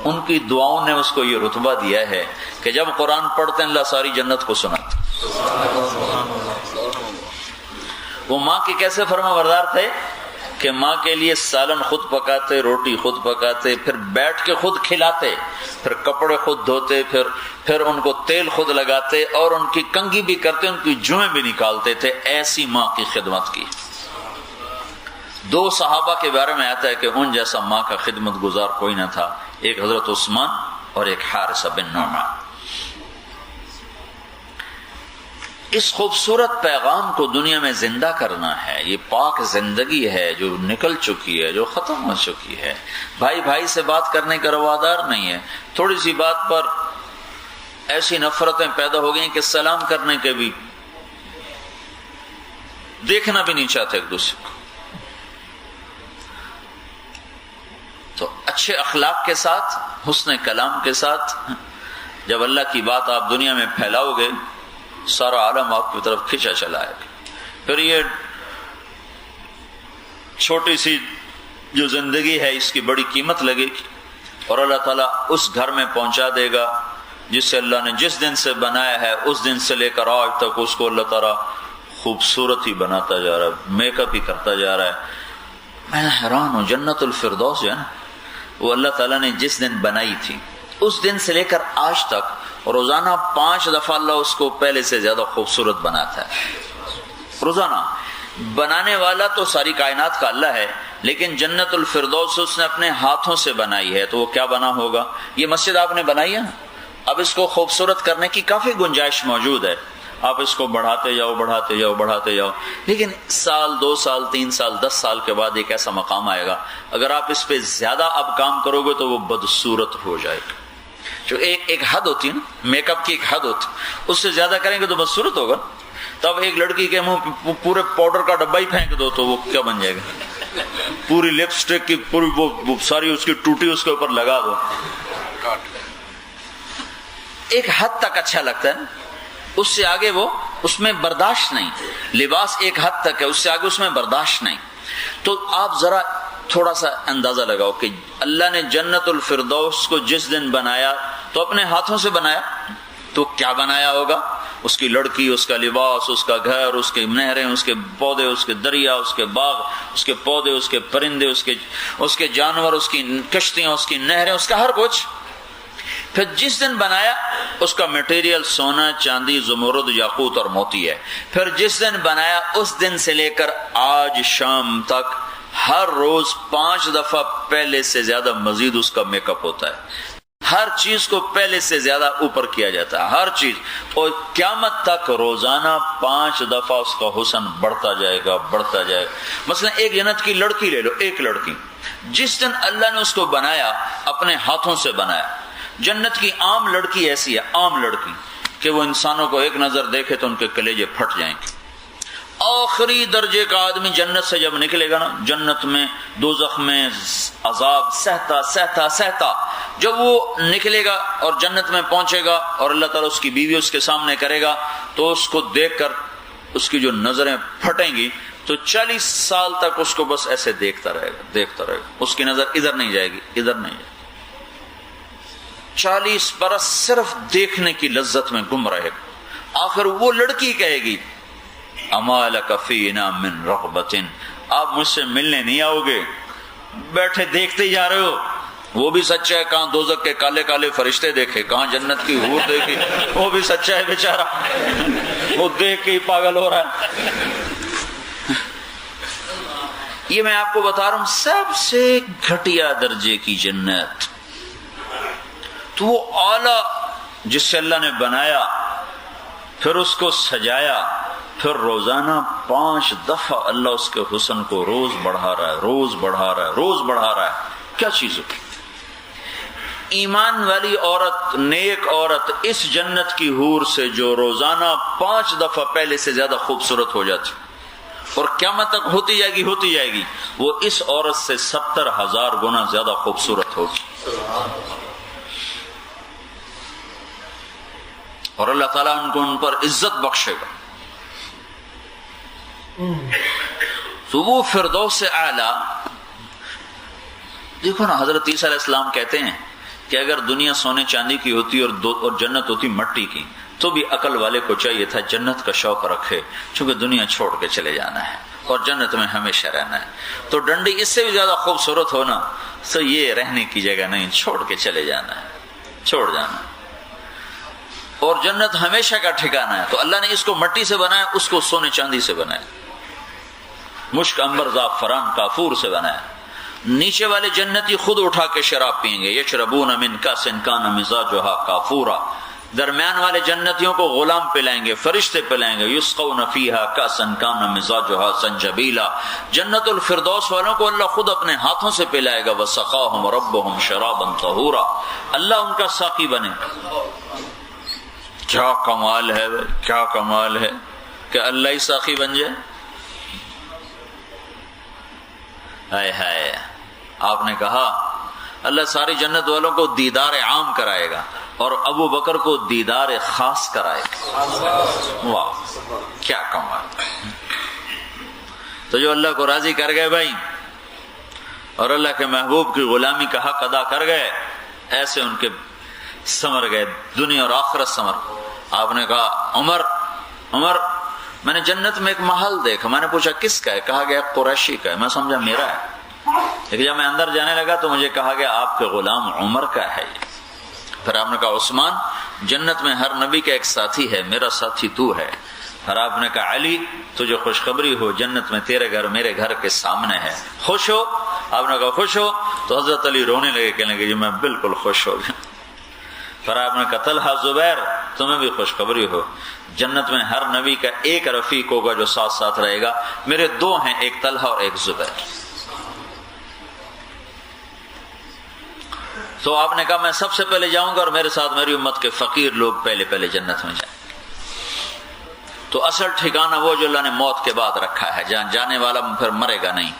ان کی دعاؤں نے اس کو یہ رتبہ دیا ہے کہ جب قرآن پڑھتے ہیں اللہ ساری جنت کو سناتا. وہ ماں کے کیسے فرما بردار تھے کہ ماں کے لیے سالن خود پکاتے, روٹی خود پکاتے, پھر بیٹھ کے خود کھلاتے, پھر کپڑے خود دھوتے, پھر ان کو تیل خود لگاتے, اور ان کی کنگھی بھی کرتے, ان کی جوئیں بھی نکالتے تھے. ایسی ماں کی خدمت کی. 2 صحابہ کے بارے میں آتا ہے کہ ان جیسا ماں کا خدمت گزار کوئی نہ تھا, ایک حضرت عثمان اور ایک حارثہ بن نعمان. اس خوبصورت پیغام کو دنیا میں زندہ کرنا ہے. یہ پاک زندگی ہے جو نکل چکی ہے, جو ختم ہو چکی ہے. بھائی بھائی سے بات کرنے کا روادار نہیں ہے. تھوڑی سی بات پر ایسی نفرتیں پیدا ہو گئی کہ سلام کرنے کے بھی دیکھنا بھی نہیں چاہتے ایک دوسرے کو. تو اچھے اخلاق کے ساتھ, حسن کلام کے ساتھ جب اللہ کی بات آپ دنیا میں پھیلاؤ گے, سارا عالم آپ کی طرف کھینچا چلا ہے. پھر یہ چھوٹی سی جو زندگی ہے اس کی بڑی قیمت لگے گی, اور اللہ تعالیٰ اس گھر میں پہنچا دے گا جس سے اللہ نے جس دن سے بنایا ہے اس دن سے لے کر آج تک اس کو اللہ تعالیٰ خوبصورت ہی بناتا جا رہا ہے, میک اپ ہی کرتا جا رہا ہے. میں حیران ہوں, جنت الفردوس جو ہے نا, وہ اللہ تعالیٰ نے جس دن بنائی تھی اس دن سے لے کر آج تک روزانہ 5 دفعہ اللہ اس کو پہلے سے زیادہ خوبصورت بناتا ہے. روزانہ بنانے والا تو ساری کائنات کا اللہ ہے, لیکن جنت الفردوس اس نے اپنے ہاتھوں سے بنائی ہے. تو وہ کیا بنا ہوگا؟ یہ مسجد آپ نے بنائی ہے, اب اس کو خوبصورت کرنے کی کافی گنجائش موجود ہے. آپ اس کو بڑھاتے جاؤ بڑھاتے جاؤ بڑھاتے جاؤ، لیکن سال 2 سال 3 سال 10 سال کے بعد ایک ایسا مقام آئے گا اگر آپ اس پہ زیادہ اب کام کرو گے تو وہ بدصورت ہو جائے گا. جو ایک حد ہوتی ہے نا، میک اپ کی ایک حد ہوتی ہے، اس سے زیادہ کریں گے تو بدصورت ہوگا. تب ایک لڑکی کے منہ پورے پاؤڈر کا ڈبہ ہی پھینک دو تو وہ کیا بن جائے گا؟ پوری لپسٹک کی پوری وہ ساری اس کی ٹوٹی اس کے اوپر لگا دو. ایک حد تک اچھا لگتا ہے، اس سے آگے وہ اس میں برداشت نہیں. لباس ایک حد تک ہے، اس سے آگے اس میں برداشت نہیں. تو آپ ذرا تھوڑا سا اندازہ لگاؤ کہ اللہ نے جنت الفردوس کو جس دن بنایا تو اپنے ہاتھوں سے بنایا، تو کیا بنایا ہوگا؟ اس کی لڑکی، اس کا لباس، اس کا گھر، اس کے نہریں، اس کے پودے، اس کے دریا، اس کے باغ، اس کے پودے، اس کے پرندے، اس کے جانور، اس کی کشتیاں، اس کی نہریں، اس کا ہر کچھ. پھر جس دن بنایا اس کا میٹیریل سونا، چاندی، زمرد، یاقوت اور موتی ہے. پھر جس دن بنایا اس دن سے لے کر آج شام تک ہر روز 5 دفعہ پہلے سے زیادہ مزید اس کا میک اپ ہوتا ہے. ہر چیز کو پہلے سے زیادہ اوپر کیا جاتا ہے، ہر چیز. اور قیامت تک روزانہ 5 دفعہ اس کا حسن بڑھتا جائے گا بڑھتا جائے گا. مثلا ایک جنت کی لڑکی لے لو، ایک لڑکی جس دن اللہ نے اس کو بنایا اپنے ہاتھوں سے بنایا. جنت کی عام لڑکی ایسی ہے، عام لڑکی، کہ وہ انسانوں کو ایک نظر دیکھے تو ان کے کلیجے پھٹ جائیں گے. آخری درجے کا آدمی جنت سے جب نکلے گا نا، جنت میں دوزخ میں عذاب سہتا سہتا سہتا جب وہ نکلے گا اور جنت میں پہنچے گا اور اللہ تعالیٰ اس کی بیوی اس کے سامنے کرے گا تو اس کو دیکھ کر اس کی جو نظریں پھٹیں گی تو 40 سال تک اس کو بس ایسے دیکھتا رہے گا دیکھتا رہے گا. اس کی نظر ادھر نہیں جائے گی ادھر نہیں جائے گی. 40 برس صرف دیکھنے کی لذت میں گم رہے گا. آخر وہ لڑکی کہے گی اما لک فینا من رغبۃ، آپ مجھ سے ملنے نہیں آؤ گے؟ بیٹھے دیکھتے ہی جا رہے ہو. وہ بھی سچا ہے، کہاں دوزخ کے کالے کالے فرشتے دیکھے، کہاں جنت کی حور دیکھی. وہ بھی سچا ہے بیچارہ، وہ دیکھ کے ہی پاگل ہو رہا ہے. یہ میں آپ کو بتا رہا ہوں سب سے گھٹیا درجے کی جنت. تو وہ اعلیٰ جس سے اللہ نے بنایا، پھر اس کو سجایا، پھر روزانہ 5 دفعہ اللہ اس کے حسن کو روز بڑھا رہا ہے روز بڑھا رہا ہے روز بڑھا رہا ہے. کیا چیز ہے؟ ایمان والی عورت، نیک عورت اس جنت کی حور سے جو روزانہ 5 دفعہ پہلے سے زیادہ خوبصورت ہو جاتی اور قیامت تک ہوتی جائے گی، وہ اس عورت سے 70,000 گنا زیادہ خوبصورت ہوگی. اور اللہ تعالیٰ ان پر عزت بخشے گا. تو وہ فردوس اعلیٰ. دیکھو نا، حضرت عیسیٰ علیہ السلام کہتے ہیں کہ اگر دنیا سونے چاندی کی ہوتی اور جنت ہوتی مٹی کی تو بھی عقل والے کو چاہیے تھا جنت کا شوق رکھے، چونکہ دنیا چھوڑ کے چلے جانا ہے اور جنت میں ہمیشہ رہنا ہے. تو ڈنڈی اس سے بھی زیادہ خوبصورت ہونا تو یہ رہنے کی جگہ نہیں، چھوڑ کے چلے جانا ہے، چھوڑ جانا ہے. اور جنت ہمیشہ کا ٹھکانہ ہے. تو اللہ نے اس کو مٹی سے بنایا، اس کو سونے چاندی سے بنایا، مشک عنبر زعفران کافور سے بنایا. نیچے والے جنتی خود اٹھا کے شراب پئیں گے. یشربون من کاس کان مزاجها کافورا. درمیان والے جنتیوں کو غلام پلائیں گے، فرشتے پلائیں گے. یسقون فیہا کاسا کان مزاجها سنجبیلا. جنت الفردوس والوں کو اللہ خود اپنے ہاتھوں سے پلائے گا. وسقاہم ربہم شرابا طہورا. اللہ ان کا ساقی بنے. کیا کمال ہے بھائی، کیا کمال ہے کہ اللہ ہی ساقی بن جائے. ہائے ہائے. آپ نے کہا اللہ ساری جنت والوں کو دیدار عام کرائے گا اور ابو بکر کو دیدار خاص کرائے گا. واہ کیا کمال. تو جو اللہ کو راضی کر گئے بھائی اور اللہ کے محبوب کی غلامی کا حق ادا کر گئے، ایسے ان کے سمر گئے، دنیا اور آخرت سمر. آپ نے کہا عمر میں نے جنت میں ایک محل دیکھا. میں نے پوچھا کس کا ہے؟ کہا گیا قریشی کا ہے. میں سمجھا میرا ہے. لیکن جب میں اندر جانے لگا تو مجھے کہا گیا آپ کے غلام عمر کا ہے. پھر آپ نے کہا عثمان جنت میں ہر نبی کا ایک ساتھی ہے، میرا ساتھی تو ہے. پھر آپ نے کہا علی تجھے خوشخبری ہو، جنت میں تیرے گھر میرے گھر کے سامنے ہے، خوش ہو. آپ نے کہا خوش ہو. تو حضرت علی رونے لگے، کہنے لگے جی میں بالکل خوش ہو گیا. پھر آپ نے کہا طلحہ زبیر تمہیں بھی خوشخبری ہو، جنت میں ہر نبی کا ایک رفیق ہوگا جو ساتھ ساتھ رہے گا، میرے دو ہیں، ایک طلحہ اور ایک زبیر۔ تو آپ نے کہا میں سب سے پہلے جاؤں گا اور میرے ساتھ میری امت کے فقیر لوگ پہلے جنت میں جائیں۔ تو اصل ٹھکانہ وہ جو اللہ نے موت کے بعد رکھا ہے، جہاں جانے والا پھر مرے گا نہیں،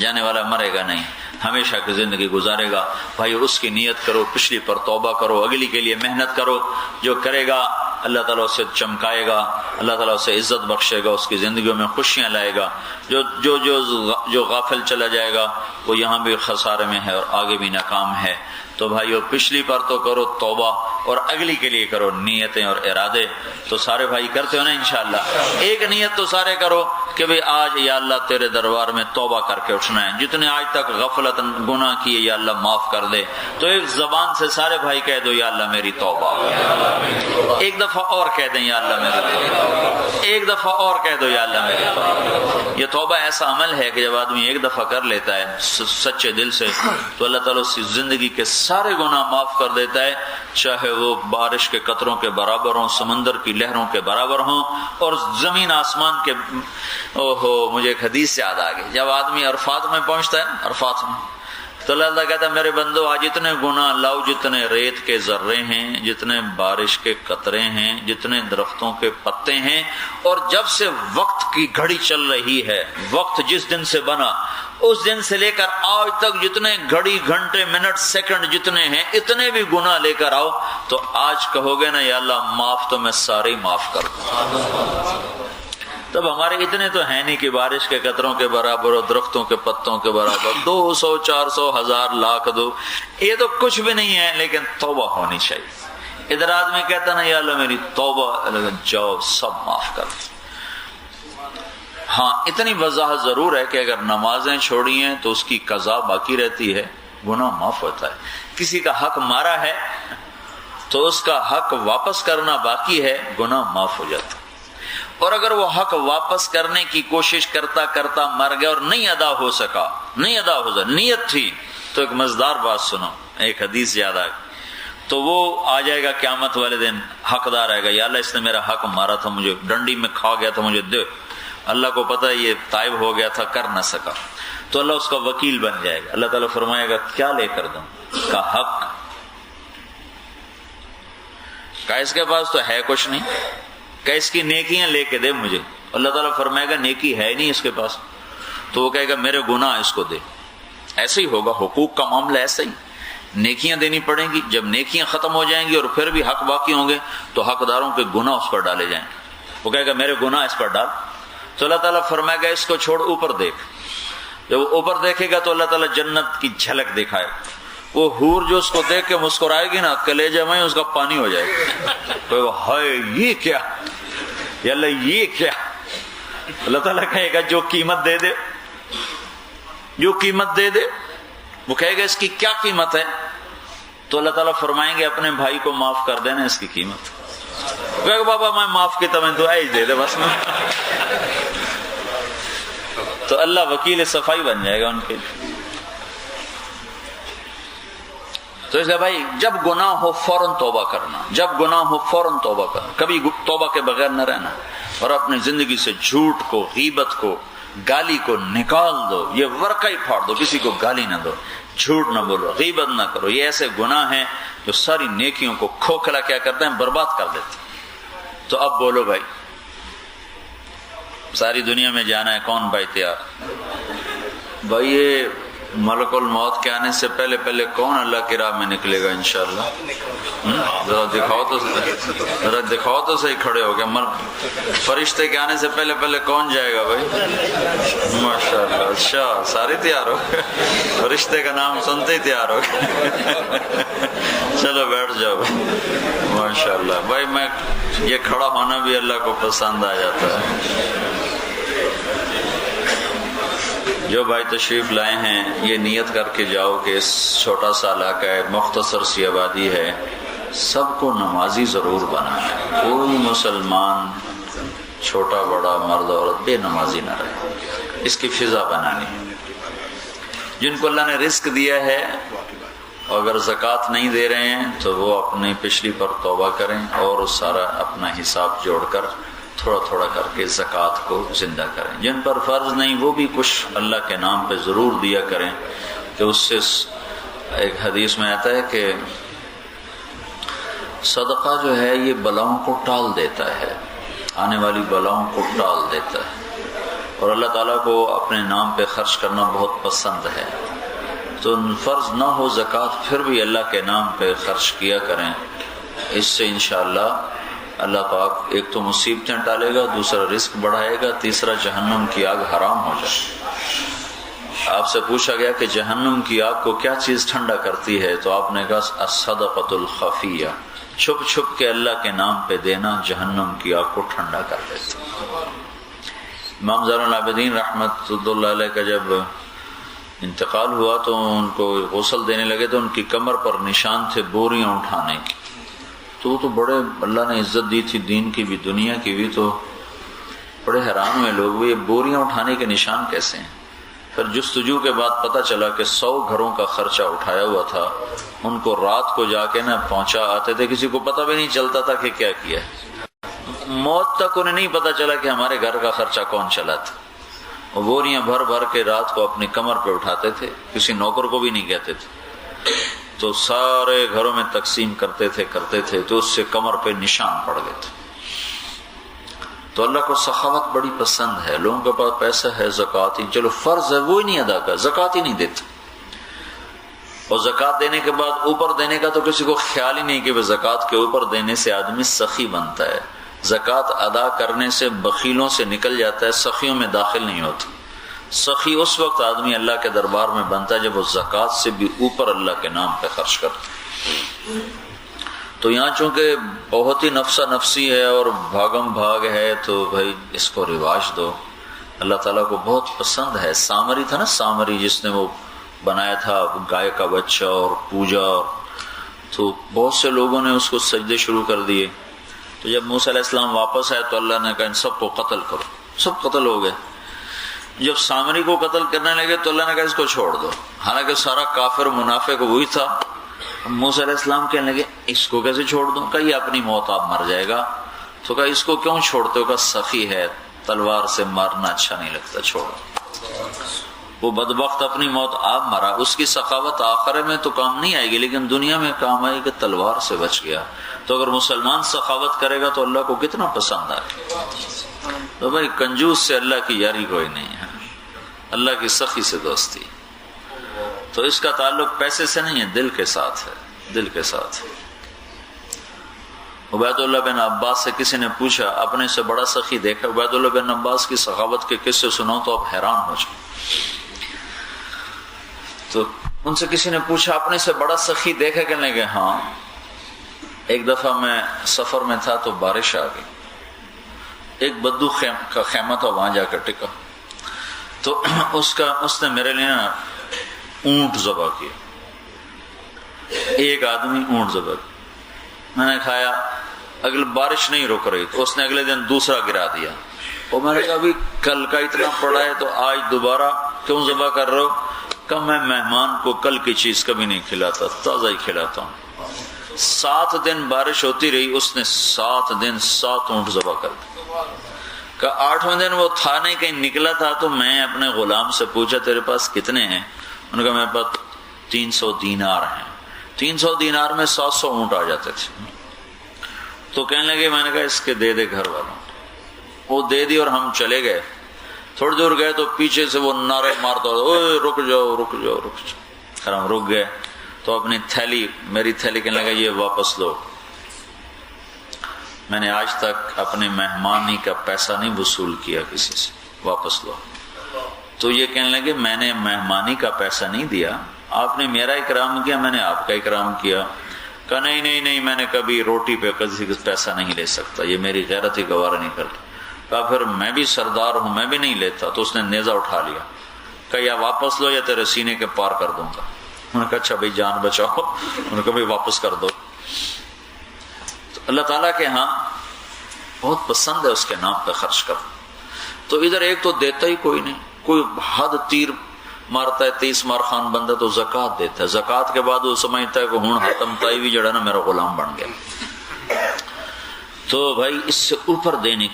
جانے والا مرے گا نہیں، ہمیشہ کی زندگی گزارے گا۔ بھائی اس کی نیت کرو، پچھلی پر توبہ کرو، اگلی کے لیے محنت کرو۔ جو کرے گا اللہ تعالیٰ اسے چمکائے گا، اللہ تعالیٰ اسے عزت بخشے گا، اس کی زندگیوں میں خوشیاں لائے گا۔ جو غافل چلا جائے گا وہ یہاں بھی خسارے میں ہے اور آگے بھی ناکام ہے۔ تو بھائیو پچھلی پر تو کرو توبہ، اور اگلی کے لیے کرو نیتیں اور ارادے۔ تو سارے بھائی کرتے ہو نا انشاءاللہ؟ ایک نیت تو سارے کرو کہ بھئی آج یا اللہ تیرے دربار میں توبہ کر کے اٹھنا ہے، جتنے آج تک غفلت گناہ کیے یا اللہ معاف کر دے۔ تو ایک زبان سے سارے بھائی کہہ دو یا اللہ میری توبہ، ایک دفعہ اور کہہ دیں یا اللہ میری توبہ، ایک دفعہ اور کہہ دو یا اللہ میری توبہ۔ یہ توبہ ایسا عمل ہے کہ جب آدمی ایک دفعہ کر لیتا ہے سچے دل سے تو اللہ تعالیٰ اس کی زندگی کے سارے گناہ معاف کر دیتا ہے، چاہے وہ بارش کے قطروں کے برابر ہوں، سمندر کی لہروں کے برابر ہوں، اور زمین آسمان کے۔ مجھے ایک حدیث یاد آ گئی، جب آدمی عرفات میں پہنچتا ہے، عرفات میں، تو اللہ کہتا ہے میرے بندو آج اتنے گناہ لاؤ جتنے ریت کے ذرے ہیں، جتنے بارش کے قطرے ہیں، جتنے درختوں کے پتے ہیں، اور جب سے وقت کی گھڑی چل رہی ہے، وقت جس دن سے بنا اس دن سے لے کر آج تک جتنے گھڑی گھنٹے منٹ سیکنڈ جتنے ہیں اتنے بھی گناہ لے کر آؤ۔ تو آج کہو گے نا یا اللہ معاف، تو میں سارے ہی معاف کر دوں۔ تب ہمارے اتنے تو ہیں نہیں کہ بارش کے قطروں کے برابر اور درختوں کے پتوں کے برابر 200 400 1000 لاکھ دو، یہ تو کچھ بھی نہیں ہے، لیکن توبہ ہونی چاہیے۔ ادھر آدمی کہتا نا یا اللہ میری توبہ، جاؤ سب معاف کر دو۔ ہاں اتنی وضاحت ضرور ہے کہ اگر نمازیں چھوڑی ہیں تو اس کی قضا باقی رہتی ہے، گناہ معاف ہوتا ہے۔ کسی کا حق مارا ہے تو اس کا حق واپس کرنا باقی ہے، گناہ معاف ہو جاتا ہے۔ اور اگر وہ حق واپس کرنے کی کوشش کرتا کرتا مر گیا اور نہیں ادا ہو سکا، نیت تھی، تو ایک مزدار بات سنو، ایک حدیث یاد آ گئی۔ تو وہ آ جائے گا قیامت والے دن، حقدار آئے گا، یا اللہ اس نے میرا حق مارا تھا، مجھے ڈنڈی میں کھا گیا تھا، مجھے دے۔ اللہ کو پتہ ہے یہ تائب ہو گیا تھا، کر نہ سکا، تو اللہ اس کا وکیل بن جائے گا۔ اللہ تعالیٰ فرمائے گا کیا لے کر دوں؟ کا حق، کا اس کے پاس تو ہے کچھ نہیں، کہ اس کی نیکیاں لے کے دے مجھے۔ اللہ تعالیٰ فرمائے گا نیکی ہے نہیں اس کے پاس، تو وہ کہے گا میرے گناہ اس کو دے۔ ایسے ہی ہوگا، حقوق کا معاملہ ایسا ہی، نیکیاں دینی پڑیں گی۔ جب نیکیاں ختم ہو جائیں گی اور پھر بھی حق باقی ہوں گے تو حقداروں کے گناہ اس پر ڈالے جائیں گے۔ وہ کہے گا میرے گناہ اس پر ڈال، تو اللہ تعالیٰ فرمائے گا اس کو چھوڑ، اوپر دیکھ۔ جب وہ اوپر دیکھے گا تو اللہ تعالیٰ جنت کی جھلک دکھائے گا۔ وہ حور جو اس کو دیکھ کے مسکرائے گی نا، کلیجے میں اس کا پانی ہو جائے گا، تو ہائے یہ کیا، یا اللہ یہ کیا۔ اللہ تعالیٰ کہے گا جو قیمت دے دے، جو قیمت دے دے۔ وہ کہے گا اس کی کیا قیمت ہے؟ تو اللہ تعالیٰ فرمائیں گے اپنے بھائی کو معاف کر دینا اس کی قیمت۔ کہے گا بابا میں معاف کی تمہیں تو ایج دے دے بس میں۔ تو اللہ وکیل صفائی بن جائے گا ان کے لیے۔ تو اس لیے بھائی جب گناہ ہو فوراً توبہ کرنا، جب گناہ ہو فوراً توبہ کرنا، کبھی توبہ کے بغیر نہ رہنا، اور اپنی زندگی سے جھوٹ کو، غیبت کو، گالی کو نکال دو۔ یہ ورقہ ہی پھاڑ دو، کسی کو گالی نہ دو، جھوٹ نہ بولو، غیبت نہ کرو۔ یہ ایسے گناہ ہیں جو ساری نیکیوں کو کھوکھلا کیا کرتے ہیں، برباد کر دیتے ہیں۔ تو اب بولو بھائی، ساری دنیا میں جانا ہے، کون بھائی تیار؟ بھائی یہ ملک الموت کے آنے سے پہلے پہلے کون اللہ کی راہ میں نکلے گا انشاءاللہ؟ ذرا دکھاؤ تو صحیح کھڑے ہو گئے۔ فرشتے کے آنے سے پہلے پہلے کون جائے گا بھائی؟ ماشاءاللہ، اچھا سارے تیار ہو گئے، فرشتے کا نام سنتے ہی تیار ہو گئے۔ چلو بیٹھ جاؤ ماشاءاللہ۔ بھائی میں یہ کھڑا ہونا بھی اللہ کو پسند آ جاتا ہے۔ جو بھائی تشریف لائے ہیں یہ نیت کر کے جاؤ کہ اس چھوٹا سا علاقہ ہے، مختصر سی آبادی ہے، سب کو نمازی ضرور بنانا ہے۔ کوئی مسلمان چھوٹا بڑا مرد عورت بے نمازی نہ رہے، اس کی فضا بنانی ہے۔ جن کو اللہ نے رزق دیا ہے اور اگر زکوٰۃ نہیں دے رہے ہیں تو وہ اپنی پچھلی پر توبہ کریں اور سارا اپنا حساب جوڑ کر تھوڑا تھوڑا کر کے زکوٰۃ کو زندہ کریں. جن پر فرض نہیں وہ بھی کچھ اللہ کے نام پہ ضرور دیا کریں کہ اس سے ایک حدیث میں آتا ہے کہ صدقہ جو ہے یہ بلاؤں کو ٹال دیتا ہے، آنے والی بلاؤں کو ٹال دیتا ہے، اور اللہ تعالیٰ کو اپنے نام پہ خرچ کرنا بہت پسند ہے. تو فرض نہ ہو زکوٰۃ پھر بھی اللہ کے نام پہ خرچ کیا کریں. اس سے انشاءاللہ اللہ پاک ایک تو مصیبتیں ٹالے گا، دوسرا رزق بڑھائے گا، تیسرا جہنم کی آگ حرام ہو جائے. آپ سے پوچھا گیا کہ جہنم کی آگ کو کیا چیز ٹھنڈا کرتی ہے، تو آپ نے کہا الصدقۃ الخفیہ، چھپ چھپ کے اللہ کے نام پہ دینا جہنم کی آگ کو ٹھنڈا کر دیتا. امام زین العابدین رحمت اللہ علیہ کا جب انتقال ہوا تو ان کو غسل دینے لگے تو ان کی کمر پر نشان تھے بوریاں اٹھانے کی. تو وہ تو بڑے اللہ نے عزت دی تھی دین کی بھی دنیا کی بھی، تو بڑے حیران ہوئے لوگ، یہ بوریاں اٹھانے کے نشان کیسے ہیں؟ پھر جستجو کے بعد پتہ چلا کہ 100 گھروں کا خرچہ اٹھایا ہوا تھا. ان کو رات کو جا کے پہنچا آتے تھے، کسی کو پتہ بھی نہیں چلتا تھا کہ کیا کیا ہے. موت تک انہیں نہیں پتہ چلا کہ ہمارے گھر کا خرچہ کون چلا تھا. وہ بوریاں بھر بھر کے رات کو اپنی کمر پہ اٹھاتے تھے، کسی نوکر کو بھی نہیں کہتے تھے. تو سارے گھروں میں تقسیم کرتے تھے تو اس سے کمر پہ نشان پڑ گئے تھے. تو اللہ کو سخاوت بڑی پسند ہے. لوگوں کے پاس پیسہ ہے، زکوٰۃ ہی چلو فرض ہے وہ ہی نہیں ادا کر، زکوٰۃ ہی نہیں دیتے. اور زکوٰۃ دینے کے بعد اوپر دینے کا تو کسی کو خیال ہی نہیں کہ وہ زکوٰۃ کے اوپر دینے سے آدمی سخی بنتا ہے. زکوٰۃ ادا کرنے سے بخیلوں سے نکل جاتا ہے، سخیوں میں داخل نہیں ہوتا. سخی اس وقت آدمی اللہ کے دربار میں بنتا ہے جب وہ زکوٰۃ سے بھی اوپر اللہ کے نام پہ خرچ کرتا. تو یہاں چونکہ بہت ہی نفسا نفسی ہے اور بھاگم بھاگ ہے تو بھائی اس کو رواج دو. اللہ تعالیٰ کو بہت پسند ہے. سامری تھا نا، سامری جس نے وہ بنایا تھا گائے کا بچہ اور پوجا، تو بہت سے لوگوں نے اس کو سجدے شروع کر دیے. تو جب موسیٰ علیہ السلام واپس آئے تو اللہ نے کہا ان سب کو قتل کرو. سب قتل ہو گئے. جب سامری کو قتل کرنے لگے تو اللہ نے کہا اس کو چھوڑ دو. حالانکہ سارا کافر منافق وہی تھا. موسیٰ علیہ السلام کہنے لگے اس کو کیسے چھوڑ دوں؟ کہ یہ اپنی موت آپ مر جائے گا. تو کہا اس کو کیوں چھوڑتے ہو؟ کہ سخی ہے، تلوار سے مارنا اچھا نہیں لگتا، چھوڑو. وہ بدبخت اپنی موت آپ مرا، اس کی سخاوت آخرے میں تو کام نہیں آئے گی لیکن دنیا میں کام آئے کہ تلوار سے بچ گیا. تو اگر مسلمان سخاوت کرے گا تو اللہ کو کتنا پسند آئے. تو بھائی کنجوس سے اللہ کی یاری کوئی نہیں ہے، اللہ کی سخی سے دوستی. تو اس کا تعلق پیسے سے نہیں ہے، دل کے ساتھ ہے، دل کے ساتھ. عبید اللہ بن عباس سے کسی نے پوچھا اپنے سے بڑا سخی دیکھا؟ عبید اللہ بن عباس کی سخاوت کے قصے سناؤ تو آپ حیران ہو جائیں. تو ان سے کسی نے پوچھا اپنے سے بڑا سخی دیکھا؟ کہنے لگے ہاں، ایک دفعہ میں سفر میں تھا تو بارش آ گئی. ایک بدو کا خیمہ تھا، وہاں جا کر ٹکا. تو اس نے میرے لیے اونٹ ذبح کیا. ایک آدمی اونٹ ذبح کیا، میں نے کھایا. اگلے بارش نہیں رک رہی تو اس نے اگلے دن دوسرا گرا دیا. اور میں نے کہا ابھی کل کا اتنا پڑا ہے تو آج دوبارہ کیوں ذبح کر رہے ہو؟ کہ میں مہمان کو کل کی چیز کبھی نہیں کھلاتا، تازہ ہی کھلاتا ہوں. 7 دن بارش ہوتی رہی، اس نے 7 دن 7 اونٹ ذبح کر دی. کہ 8ویں دن وہ تھا نہیں، کہیں نکلا تھا. تو میں اپنے غلام سے پوچھا تیرے پاس کتنے ہیں؟ انہوں نے کہا میرے پاس 300 دینار ہیں. 300 دینار میں 700 اونٹ آ جاتے تھے. تو کہنے لگے، میں نے کہا اس کے دے دے گھر والوں. وہ دے دی اور ہم چلے گئے. تھوڑی دور گئے تو پیچھے سے وہ نعرے مارتا اوے رک جاؤ رک جاؤ رک جاؤ. پھر ہم رک گئے تو اپنی تھیلی، میری تھیلی، کہنے لگا یہ واپس لو. میں نے آج تک اپنی مہمانی کا پیسہ نہیں وصول کیا کسی سے، واپس لو. تو یہ کہنے لگے میں نے مہمانی کا پیسہ نہیں دیا، آپ نے میرا اکرام کیا، میں نے آپ کا اکرام کیا. کہا نہیں میں نے کبھی روٹی پہ کسی کا پیسہ نہیں لے سکتا، یہ میری غیرت ہی گوارا نہیں کرتا. کہا پھر میں بھی سردار ہوں، میں بھی نہیں لیتا. تو اس نے نیزہ اٹھا لیا. کہا یا واپس لو یا تیرے سینے کے پار کر دوں گا. انہوں نے کہا اچھا بھائی جان بچاؤ. انہوں نے کہا بھائی واپس کر دو. تو اللہ تعالیٰ کے ہاں بہت پسند ہے اس کے نام پہ خرچ کرنا. تو ادھر ایک تو دیتا ہی کوئی نہیں، کوئی حد تیر مارتا ہے 30 مار خان بندہ تو زکات دیتا ہے، زکات کے بعد وہ سمجھتا ہے کہ ہوں حاتم تائی بھی جڑا نا میرا غلام بن گیا۔ تو بھائی اس سے اوپر دینے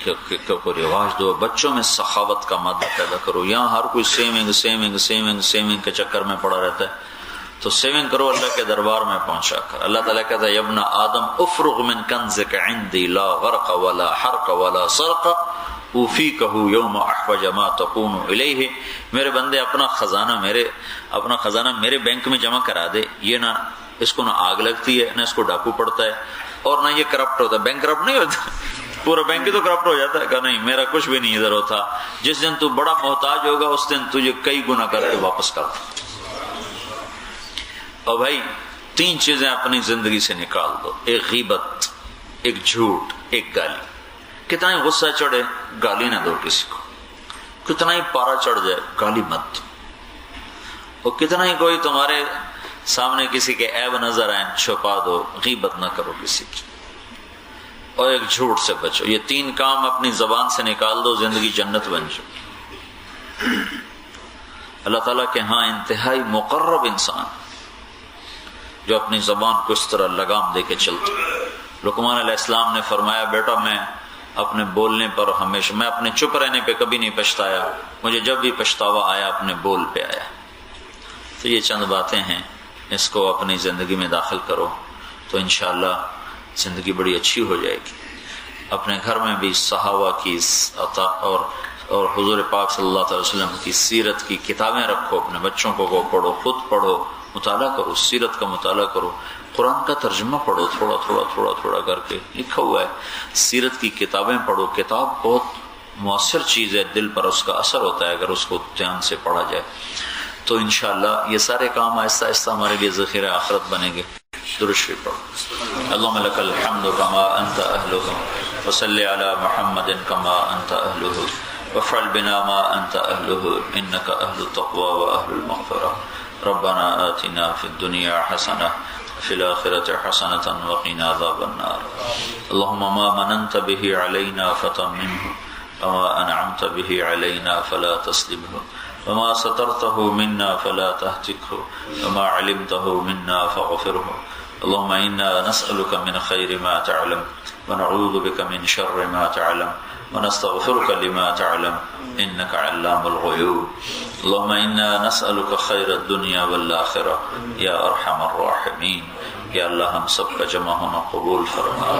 کو رواج دو، بچوں میں سخاوت کا مادہ پیدا کرو۔ یہاں ہر کوئی سیونگ کے چکر میں پڑا رہتا ہے، تو سیونگ کرو اللہ کے دربار میں پہنچا کر۔ اللہ تعالیٰ کہتا ہے ابن آدم افرغ من کنزک عندی لا غرق ولا حرق ولا سرق اوفیکہ یوم احوج ما تکون الیہ۔ میرے بندے اپنا خزانہ میرے بینک میں جمع کرا دے، یہ نہ اس کو نہ آگ لگتی ہے، نہ اس کو ڈاکو پڑتا ہے، اور نہ یہ کرپٹ ہوتا ہے۔ بینک کرپٹ نہیں ہوتا، پورا بینک ہی تو کرپٹ ہو جاتا ہے کہ نہیں میرا کچھ بھی نہیں ادھر ہوتا۔ جس دن تو بڑا محتاج ہوگا اس دن تجھے کئی گنا کر کے واپس کر دے۔ اور بھائی 3 چیزیں اپنی زندگی سے نکال دو، ایک غیبت، ایک جھوٹ، ایک گالی۔ کتنا ہی غصہ چڑھے گالی نہ دو کسی کو، کتنا ہی پارا چڑھ جائے گالی مت دو، اور کتنا ہی کوئی تمہارے سامنے کسی کے عیب نظر آئے چھپا دو، غیبت نہ کرو کسی کی، اور ایک جھوٹ سے بچو۔ یہ 3 کام اپنی زبان سے نکال دو، زندگی جنت بن جائے۔ اللہ تعالیٰ کے ہاں انتہائی مقرب انسان جو اپنی زبان کو اس طرح لگام دے کے چلتا۔ لقمان علیہ السلام نے فرمایا بیٹا میں اپنے بولنے پر ہمیشہ، میں اپنے چپ رہنے پہ کبھی نہیں پچھتایا، مجھے جب بھی پچھتاوا آیا اپنے بول پہ آیا۔ تو یہ چند باتیں ہیں، اس کو اپنی زندگی میں داخل کرو تو انشاءاللہ زندگی بڑی اچھی ہو جائے گی۔ اپنے گھر میں بھی صحابہ کی اور حضور پاک صلی اللہ علیہ وسلم کی سیرت کی کتابیں رکھو، اپنے بچوں کو پڑھو، خود پڑھو، مطالعہ کرو، سیرت کا مطالعہ کرو، قرآن کا ترجمہ پڑھو، تھوڑا کر کے لکھا ہوا ہے، سیرت کی کتابیں پڑھو۔ کتاب بہت مؤثر چیز ہے، دل پر اس کا اثر ہوتا ہے اگر اس کو دھیان سے پڑھا جائے۔ تو انشاءاللہ یہ سارے کام آہستہ آہستہ ہمارے لیے ذخیرہ آخرت بنیں گے۔ درود شریف پڑھو۔ اللہم لک الحمد کما انت اہلہ وصلی علی محمد کما انت اہلہ وافعل بنا ما انت اہلہ انک اہل التقوی واہل المغفرہ۔ ربنا آتنا فی الدنیا حسنہ وفی الآخرۃ حسنۃ وقنا عذاب النار۔ اللہم ما مننت به علینا فتممہ وما انعمت به علینا فلا تسلبہ وما سترته منا فلا تهتكه وما علمته منا فاغفره۔ اللهم إنا نسألك من خير ما تعلم ونعوذ بك من شر ما تعلم ونستغفرك لما تعلم إنك علام الغيوب۔ اللهم إنا نسألك خير الدنيا والآخرة يا أرحم الراحمين۔ یا اللہ ہم سب کا جمع ہونا قبول فرما۔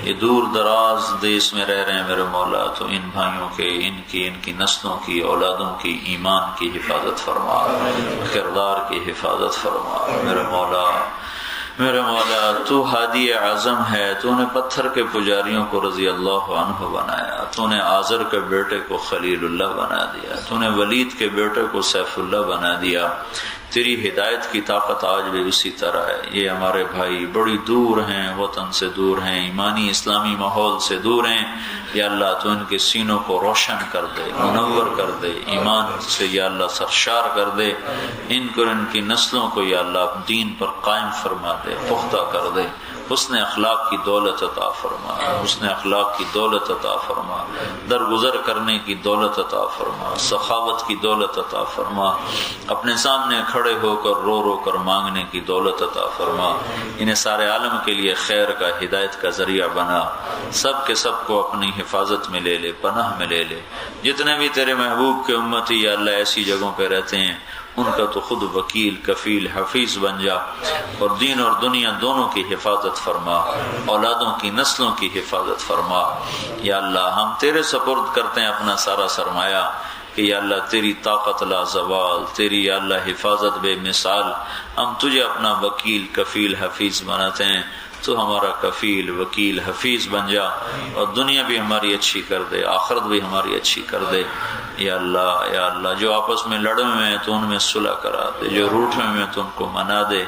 یہ دور دراز دیس میں رہ رہے ہیں میرے مولا، تو ان بھائیوں کے ان کی نسلوں کی اولادوں کی ایمان کی حفاظت فرما، کردار کی حفاظت فرما۔ میرے مولا تو ہادی اعظم ہے، تو نے پتھر کے پجاریوں کو رضی اللہ عنہ بنایا، تو نے آزر کے بیٹے کو خلیل اللہ بنا دیا، تو نے ولید کے بیٹے کو سیف اللہ بنا دیا۔ تیری ہدایت کی طاقت آج بھی اسی طرح ہے۔ یہ ہمارے بھائی بڑی دور ہیں، وطن سے دور ہیں، ایمانی اسلامی ماحول سے دور ہیں، یا اللہ تو ان کے سینوں کو روشن کر دے، منور کر دے، ایمان سے یا اللہ سرشار کر دے، ان کو ان کی نسلوں کو یا اللہ دین پر قائم فرما دے، پختہ کر دے، حسن اخلاق کی دولت عطا فرما، حسن اخلاق کی دولت عطا فرما، درگزر کرنے کی دولت عطا فرما، سخاوت کی دولت عطا فرما، اپنے سامنے کھڑے ہو کر رو کر مانگنے کی دولت عطا فرما۔ انہیں سارے عالم کے لیے خیر کا، ہدایت کا ذریعہ بنا، سب کے سب کو اپنی حفاظت میں لے لے، پناہ میں لے لے۔ جتنے بھی تیرے محبوب کے امتی یا اللہ ایسی جگہوں پہ رہتے ہیں ان کا تو خود وکیل، کفیل، حفیظ بن جا، اور دین اور دنیا دونوں کی حفاظت فرما، اولادوں کی نسلوں کی حفاظت فرما۔ یا اللہ ہم تیرے سپرد کرتے ہیں اپنا سارا سرمایہ، کہ یا اللہ تیری طاقت لا زوال، تیری یا اللہ حفاظت بے مثال، ہم تجھے اپنا وکیل، کفیل، حفیظ بناتے ہیں۔ تو ہمارا کفیل، وکیل، حفیظ بن جا، اور دنیا بھی ہماری اچھی کر دے، آخرت بھی ہماری اچھی کر دے۔ یا اللہ جو آپس میں لڑے ہوئے ہیں تو ان میں صلح کرا دے، جو روٹھے ہوئے ہیں تو ان کو منا دے،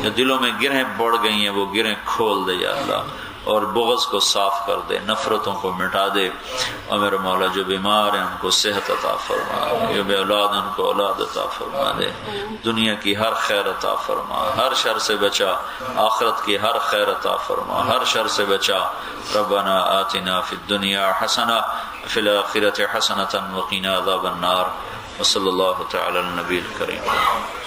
جو دلوں میں گرہیں بڑھ گئی ہیں وہ گرہیں کھول دے یا اللہ، اور بغض کو صاف کر دے، نفرتوں کو مٹا دے۔ اور میرے مولا جو بیمار ہیں ان کو صحت عطا فرما، جو بے اولاد ان کو اولاد عطا فرما دے، دنیا کی ہر خیر عطا فرما، ہر شر سے بچا، آخرت کی ہر خیر عطا فرما، ہر شر سے بچا۔ ربنا آتنا فی الدنیا حسنہ وفی الآخرۃ حسنۃ وقنا عذاب النار۔ وصلی اللہ تعالی علی النبی الکریم.